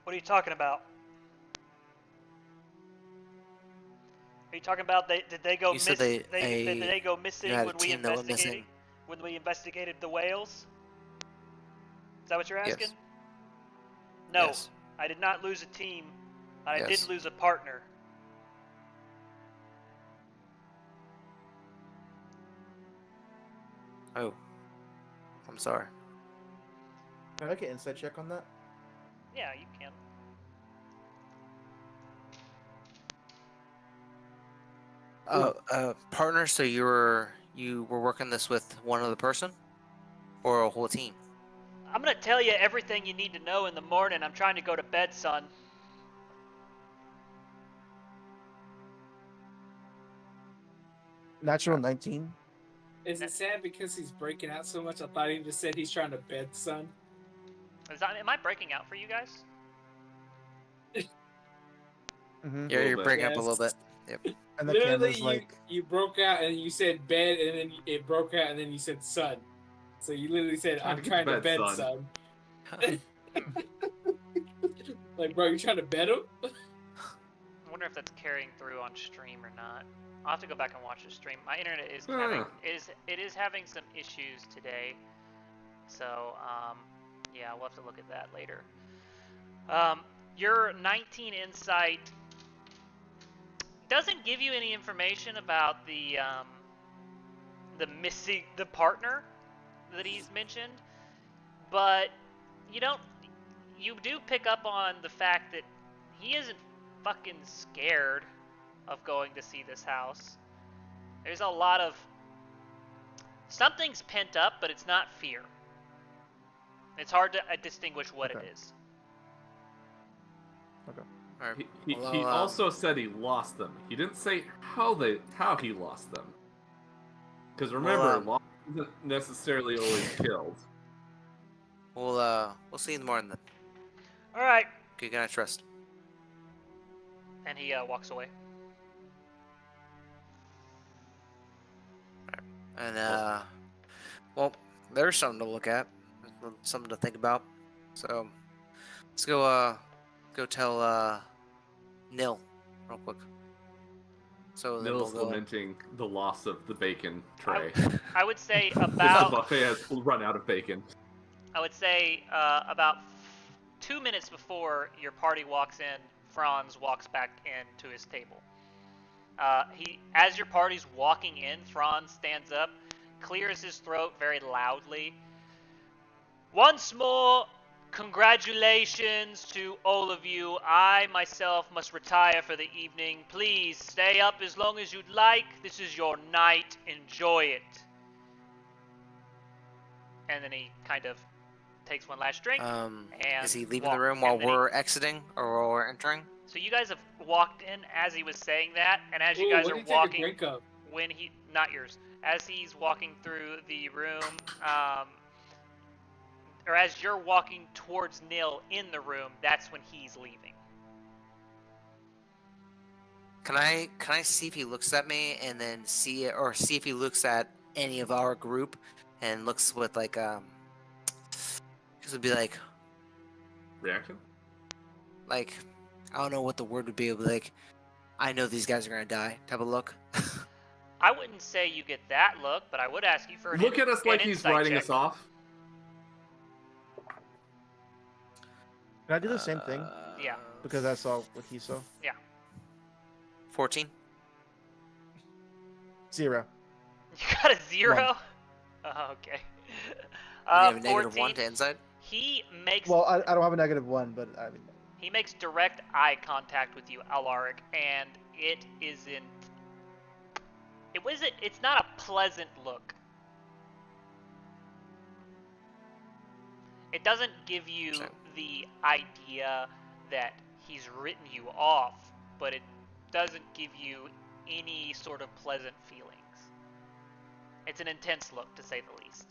What are you talking about? Are you talking about did they go You said did they go you missing had a when we team that went missing. investigated the whales? Is that what you're asking? Yes. No, Yes. I did not lose a team. I Yes. did lose a partner. Oh. I'm sorry. Can I make an insight check on that? Yeah, you can. Partner. So you were working this with one other person, or a whole team? I'm gonna tell you everything you need to know in the morning. I'm trying to go to bed, son. Natural 19. Is it sad because he's breaking out so much? I thought he just said he's trying to bed, son. Am I breaking out for you guys? Mm-hmm. Yeah, you're bit. breaking up a Yes. little bit. Yep. And the Literally, camera's like, you broke out and you said bed, and then it broke out, and then you said son. So you literally said, Trying I'm to get trying to to bed, bed, son. Like, bro, you trying to bed him? I wonder if that's carrying through on stream or not. I'll have to go back and watch the stream. My internet is Ah. having some issues today, so yeah, we'll have to look at that later. Your 19 insight doesn't give you any information about the partner that he's mentioned, but you do pick up on the fact that he isn't fucking scared of going to see this house. There's a lot of something's pent up, but it's not fear. It's hard to distinguish what Okay. it is. okay. He Well, also said he lost them. He didn't say how he lost them. Because remember, loss isn't necessarily always killed. We'll see you in the morning then. All right, Good night, trust. and he walks away. And well, there's something to look at, something to think about. So let's go tell Nil real quick. So then Nils we'll go. lamenting the loss of the bacon tray. I would say The about buffet has run out of bacon. about 2 minutes before your party walks in, Franz walks back into his table. As your party's walking in, Franz stands up, clears his throat very loudly. Once more, congratulations to all of you. I myself must retire for the evening. Please stay up as long as you'd like. This is your night. Enjoy it. And then he kind of takes one last drink. And Is he leaving the room while we're exiting or while we're entering? So you guys have walked in as he was saying that, and as you guys what are did you take a walking, drink of? when he, not yours, as he's walking through the room, or as you're walking towards Nil in the room, that's when he's leaving. Can I see if he looks at me and then see it, or see if he looks at any of our group and looks with like just would be like Reaction? I don't know what the word would be, but like I know these guys are gonna die type of look. I wouldn't say you get that look, but I would ask you for an Look at us like he's insight writing check. us off. Can I do the same thing? Yeah. Because I saw what he saw. 14. 0. You got a 0? Oh, okay. You have a negative 14. 1 to insight? He makes Well, I don't have a -1, but I mean, he makes direct eye contact with you, Alaric, and it isn't. It's not a pleasant look. It doesn't give you the idea that he's written you off, but it doesn't give you any sort of pleasant feelings. It's an intense look, to say the least.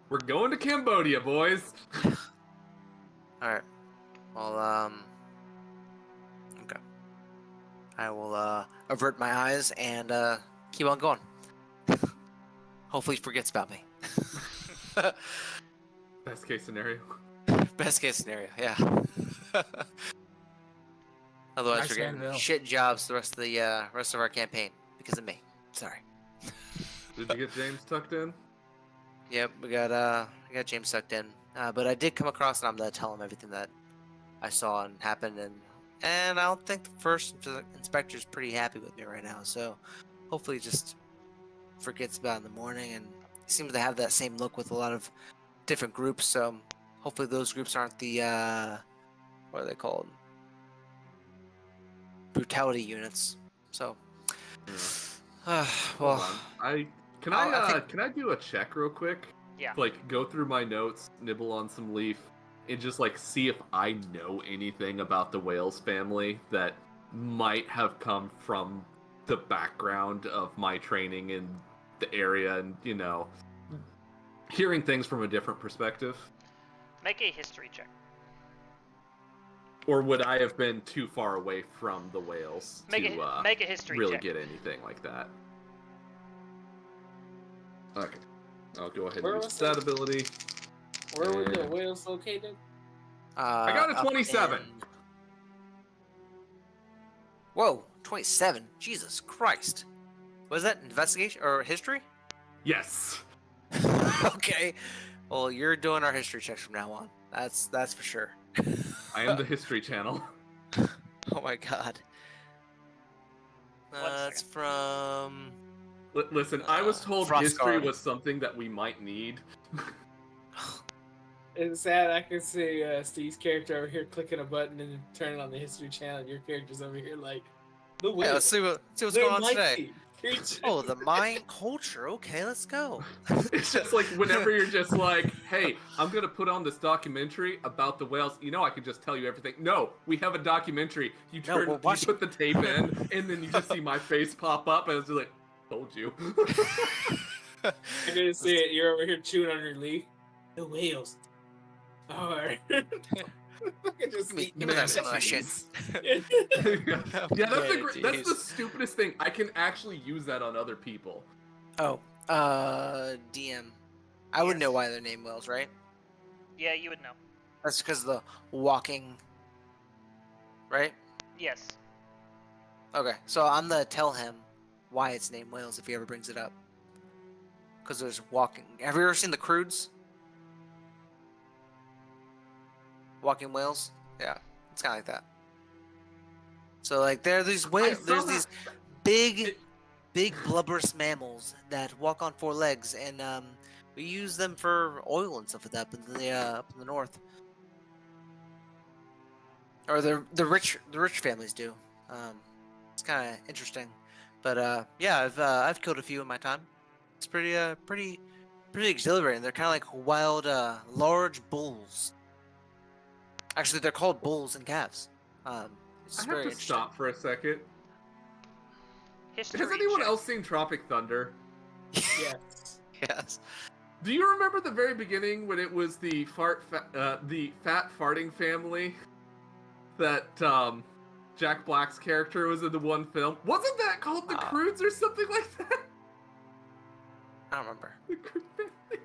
We're going to Cambodia, boys. Alright. Well, okay. I will, avert my eyes and, keep on going. Hopefully he forgets about me. Best case scenario. Best case scenario, yeah. Otherwise, Nice we're getting Anvil. shit jobs the rest of our campaign because of me. Sorry. Did you get James tucked in? Yep, we got James sucked in. But I did come across and I'm gonna tell him everything that I saw and happened, and I don't think the first inspector's pretty happy with me right now. So hopefully, he just forgets about it in the morning, and he seems to have that same look with a lot of different groups. So hopefully, those groups aren't the what are they called? Brutality units. So, well, Hold on. Can I do a check real quick? Yeah. Like go through my notes, nibble on some leaf, and just like see if I know anything about the Wales family that might have come from the background of my training in the area, and hearing things from a different perspective. Make a history check. Or would I have been too far away from the Wales Make to a history really check. get anything like that? Okay. I'll go ahead Where and use was that it? ability. Where were the And- whales located? I got a up 27. in- Whoa, 27. Jesus Christ. Was that investigation or history? Yes. Okay. Well, you're doing our history checks from now on. That's for sure. I am the History Channel. Oh my god. That's second. from. Listen, I was told history Frostguard. was something that we might need. It's sad. I can see Steve's character over here clicking a button and turning on the history channel. And your character's over here like the Yeah, whales. let's see what's They're going on today. mighty creatures. Oh, the Mayan culture. Okay, let's go. It's just like whenever you're just like, hey, I'm gonna put on this documentary about the whales. I could just tell you everything. No, we have a documentary. You we're you watching- put the tape in, and then you just see my face pop up, and it's just like, told you. I didn't see it. You're over here chewing on your leaf. The whales. Alright. I just Give me that some of that shit. Yeah, that's Okay, that's the jeez. stupidest thing. I can actually use that on other people. Oh, DM. I would Yes. know why they're named whales, right? Yeah, you would know. That's because of the walking. Right? Yes. Okay, so I'm gonna tell him why it's named whales if he ever brings it up. Because there's walking. Have you ever seen the Crudes? Walking whales? Yeah, it's kind of like that. So like there are these whales. There's saw these that. big blubberous mammals that walk on four legs, and we use them for oil and stuff like that up in the north. Or the rich families do. It's kind of interesting, but yeah, I've killed a few in my time. It's pretty exhilarating. They're kind of like wild, large bulls. Actually, they're called bulls and calves. It's I have very to interesting. stop for a second. History Has anyone check. else seen Tropic Thunder? Yes. Yes. Do you remember the very beginning when it was the fat farting family that Jack Black's character was in the one film? Wasn't that called the Crudes or something like that? I don't remember. The Crude family.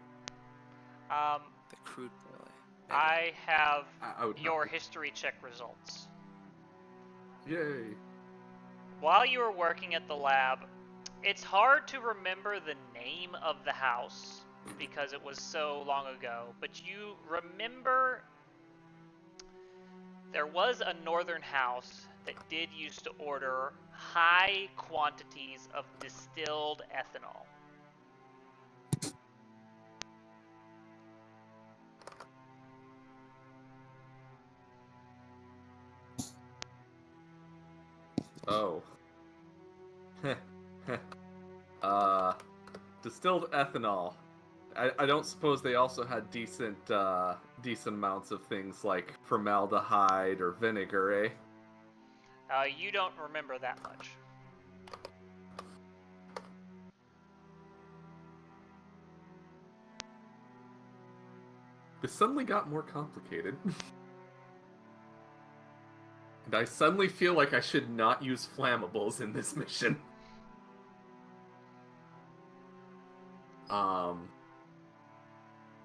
The crude boy. I have I would your have to- history check results. Yay. While you were working at the lab, it's hard to remember the name of the house because it was so long ago, but you remember there was a northern house that did used to order high quantities of distilled ethanol. Oh. Distilled ethanol. I don't suppose they also had decent amounts of things like formaldehyde or vinegar, eh? You don't remember that much. This suddenly got more complicated. And I suddenly feel like I should not use flammables in this mission.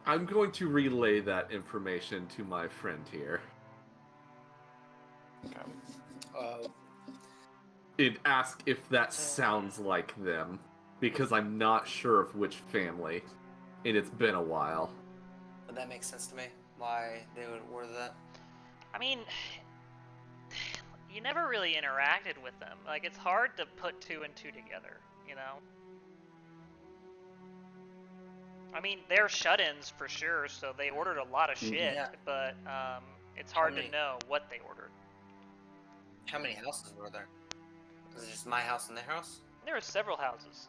I'm going to relay that information to my friend here. And ask if that sounds like them. Because I'm not sure of which family. And it's been a while. But that makes sense to me. Why they would order that. I mean, you never really interacted with them. Like, it's hard to put two and two together, you know? I mean, they're shut-ins for sure, so they ordered a lot of shit, Yeah. but it's hard to know what they ordered. How many houses were there? Was it just my house and their house? There were several houses.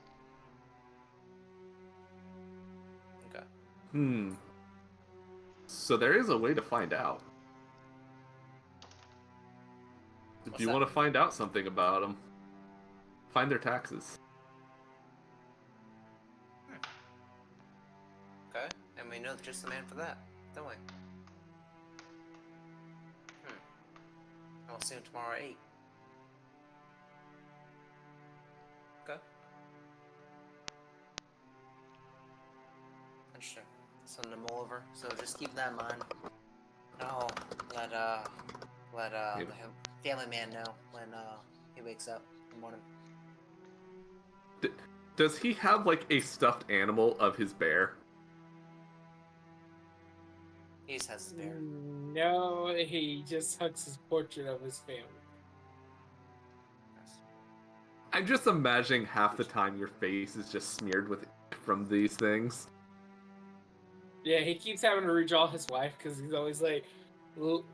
Okay. So there is a way to find out. If you want to find out something about them, find their taxes. Okay, and we know just the man for that, don't we? I'll see him tomorrow at 8. Okay. Interesting. Send them all over. So just keep that in mind. I'll let the family man know when he wakes up in the morning. Does he have like a stuffed animal of his bear? He just has his bear. No, he just hugs his portrait of his family. I'm just imagining half the time your face is just smeared with ink from these things. Yeah, he keeps having to redraw his wife because he's always like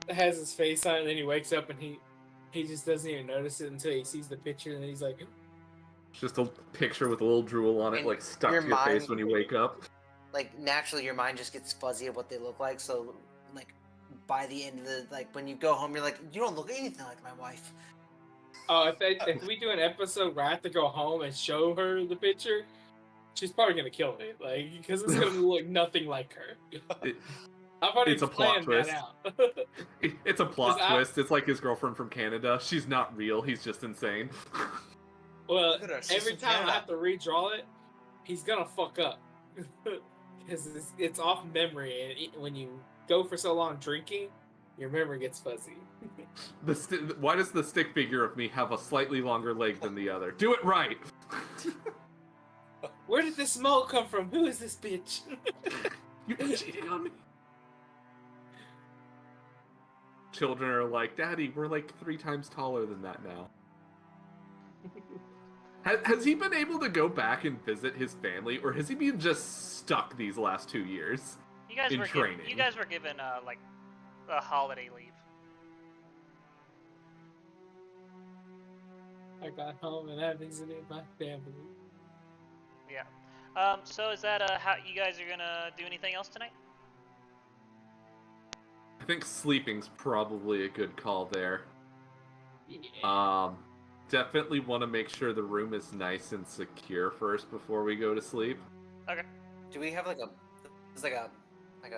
has his face on it, and then he wakes up and he just doesn't even notice it until he sees the picture, and then he's like, Just a picture with a little drool on it, And like stuck to your your face mind- when you wake up. Like naturally, your mind just gets fuzzy of what they look like. So, like by the end of the when you go home, you're like, you don't look anything like my wife. "Oh, if we do an episode where I have to go home and show her the picture, she's probably gonna kill me, like because it's gonna look nothing like her." I've already It's a plot planned twist. that out. It's a plot 'Cause twist. It's like his girlfriend from Canada. She's not real. He's just insane. Well, Look at her, she's every from time I Canada. have to redraw it, he's gonna fuck up because it's off memory, and when you go for so long drinking, your memory gets fuzzy. Why does the stick figure of me have a slightly longer leg than the other? Do it right! Where did this smoke come from? Who is this bitch? You've been cheating on me. Children are like, Daddy, we're like 3 times taller than that now. Has he been able to go back and visit his family, or has he been just stuck these last 2 years? You guys In were training. you guys were given like a holiday leave. I got home and I visited my family. Yeah. So is that how you guys are gonna do anything else tonight? I think sleeping's probably a good call there. Yeah. Definitely want to make sure the room is nice and secure first before we go to sleep. Okay. Do we have like a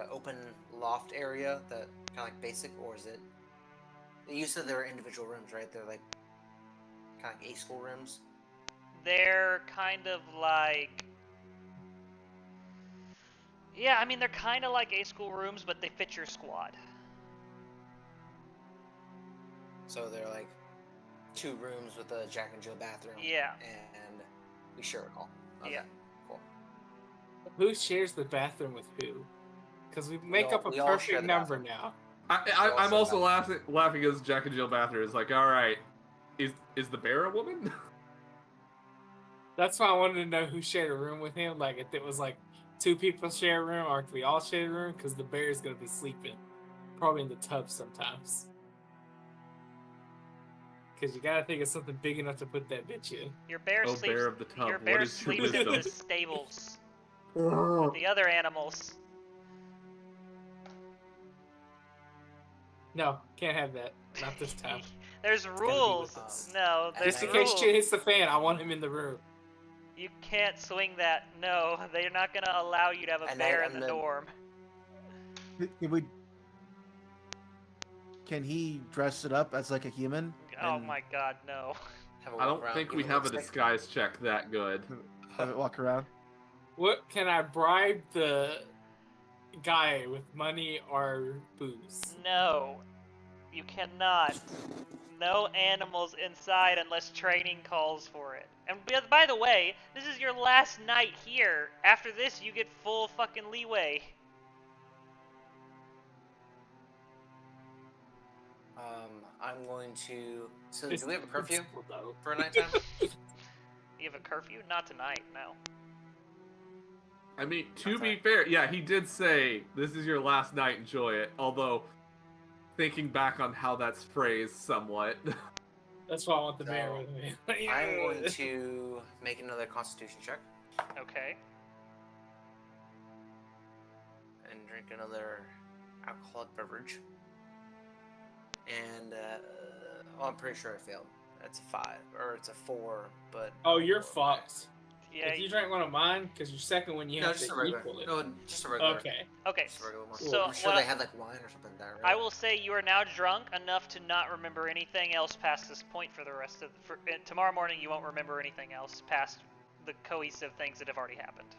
open loft area that kind of like basic, or is it? You said there were individual rooms, right? They're like kind of like A-school rooms. They're kind of like... Yeah, I mean, they're kind of like A-school rooms, but they fit your squad. So they're like 2 rooms with a Jack and Jill bathroom. Yeah. And we share it all. Okay, Yeah. Cool. Who shares the bathroom with who? Because we make up a we all share perfect the number bathroom. now. I'm also laughing as Jack and Jill bathroom is like, all right, is the bear a woman? That's why I wanted to know who shared a room with him. Like if it was like 2 people share a room, or if we all share a room, because the bear is gonna be sleeping, probably in the tub sometimes. Because you gotta think of something big enough to put that bitch in. Your bear Oh, sleeps. bear of the tub, Your what bear is your sleeps in the wisdom? stables with the other animals. No, can't have that. Not this time. There's gotta be rules. with us. No, there's Just Just in case rules. shit hits the fan, I want him in the room. You can't swing that. No, they're not gonna allow you to have a And bear I- in the and then- dorm. Can he dress it up as like a human? Oh and my god, no. Have a I walk don't around, think give we it have a lipstick. disguise check that good. Have it walk around? What can I bribe the guy with, money or booze? No. You cannot. No animals inside unless training calls for it. And by the way, this is your last night here. After this, you get full fucking leeway. I'm going to. So, It's do we have a curfew principle, though. for nighttime? You have a curfew? Not tonight, no. I mean, to That's be right. fair, yeah, he did say, this is your last night, enjoy it. Although, thinking back on how that's phrased somewhat. That's why I want the bear So, with me. I'm going to make another Constitution check Okay. and drink another alcoholic beverage. And I'm pretty sure I failed. That's a 5 or it's a 4, but Oh, you're fucked. Yeah. If you drank one of mine, because your second one you No, have just a to regular. equal it. No, just a regular. Okay. Okay. Just a regular one. So, I'm sure what they had like wine or something there. I Right? will say you are now drunk enough to not remember anything else past this point for the rest of. Tomorrow morning, you won't remember anything else past the cohesive things that have already happened.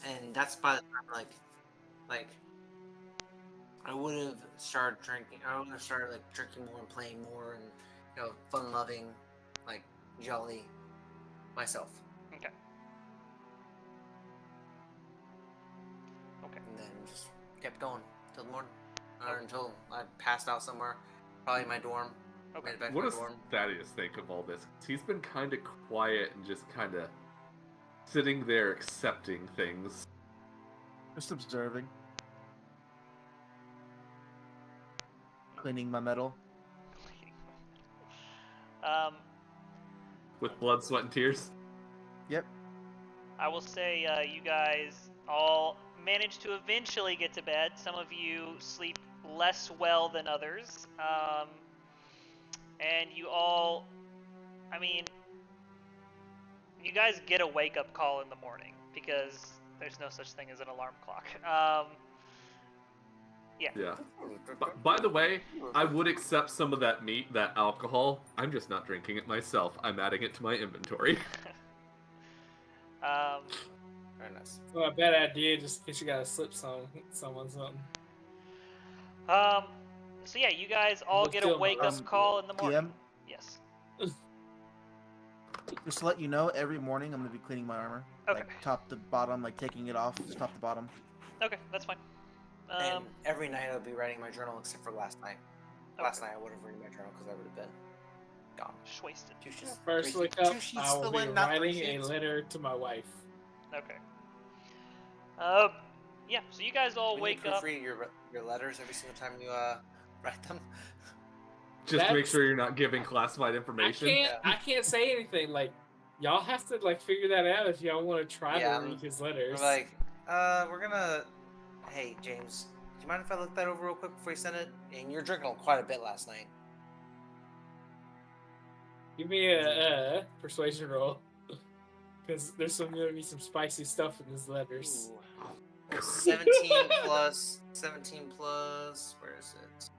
And that's by the time like I would have started drinking. I would have started like drinking more and playing more and fun-loving, like jolly myself. Okay. Okay. And then just kept going till the morning, or until I passed out somewhere, probably in my dorm. Okay. Made it back to What my does dorm. Thaddeus think of all this? 'Cause he's been kind of quiet and just kind of sitting there accepting things. Just observing. Cleaning my metal. With blood, sweat, and tears. Yep. I will say you guys all manage to eventually get to bed. Some of you sleep less well than others. And you all, I mean, you guys get a wake-up call in the morning because there's no such thing as an alarm clock. Yeah. By the way, I would accept some of that meat, that alcohol. I'm just not drinking it myself. I'm adding it to my inventory. Very nice. So a bad idea, just in case you gotta slip someone something. So yeah, you guys all We'll get a still- wake-up call in the morning. PM, Yes. just to let you know, every morning I'm gonna be cleaning my armor. Okay. Like top to bottom, like taking it off, just top to bottom. Okay, that's fine. And every night I'll be writing my journal, except for last night. Last Okay. night I would have written my journal because I would have been gone. Just wasted. First Two wake up, sheets I will still be in, not three writing a sheets. letter to my wife. Okay. Yeah. So you guys all Will wake you up. proofread your letters every single time you write them? Just to make That's- sure you're not giving classified information. I can't say anything. Like, y'all have to like figure that out if y'all want to try Yeah, to read his letters. We're like, we're gonna. Hey, James, do you mind if I look that over real quick before you send it? And you're drinking quite a bit last night. Give me a persuasion roll, because there's gonna be some spicy stuff in his letters. Ooh. 17 plus. 17 plus. Where is it?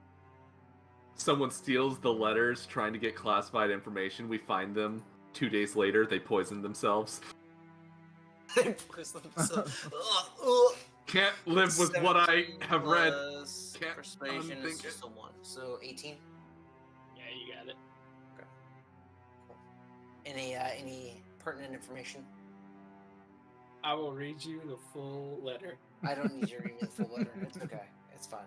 Someone steals the letters trying to get classified information. We find them 2 days later. They poison themselves. Can't live with what I have read. Can't Persuasion is unthink just a 1. So 18. Yeah, you got it. Any pertinent information? I will read you the full letter. I don't need you to read me the full letter. It's okay. It's fine.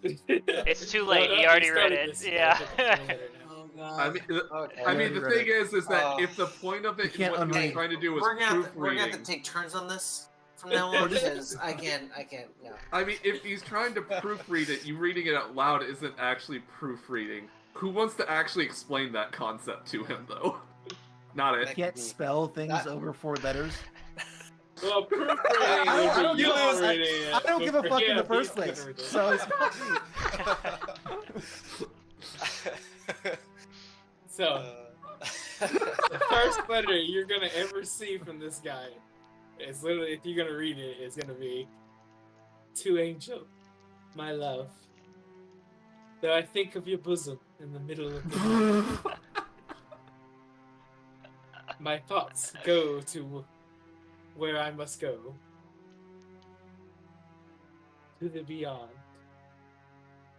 It's too late, he we already read started it, this, you yeah. gotta get the full letter now. Oh god. I mean, the thing is that Oh. if the point of it, You can't what you're unread. trying to do is We're gonna have to proofreading. take turns on this. from now on because I can't. No. I mean, if he's trying to proofread it, you reading it out loud isn't actually proofreading. Who wants to actually explain that concept to him, though? Not it. You can't spell things over 4 letters. Well, proofreading I don't would be give a- reading it. I don't give a but fuck in yeah, the first he's place. good with it. So it's So, the first letter you're gonna ever see from this guy is literally, if you're gonna read it, it's gonna be, "To Angel, my love. Though I think of your bosom in the middle of the night, my thoughts go to where I must go. To the beyond.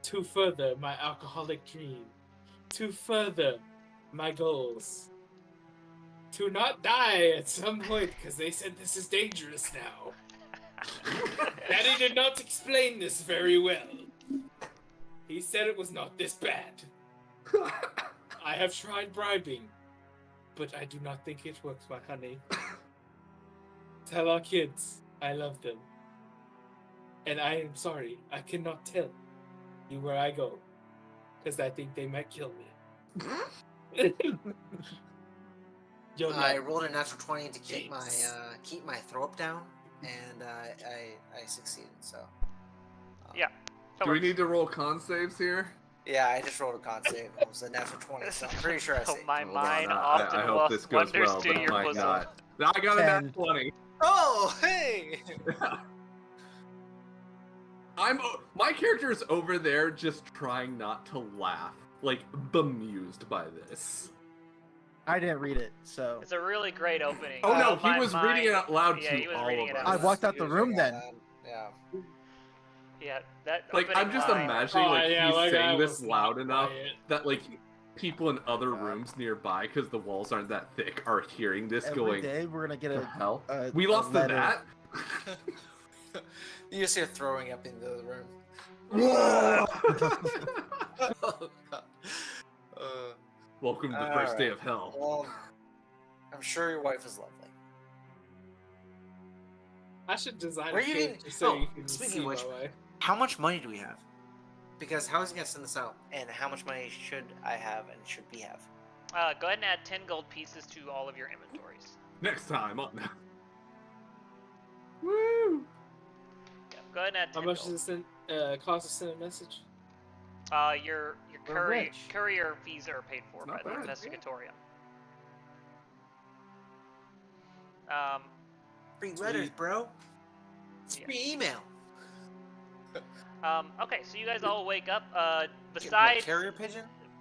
To further my alcoholic dream. To further my goals. To not die at some point, because they said this is dangerous now. Daddy did not explain this very well. He said it was not this bad. I have tried bribing, but I do not think it works, my honey. Tell our kids I love them. And I am sorry, I cannot tell you where I go, because I think they might kill me. Your I love. rolled a natural 20 to keep James. my throw up down, and I succeeded. So. Yeah. That Do we works. need to roll con saves here? Yeah, I just rolled a con save. It was a natural 20, so I'm pretty sure I Oh, saved. my Hold on, mind I often hope this goes wonders well, to but it your might bosom. not. I got a nat 10. 20. Oh, hey! My character is over there just trying not to laugh, like bemused by this. I didn't read it, so It's a really great opening. Oh no, my he was mind- reading it out loud yeah, to he was all reading of it out us. I walked out He the was room reading then. out loud. Yeah. Yeah, that Like opening I'm just line- imagining Oh, like yeah, he's my guy saying this was loud not enough quiet. that like people in other rooms nearby, because the walls aren't that thick, are hearing this every going. day we're gonna get The a hell? a We lost to letter. that. You just hear throwing up into the room. Whoa! Oh, God. Welcome to the All first day right. of hell. Well, I'm sure your wife is lovely. I should design Where a you page getting- just so oh, you can speaking see of which- my wife. How much money do we have? Because how is he gonna send this out? And how much money should I have and should we have? Go ahead and add 10 gold pieces to all of your inventories. Next time on. Woo! Yeah, go ahead and add 10 How much gold. does it cost to send a message? Your We're rich. courier fees are paid for by Not the bad. investigatorium. Free letters, bro. It's Yeah. free email. Okay, so you guys all wake up. What,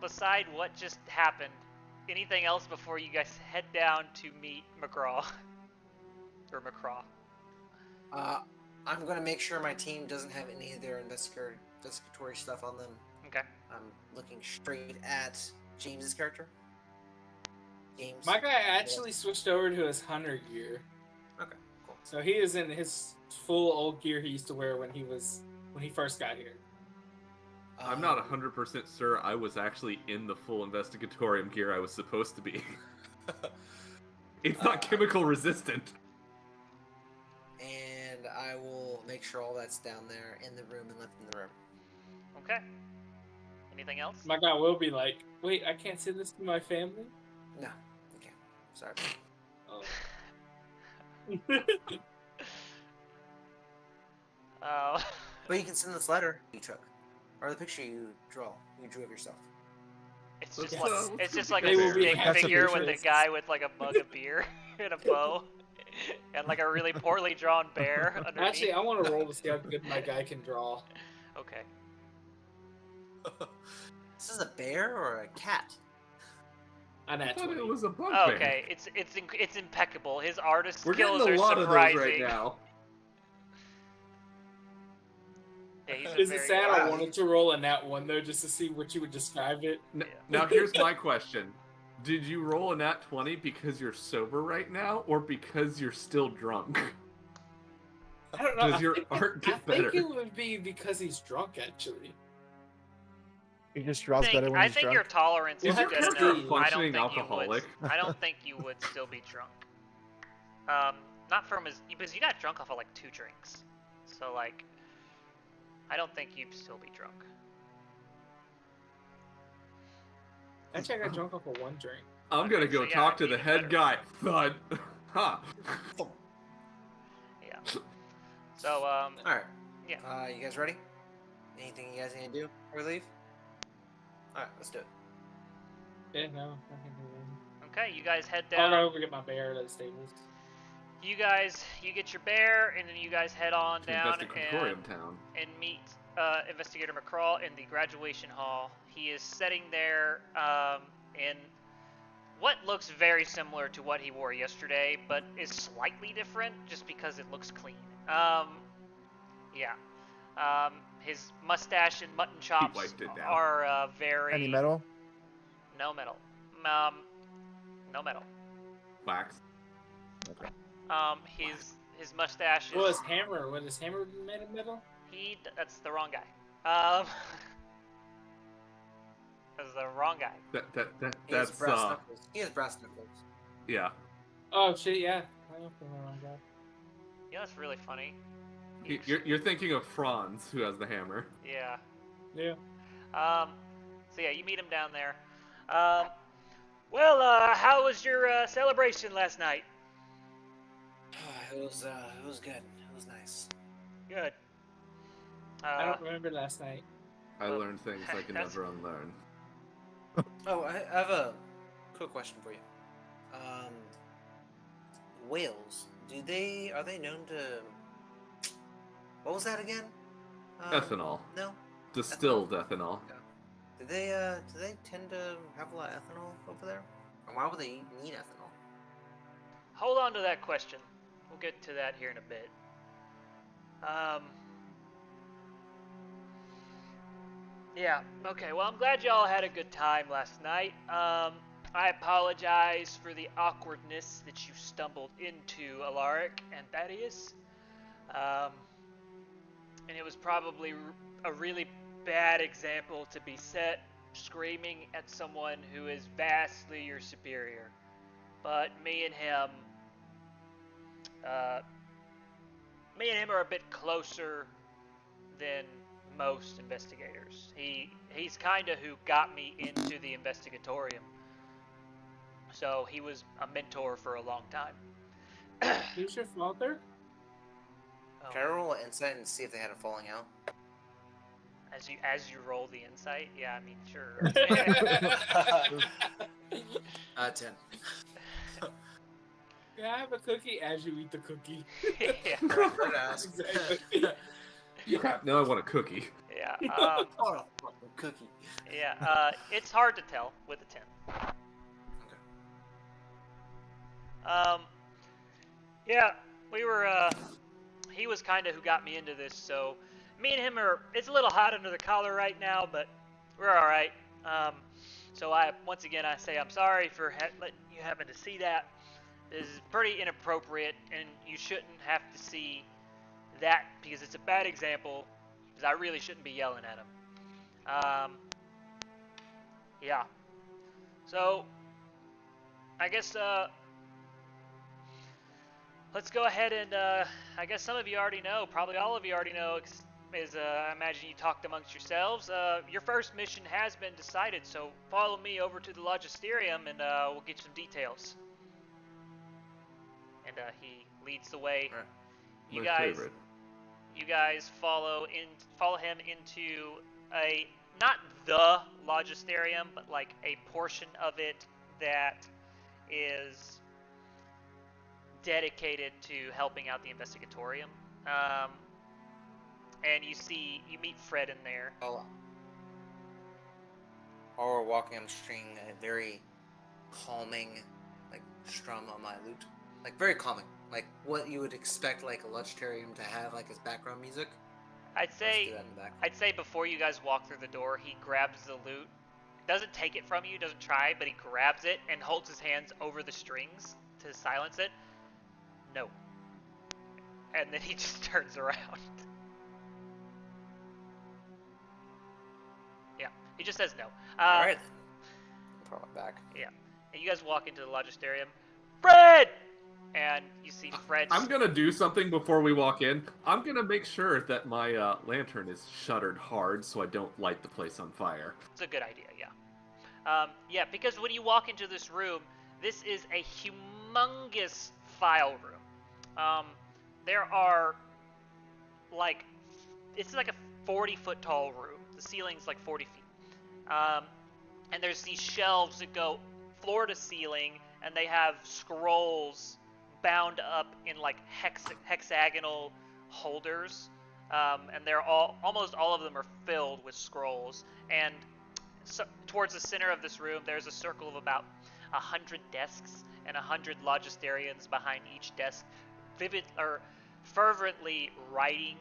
Beside what just happened, anything else before you guys head down to meet McGraw? Or McCraw. I'm gonna make sure my team doesn't have any of their investigatory stuff on them. Okay. I'm looking straight at James's character. James. My guy actually switched over to his hunter gear, Okay, cool. so he is in his full old gear he used to wear when he first got here. I'm not 100% sure I was actually in the full investigatorium gear I was supposed to be. It's not chemical resistant. And I will make sure all that's down there in the room and left in the room. Okay. Anything else? My guy will be like, "Wait, I can't send this to my family." No, okay, sorry. Oh. But you can send this letter you took, or the picture you drew of yourself. It's Let's just go. like it's just like They a will be stick happy figure with a pictures. guy with like a mug of beer and a bow, and like a really poorly drawn bear underneath. Actually, I want to roll to see how good my guy can draw. Okay. This is a bear or a cat? A I nat thought 20. it was a bug Oh, bear. okay. It's impeccable. His artist We're skills getting a are lot of those surprising. right now. Yeah, he's a Is it very sad? good I Wow. wanted to roll a nat 1 though, just to see what you would describe it. N- Yeah. Now here's my question. Did you roll a nat 20 because you're sober right now, or because you're still drunk? I don't know. Does I your think art get I think better? it would be because he's drunk, actually. He just draws I better think, when I he's think drunk. your tolerance Is is your good character enough. a I don't functioning think alcoholic? you would. I don't think you would still be drunk. not from his, because you got drunk off of like 2 drinks. So like, I don't think you'd still be drunk. Actually, I got drunk off of 1 drink. I'm gonna go talk to the head guy. Thud. Huh. Yeah. So, All right. yeah. You guys ready? Anything you guys need to do before we leave? All right, let's do it. Yeah, no, I can do it. Okay, you guys head I'll down. go get my bear at the stables. You get your bear, and then you guys head on To down Investigatorium Town. and meet Investigator McCraw in the graduation hall. He is sitting there in what looks very similar to what he wore yesterday, but is slightly different just because it looks clean. Yeah. His mustache and mutton chops are very... Any metal? No metal. No metal. Wax. Okay. His mustache is... Well, his hammer. What, his hammer made of metal? That's the wrong guy. That's the wrong guy. That's brass knuckles. He has brass knuckles. Yeah. Oh shit! Yeah. I don't know the wrong guy. Yeah, that's really funny. You're thinking of Franz, who has the hammer. Yeah. Yeah. So yeah, you meet him down there. Well, how was your celebration last night? It was good. It was nice. Good. I don't remember last night. I learned things I can never unlearn. Oh, I have a quick question for you. Whales, are they known to... What was that again? Ethanol. No? Distilled ethanol. Do they tend to have a lot of ethanol over there? Or why would they need ethanol? Hold on to that question. We'll get to that here in a bit. Yeah, okay, well, I'm glad y'all had a good time last night. I apologize for the awkwardness that you stumbled into, Alaric and Thaddeus. And it was probably a really bad example to be set screaming at someone who is vastly your superior. But me and him are a bit closer than most investigators. He's kinda who got me into the investigatorium. So he was a mentor for a long time. Who's your father? Oh, Can I roll an insight and see if they had a falling out? as you roll the insight, yeah, I mean, sure. 10. Can I have a cookie as you eat the cookie? Yeah. Fair to ask. Exactly. Now I want a cookie. Yeah. Oh, a fucking cookie. Yeah. It's hard to tell with a 10. Okay. Yeah, we were, he was kind of who got me into this, so me and him it's a little hot under the collar right now, but we're alright. So once again, I say I'm sorry for letting you happen to see that. This is pretty inappropriate, and you shouldn't have to see that, because it's a bad example, because I really shouldn't be yelling at him. Yeah. So, I guess, let's go ahead and, I guess some of you already know, probably all of you already know, I imagine you talked amongst yourselves. Your first mission has been decided, so follow me over to the Logisterium and we'll get some details. And he leads the way. Right. You guys follow him into not the Logisterium, but like a portion of it that is dedicated to helping out the Investigatorium. And you meet Fred in there. Oh. While we're walking, I'm stringing a very calming, like, strum on my lute. Like, very calming. Like, what you would expect, like, a Logitarium to have, like, as background music. I'd say before you guys walk through the door, he grabs the lute. Doesn't take it from you, doesn't try, but he grabs it and holds his hands over the strings to silence it. No. And then he just turns around. Yeah, he just says no. Alright then. I'll throw it back. Yeah. And you guys walk into the Logisterium. Fred! and you see Fred. I'm gonna do something before we walk in. I'm gonna make sure that my lantern is shuttered hard so I don't light the place on fire. It's a good idea, yeah. Because when you walk into this room, this is a humongous file room. There are like, it's like a 40-foot tall room. The ceiling's like 40 feet. And there's these shelves that go floor to ceiling, and they have scrolls bound up in like hexagonal holders. And they're almost all of them are filled with scrolls. And so, towards the center of this room, there's a circle of about 100 desks and 100 logisterians behind each desk, fervently writing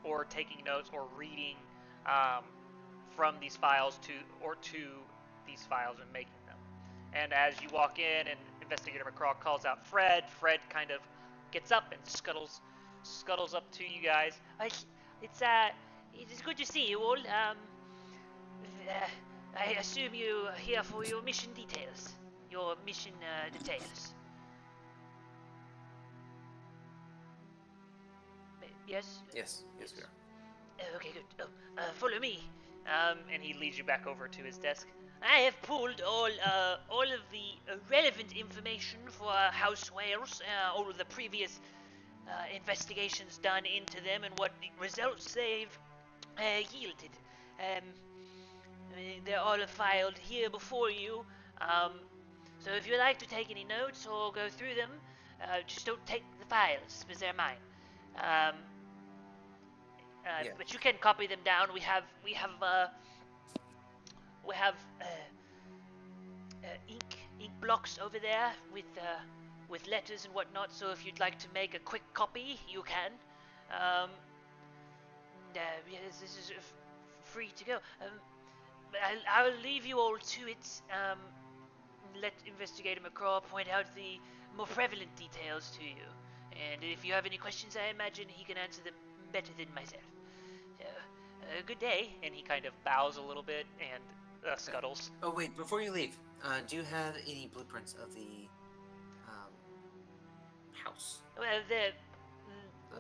or taking notes or reading from these files to these files and making them. And as you walk in and Investigator McCraw calls out Fred, Fred kind of gets up and scuttles up to you guys. It's good to see you all. I assume you're here for your mission details. Your mission details. Yes? Yes, we are. Okay, good. Follow me. And he leads you back over to his desk. I have pulled all of the relevant information for House Wales, all of the previous investigations done into them and what results they've yielded. They're all filed here before you. So if you'd like to take any notes or go through them, just don't take the files, because they're mine. Yeah. But you can copy them down. We have ink blocks over there with letters and whatnot. So if you'd like to make a quick copy, you can. Yes, this is free to go. I'll leave you all to it. Let Investigator McCraw point out the more prevalent details to you. And if you have any questions, I imagine he can answer them better than myself. So, good day. And he kind of bows a little bit and scuttles. Oh wait, before you leave, do you have any blueprints of the house? Well,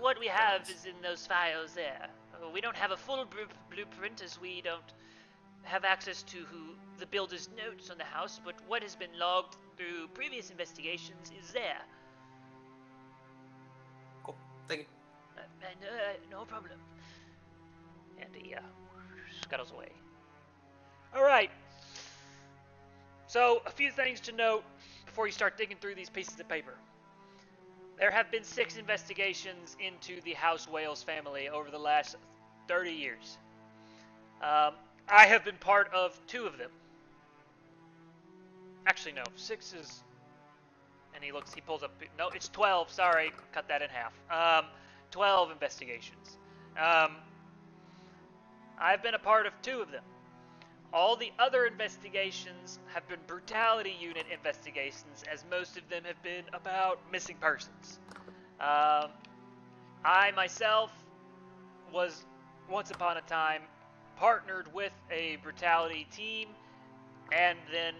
what we have is in those files there. We don't have a full blueprint, as we don't have access to the builder's notes on the house, but what has been logged through previous investigations is there. Cool. Thank you. No problem. And he scuttles away. Alright. So, a few things to note before you start digging through these pieces of paper. There have been 6 investigations into the House Wales family over the last 30 years. I have been part of 2 of them. Actually, no. 6 is... And he pulls up... No, it's 12. Sorry. Cut that in half. 12 investigations. I've been a part of 2 of them. All the other investigations have been brutality unit investigations, as most of them have been about missing persons. I myself was, once upon a time, partnered with a brutality team, and then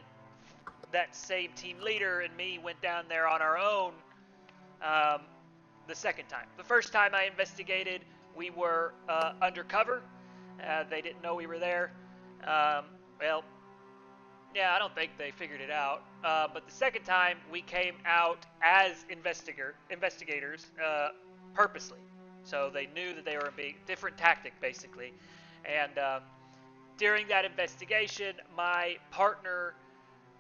that same team leader and me went down there on our own the second time. The first time I investigated, we were undercover. They didn't know we were there. Well, yeah, I don't think they figured it out. But the second time, we came out as investigators purposely. So they knew that they were being different tactic, basically. And during that investigation, my partner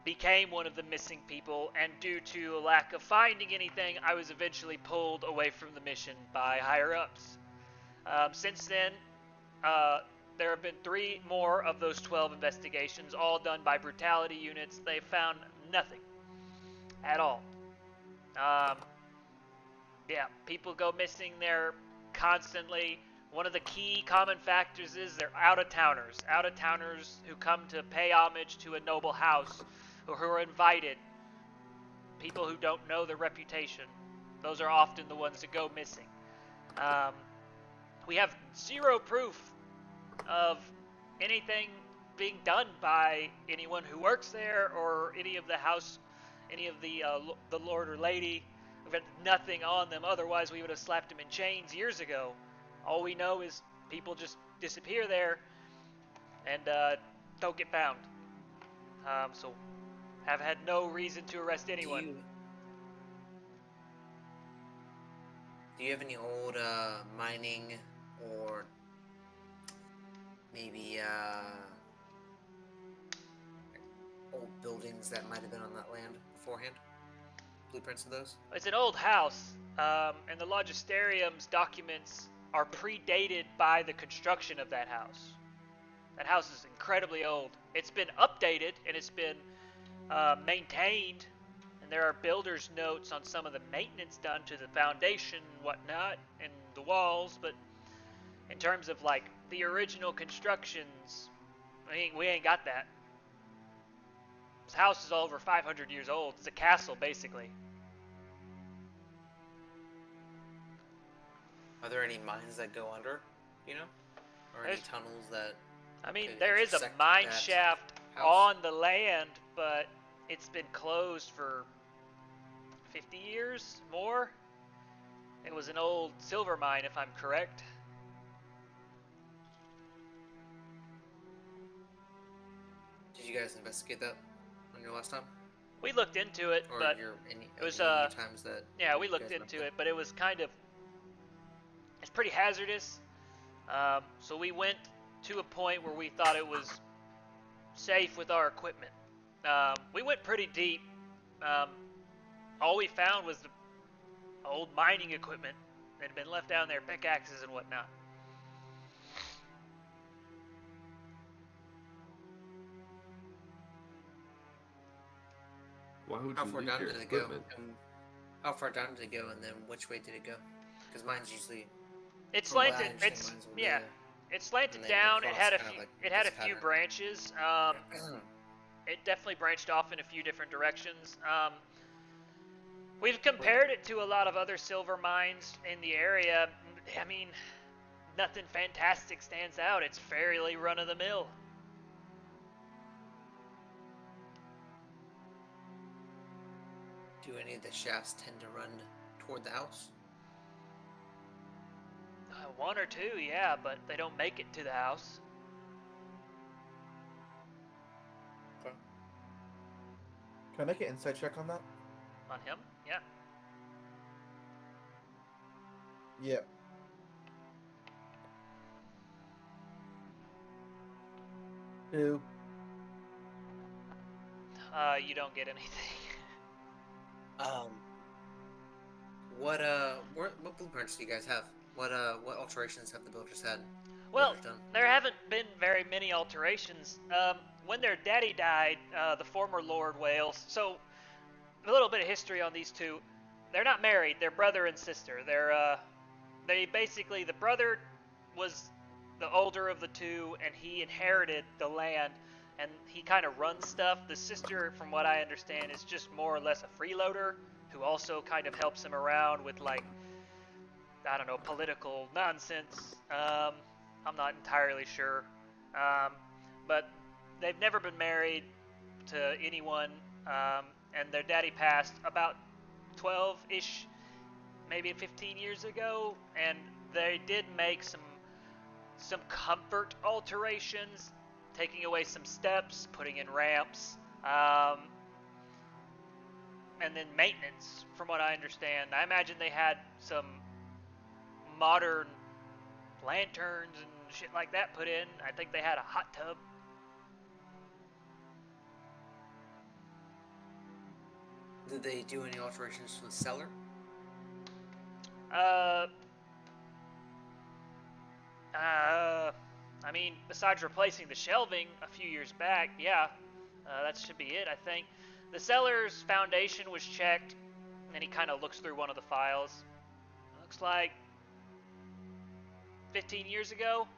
became one of the missing people, and due to a lack of finding anything, I was eventually pulled away from the mission by higher-ups. Since then, there have been 3 more of those 12 investigations, all done by brutality units. They found nothing at all. Yeah, people go missing there constantly. One of the key common factors is they're out-of-towners. Out-of-towners who come to pay homage to a noble house, or who are invited. People who don't know their reputation. Those are often the ones that go missing. We have 0 proof of anything being done by anyone who works there or any of the house any of the lord or lady. We've got nothing on them. Otherwise, we would have slapped them in chains years ago. All we know is people just disappear there and don't get found. So have had no reason to arrest anyone. Do you have any old mining or maybe old buildings that might have been on that land beforehand? Blueprints of those? It's an old house, and the Logisterium's documents are predated by the construction of that house. That house is incredibly old. It's been updated and it's been maintained, and there are builder's notes on some of the maintenance done to the foundation and whatnot, and the walls, but in terms of like the original constructions, we ain't got that. This house is over 500 years old. It's a castle, basically. Are there any mines that go under, you know? Or any tunnels that... I mean, there is a mine shaft on the land, but it's been closed for 50 years, more. It was an old silver mine, if I'm correct. Did you guys investigate that on your last time? We looked into it, or but it was times that yeah, we looked into it, but it was kind of, it's pretty hazardous. So we went to a point where we thought it was safe with our equipment. We went pretty deep. All we found was the old mining equipment that had been left down there, pickaxes and whatnot. Why would How you far leave down your did it go? equipment? How far down did it go, and then which way did it go? Because mine's usually... It's from what I slanted. understand, It's mine's yeah. way- It's slanted and then down. It across had a kind of few. like It had a this few pattern. branches. It definitely branched off in a few different directions. We've compared it to a lot of other silver mines in the area. I mean, nothing fantastic stands out. It's fairly run of the mill. Do any of the shafts tend to run toward the house? One or two, yeah, but they don't make it to the house. Can I make an insight check on that? On him, yeah. Yeah. Two. You don't get anything. What blueprints do you guys have? What alterations have the builders had? Well, Builders done? there haven't been very many alterations. When their daddy died, the former Lord Wales. So, a little bit of history on these two. They're not married. They're brother and sister. They basically, the brother was the older of the two, and he inherited the land, and he kind of runs stuff. The sister, from what I understand, is just more or less a freeloader who also kind of helps him around with, like, I don't know, political nonsense. I'm not entirely sure. But they've never been married to anyone, and their daddy passed about 12-ish, maybe 15 years ago, and they did make some comfort alterations, taking away some steps, putting in ramps, and then maintenance, from what I understand. I imagine they had some modern lanterns and shit like that put in. I think they had a hot tub. Did they do any alterations to the cellar? I mean, besides replacing the shelving a few years back, yeah, that should be it, I think. The cellar's foundation was checked, and then he kind of looks through one of the files. Looks like 15 years ago.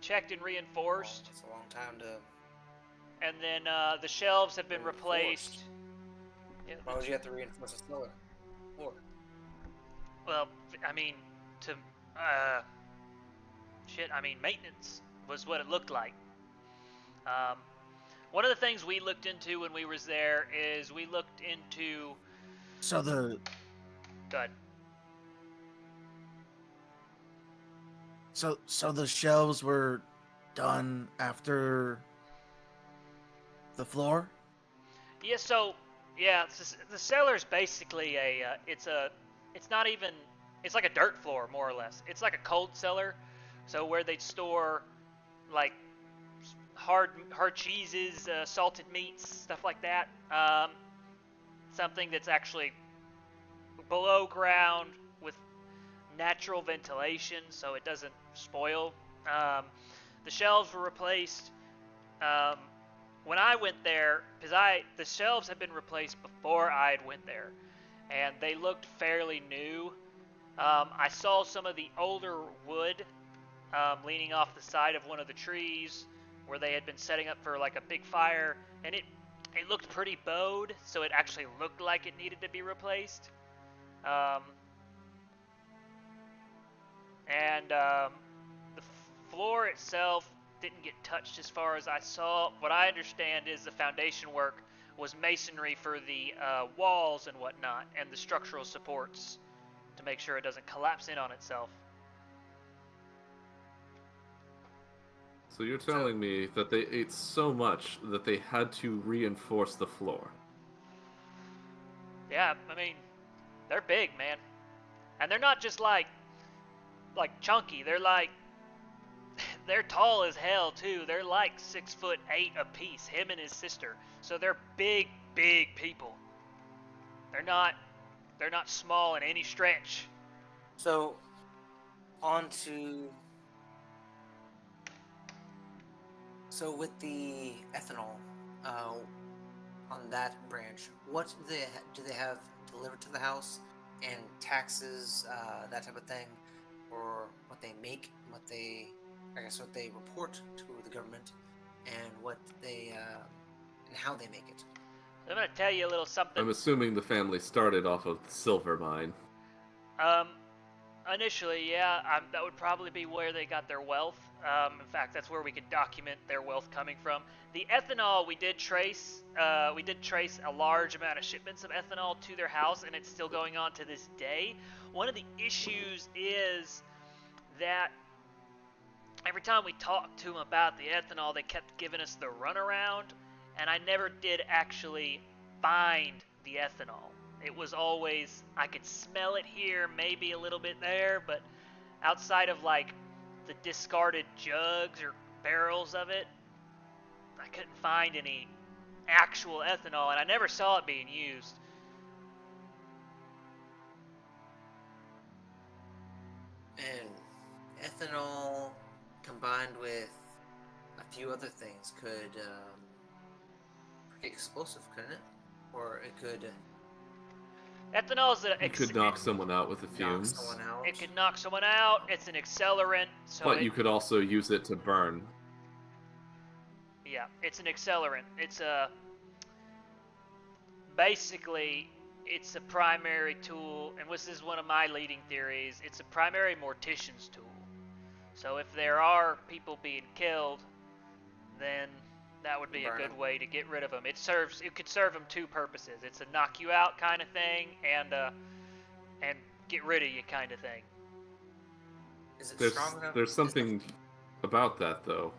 Checked and reinforced. That's a long time to... And then the shelves have been replaced. Yeah. Why would you have to reinforce the cellar floor? Well, I mean, maintenance was what it looked like. One of the things we looked into when we was there is we looked into. So the Good. so the shelves were done after the floor. Yeah. So yeah, the cellar's basically it's not even. It's like a dirt floor, more or less. It's like a cold cellar, so where they'd store like hard cheeses, salted meats, stuff like that. Something that's actually below ground with natural ventilation, so it doesn't spoil. Um, the shelves were replaced um, when I went there, because the shelves had been replaced before I had went there, and they looked fairly new. I saw some of the older wood leaning off the side of one of the trees where they had been setting up for like a big fire, and it looked pretty bowed, so it actually looked like it needed to be replaced. Um, and the floor itself didn't get touched as far as I saw. What I understand is the foundation work was masonry for the walls and whatnot, and the structural supports to make sure it doesn't collapse in on itself. So you're telling me that they ate so much that they had to reinforce the floor. Yeah, I mean, they're big, man. And they're not just like chunky. They're tall as hell too. They're like 6'8" apiece, him and his sister. So they're big, big people. They're not small in any stretch. So, on to. So, with the ethanol, on that branch, what do they have delivered to the house, and taxes, that type of thing, or what they make, what they report to the government, and what they and how they make it. I'm gonna tell you a little something. I'm assuming the family started off of the silver mine. Initially, yeah, that would probably be where they got their wealth. In fact, that's where we could document their wealth coming from. The ethanol we did trace. We did trace a large amount of shipments of ethanol to their house, and it's still going on to this day. One of the issues is that every time we talked to them about the ethanol, they kept giving us the runaround, and I never did actually find the ethanol. It was always, I could smell it here, maybe a little bit there, but outside of like the discarded jugs or barrels of it, I couldn't find any actual ethanol, and I never saw it being used. And ethanol combined with a few other things could be explosive, couldn't it? Or it could Ethanol is You could knock someone out with the knock fumes, someone out. It could knock someone out. It's an accelerant, so but you could also use it to burn. yeah, it's an accelerant. It's basically it's a primary tool, and this is one of my leading theories. It's a primary mortician's tool. So if there are people being killed, then that would be a good way to get rid of them. It could serve them two purposes. It's a knock you out kind of thing, and get rid of you kind of thing. Is it strong enough? There's something about that, though.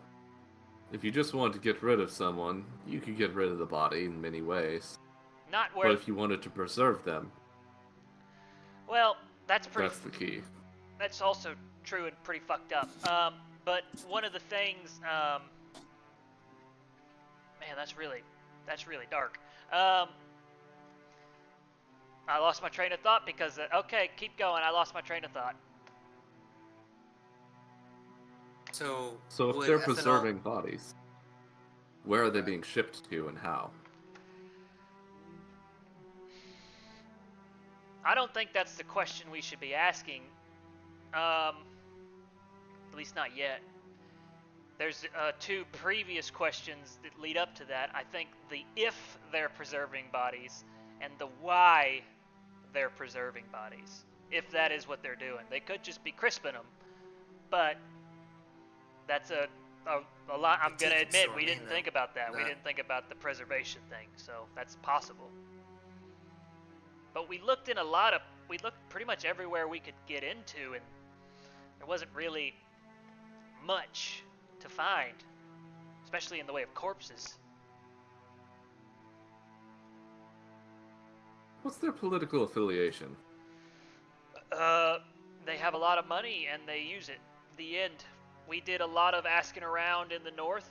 If you just wanted to get rid of someone, you could get rid of the body in many ways. Not where. But if you wanted to preserve them, well, that's the key. That's also true and pretty fucked up. But one of the things, man, that's really dark. I lost my train of thought because okay, keep going. I lost my train of thought. So if they're preserving bodies, where are they being shipped to and how? I don't think that's the question we should be asking. At least not yet. There's two previous questions that lead up to that. I think the if they're preserving bodies and the why they're preserving bodies. If that is what they're doing. They could just be crisping them. But that's a a lot. I'm gonna Boutique admit store we name, didn't though. think about that. We That- didn't think about the preservation thing, so that's possible. But we looked pretty much everywhere we could get into, and there wasn't really much to find, especially in the way of corpses. What's their political affiliation? They have a lot of money and they use it. The end. We did a lot of asking around in the north.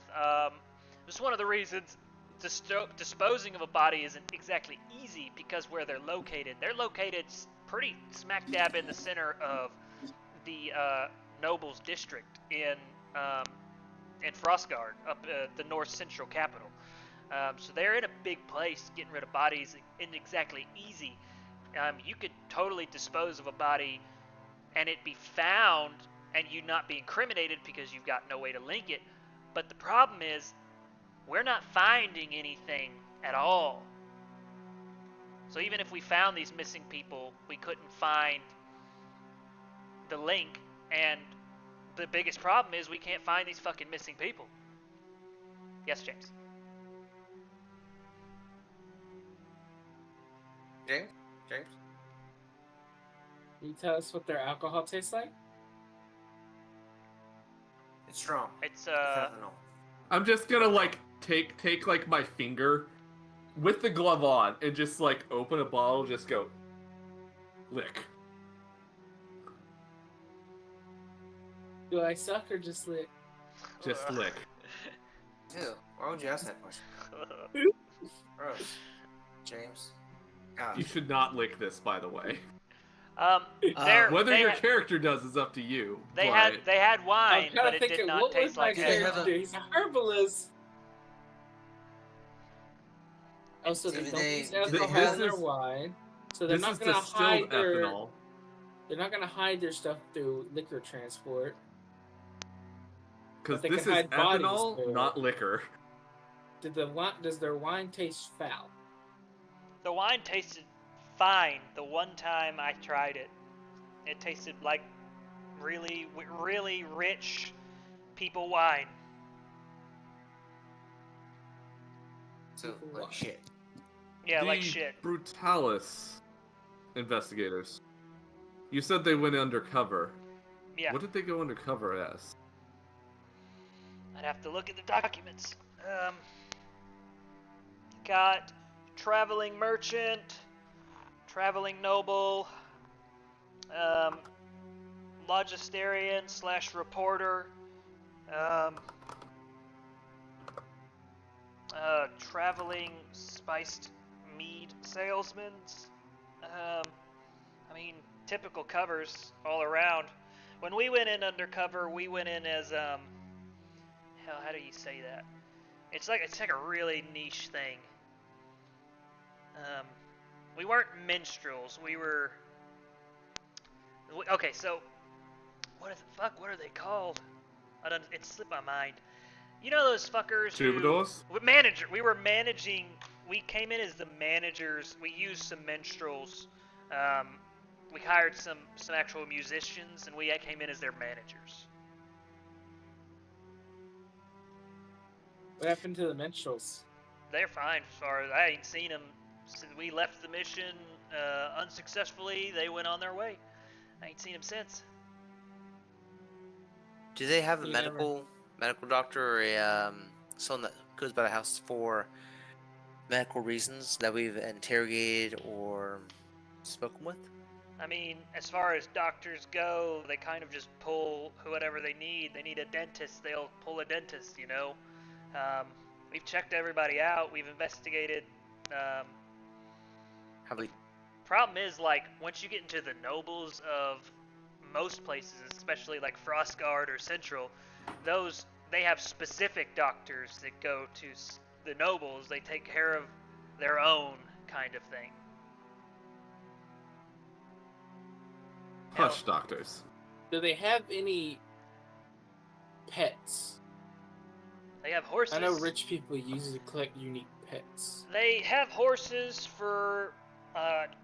It's one of the reasons disposing of a body isn't exactly easy because where they're located. They're located pretty smack dab in the center of the nobles district in Frostguard, up the north central capital. So they're in a big place. Getting rid of bodies isn't exactly easy. You could totally dispose of a body and it be found and you not be incriminated because you've got no way to link it. But the problem is, we're not finding anything at all. So even if we found these missing people, we couldn't find the link. And the biggest problem is we can't find these fucking missing people. Yes, James. James? Can you tell us what their alcohol tastes like? It's strong. It's ethanol. I'm just gonna like take like my finger with the glove on and just like open a bottle, just go lick. Do I suck or just lick? Just lick. Ew. Why would you ask that question? Gross. James. God. You should not lick this, by the way. Whether your had, character does is up to you. they but... had wine, I'm but kind it of did thinking, not what was taste my like character? ale. He's a herbalist. Oh, so they Do don't they- use do they alcohol have- in their wine. So they're This not is gonna hide distilled their. ethanol. They're not gonna hide their stuff through liquor transport. Because But they this can is hide bodies ethanol, through it. not liquor. Does their wine taste foul? The wine tasted fine the one time I tried it. It tasted like really, really rich people wine. So, like shit. Yeah, the like shit. Brutalis investigators. You said they went undercover. Yeah, What did they go undercover as? I'd have to look at the documents. Got traveling merchant, traveling noble, logisterian / reporter, traveling spiced mead salesman. I mean, typical covers all around. When we went in undercover, we went in as hell. How do you say that? It's like a really niche thing. We weren't minstrels. We were. Okay, so what are they called? It slipped my mind. You know those fuckers Troubadours? We were managing. We came in as the managers. We used some minstrels. We hired some actual musicians, and we came in as their managers. What happened to the minstrels? They're fine as far as I ain't seen them since we left the mission unsuccessfully. They went on their way. I ain't seen them since. Do they have a You medical doctor or a someone that goes by the house for medical reasons that we've interrogated or spoken with? I mean, as far as doctors go, they kind of just pull whatever they need. They need a dentist, they'll pull a dentist, you know. We've checked everybody out. We've investigated. Have we? Problem is, like, once you get into the nobles of most places, especially like Frostguard or Central, they have specific doctors that go to the nobles. They take care of their own kind of thing. Hush doctors. Do they have any pets? They have horses. I know rich people usually collect unique pets. They have horses for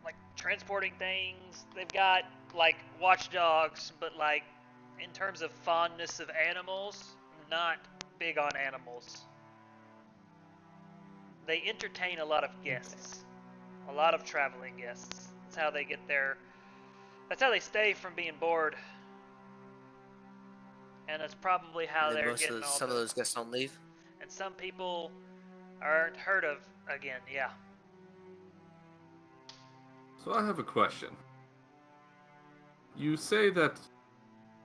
like transporting things. They've got like watchdogs, but like in terms of fondness of animals, not big on animals. They entertain a lot of guests, a lot of traveling guests. That's how they get their. That's how they stay from being bored. And that's probably how And then they're getting all some of those guests don't leave. And some people aren't heard of again. Yeah. So I have a question. You say that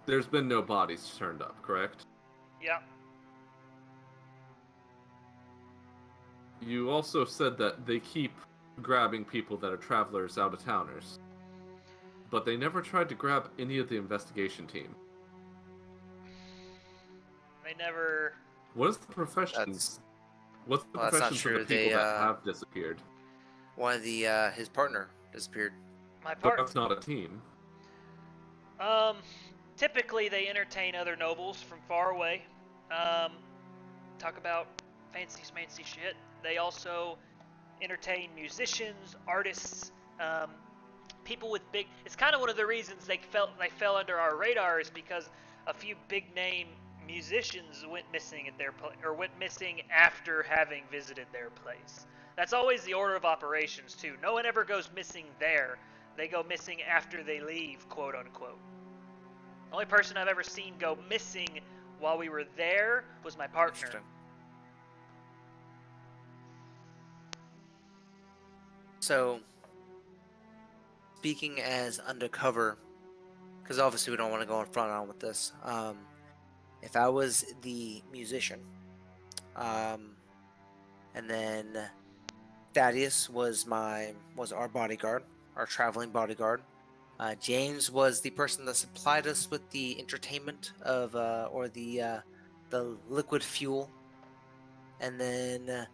there's been no bodies turned up, correct? Yeah. You also said that they keep grabbing people that are travelers, out-of-towners. But they never tried to grab any of the investigation team. They never. What is the professions? What's the Well, that's not professions of true. the people They, that have disappeared? One of the his partner disappeared. My But part. that's not a team. Typically they entertain other nobles from far away. Talk about fancy schmancy shit. They also entertain musicians, artists, people with big. It's kind of one of the reasons they fell under our radar is because a few big name musicians went missing at their or went missing after having visited their place. That's always the order of operations too. No one ever goes missing there. They go missing after they leave, quote unquote. The only person I've ever seen go missing while we were there was my partner. So, speaking as undercover, because obviously we don't want to go in front on with this. If I was the musician, and then Thaddeus was our bodyguard, our traveling bodyguard. James was the person that supplied us with the entertainment of or the liquid fuel, and then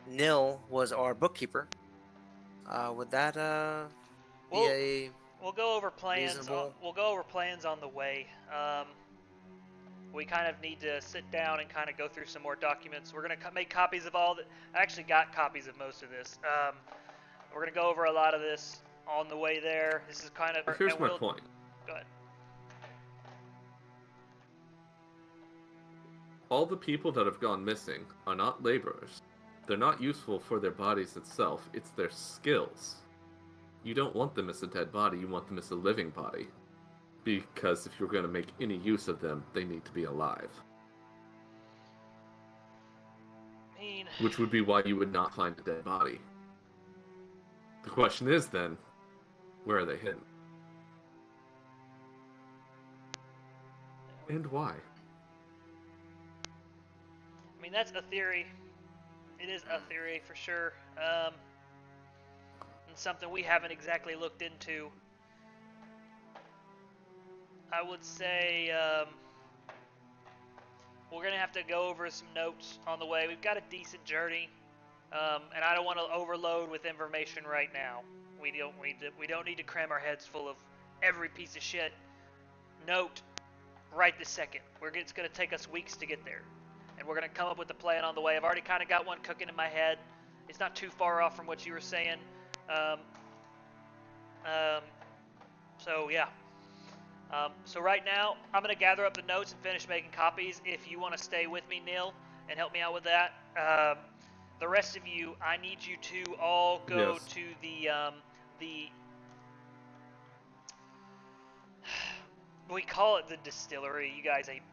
Nil was our bookkeeper. Would that be a We'll go over plans. reasonable? We'll go over plans on the way. We kind of need to sit down and kind of go through some more documents. We're gonna make copies of all that. I actually got copies of most of this. We're gonna go over a lot of this on the way there. This is kind of. Here's my point. Go ahead. All the people that have gone missing are not laborers. They're not useful for their bodies itself, it's their skills. You don't want them as a dead body, you want them as a living body. Because if you're going to make any use of them, they need to be alive. Which would be why you would not find a dead body. The question is then, where are they hidden? And why? I mean, that's a theory. It is a theory for sure. And something we haven't exactly looked into. I would say we're going to have to go over some notes on the way. We've got a decent journey, and I don't want to overload with information right now. We don't need to cram our heads full of every piece of shit. Note right this second. It's going to take us weeks to get there, and we're going to come up with a plan on the way. I've already kind of got one cooking in my head. It's not too far off from what you were saying. So yeah. So right now, I'm going to gather up the notes and finish making copies. If you want to stay with me, Neil, and help me out with that. The rest of you, I need you to all go to the we call it the distillery. You guys ain't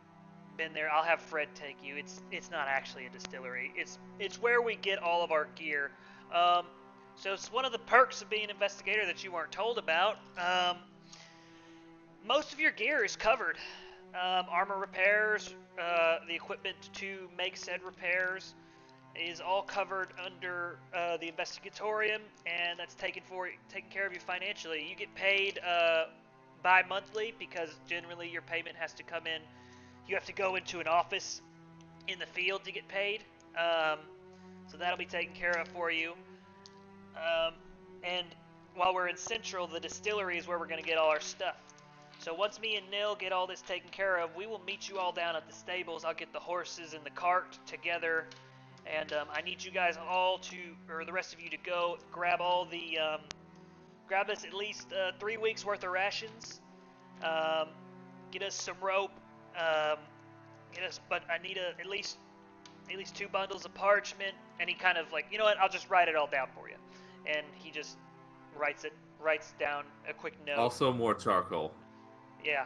been there. I'll have Fred take you. It's not actually a distillery. It's where we get all of our gear. So it's one of the perks of being an investigator that you weren't told about. Most of your gear is covered. Armor repairs, the equipment to make said repairs is all covered under the investigatorium, and that's taken care of you financially. You get paid bi-monthly because generally your payment has to come in. You have to go into an office in the field to get paid. So that'll be taken care of for you. And while we're in Central, the distillery is where we're going to get all our stuff. So once me and Nil get all this taken care of, we will meet you all down at the stables. I'll get the horses and the cart together, and I need you guys all to, or the rest of you to go grab all the, grab us at least 3 weeks worth of rations, get us some rope, but I need at least at least 2 bundles of parchment, and he kind of like, you know what, I'll just write it all down for you. And he just writes down a quick note. Also more charcoal. Yeah.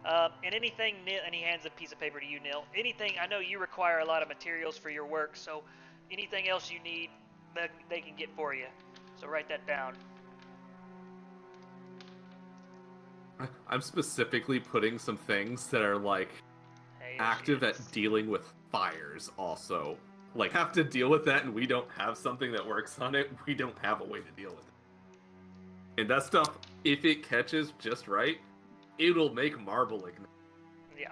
And anything, and he hands a piece of paper to you, Nil. Anything, I know you require a lot of materials for your work, so anything else you need, they can get for you. So write that down. I'm specifically putting some things that are like active at Patience. dealing with fires also. Like have to deal with that and we don't have something that works on it, we don't have a way to deal with it. And that stuff, if it catches just right, it'll make marble ignite. Yeah.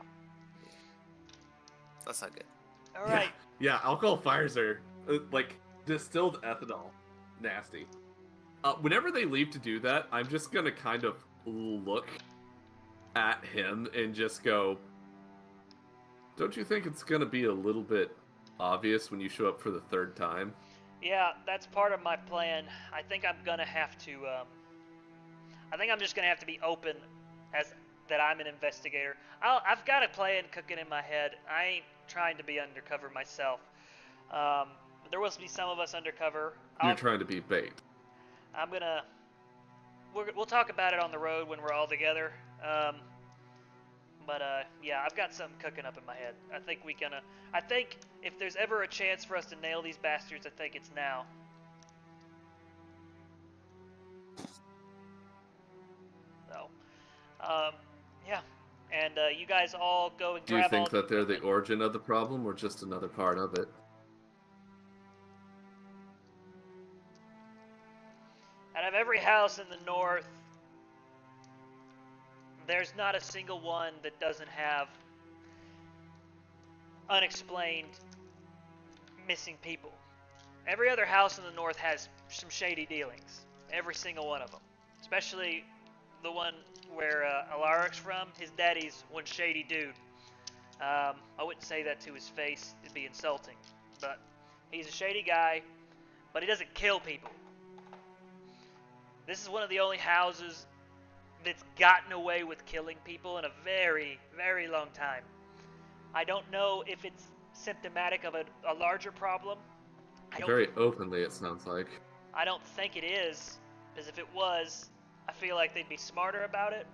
That's not good. All right. Yeah, alcohol fires are like distilled ethanol. Nasty. Whenever they leave to do that, I'm just gonna kind of look at him and just go, don't you think it's gonna be a little bit obvious when you show up for the 3rd time? Yeah, that's part of my plan. I think I'm gonna have to. I think I'm just gonna have to be open as that I'm an investigator. I've got a plan cooking in my head. I ain't trying to be undercover myself. There will be some of us undercover. You're trying to be bait. I'm gonna. We'll talk about it on the road when we're all together. Yeah, I've got something cooking up in my head. I think if there's ever a chance for us to nail these bastards, I think it's now. So, yeah. And you guys all go and Do you grab all think the that they're the equipment. origin of the problem or just another part of it? Out of every house in the north, there's not a single one that doesn't have unexplained missing people. Every other house in the north has some shady dealings. Every single one of them. Especially the one where Alaric's from. His daddy's one shady dude. I wouldn't say that to his face. It'd be insulting. But he's a shady guy, but he doesn't kill people. This is one of the only houses that's gotten away with killing people in a very, very long time. I don't know if it's symptomatic of a larger problem. Very openly, it sounds like. I don't think it is, because if it was, I feel like they'd be smarter about it.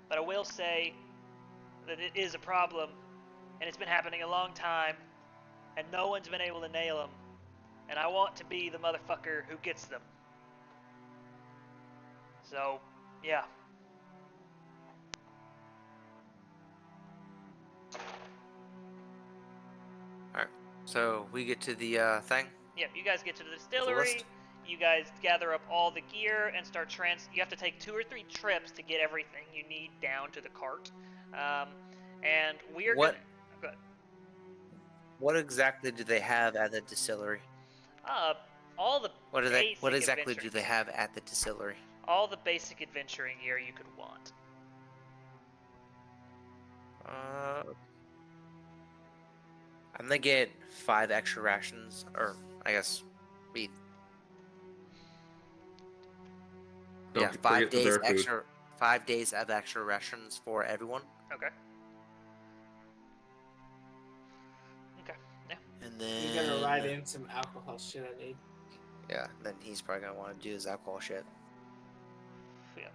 But I will say that it is a problem, and it's been happening a long time, and no one's been able to nail them. And I want to be the motherfucker who gets them. So, yeah. Alright, so we get to the thing. Yep, you guys get to the distillery. You guys gather up all the gear and start you have to take 2 or 3 trips to get everything you need down to the cart. And we are What? Good. What exactly do they have at the distillery? All the What exactly adventure- do they have at the distillery? All the basic adventuring gear you could want. I'm gonna get 5 extra rations, or I guess we. Don't Yeah, forget 5 the days bear food. extra. 5 days of extra rations for everyone. Okay. Okay. Yeah. And You're then gonna write in some alcohol shit I need. Yeah, then he's probably gonna want to do his alcohol shit. Yeah.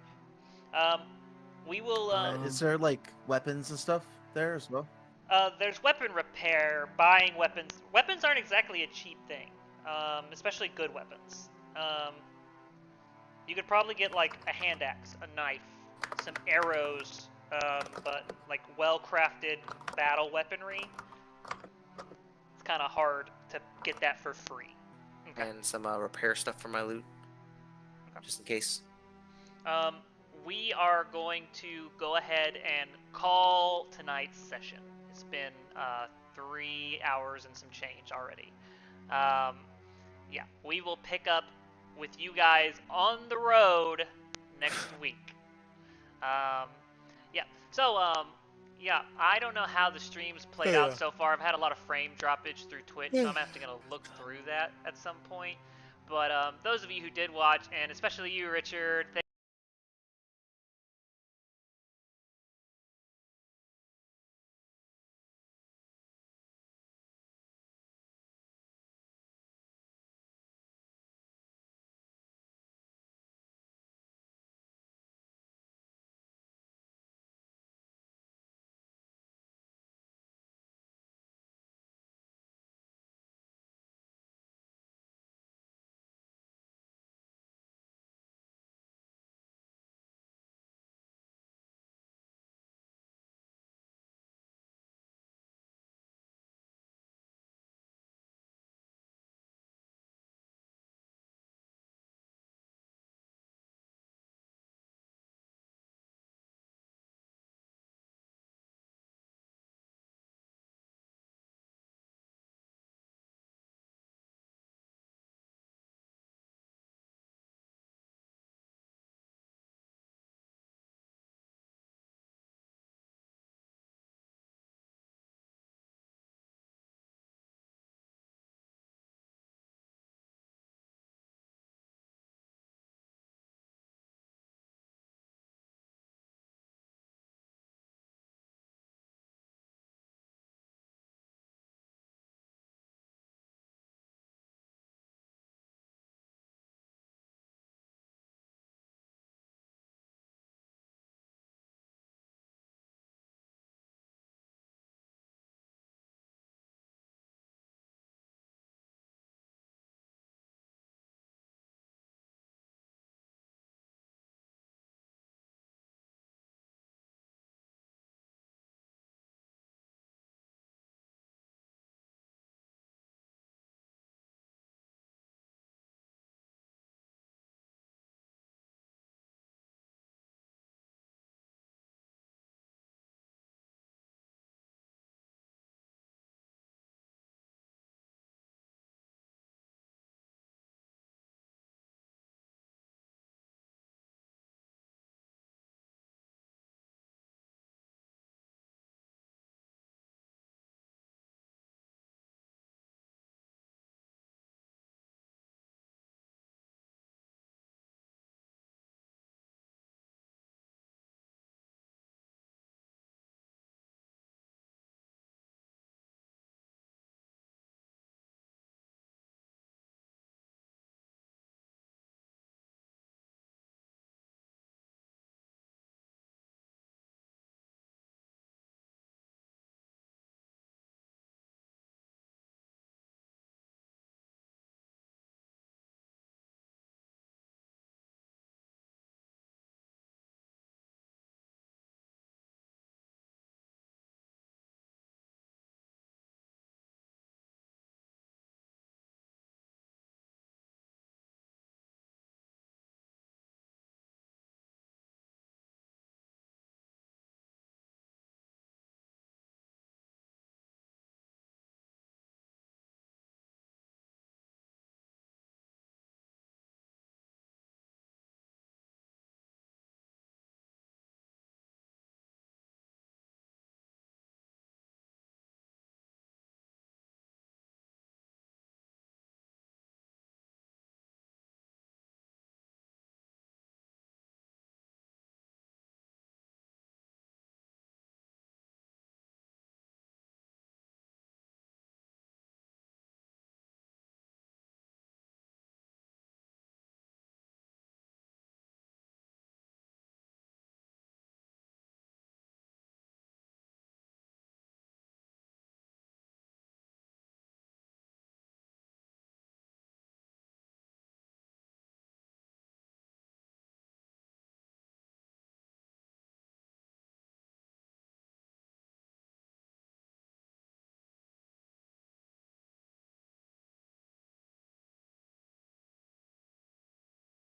We will. Is there like weapons and stuff there as well? There's weapon repair, buying weapons. Weapons aren't exactly a cheap thing, especially good weapons. You could probably get like a hand axe, a knife, some arrows, but like well-crafted battle weaponry. It's kind of hard to get that for free. Okay. And some repair stuff for my loot, just in case. We are going to go ahead and call tonight's session. It's been 3 hours and some change already. Yeah, we will pick up with you guys on the road next week. Yeah, so, yeah, I don't know how the stream's played out so far. I've had a lot of frame droppage through Twitch, so I'm actually going to look through that at some point. But those of you who did watch, and especially you, Richard,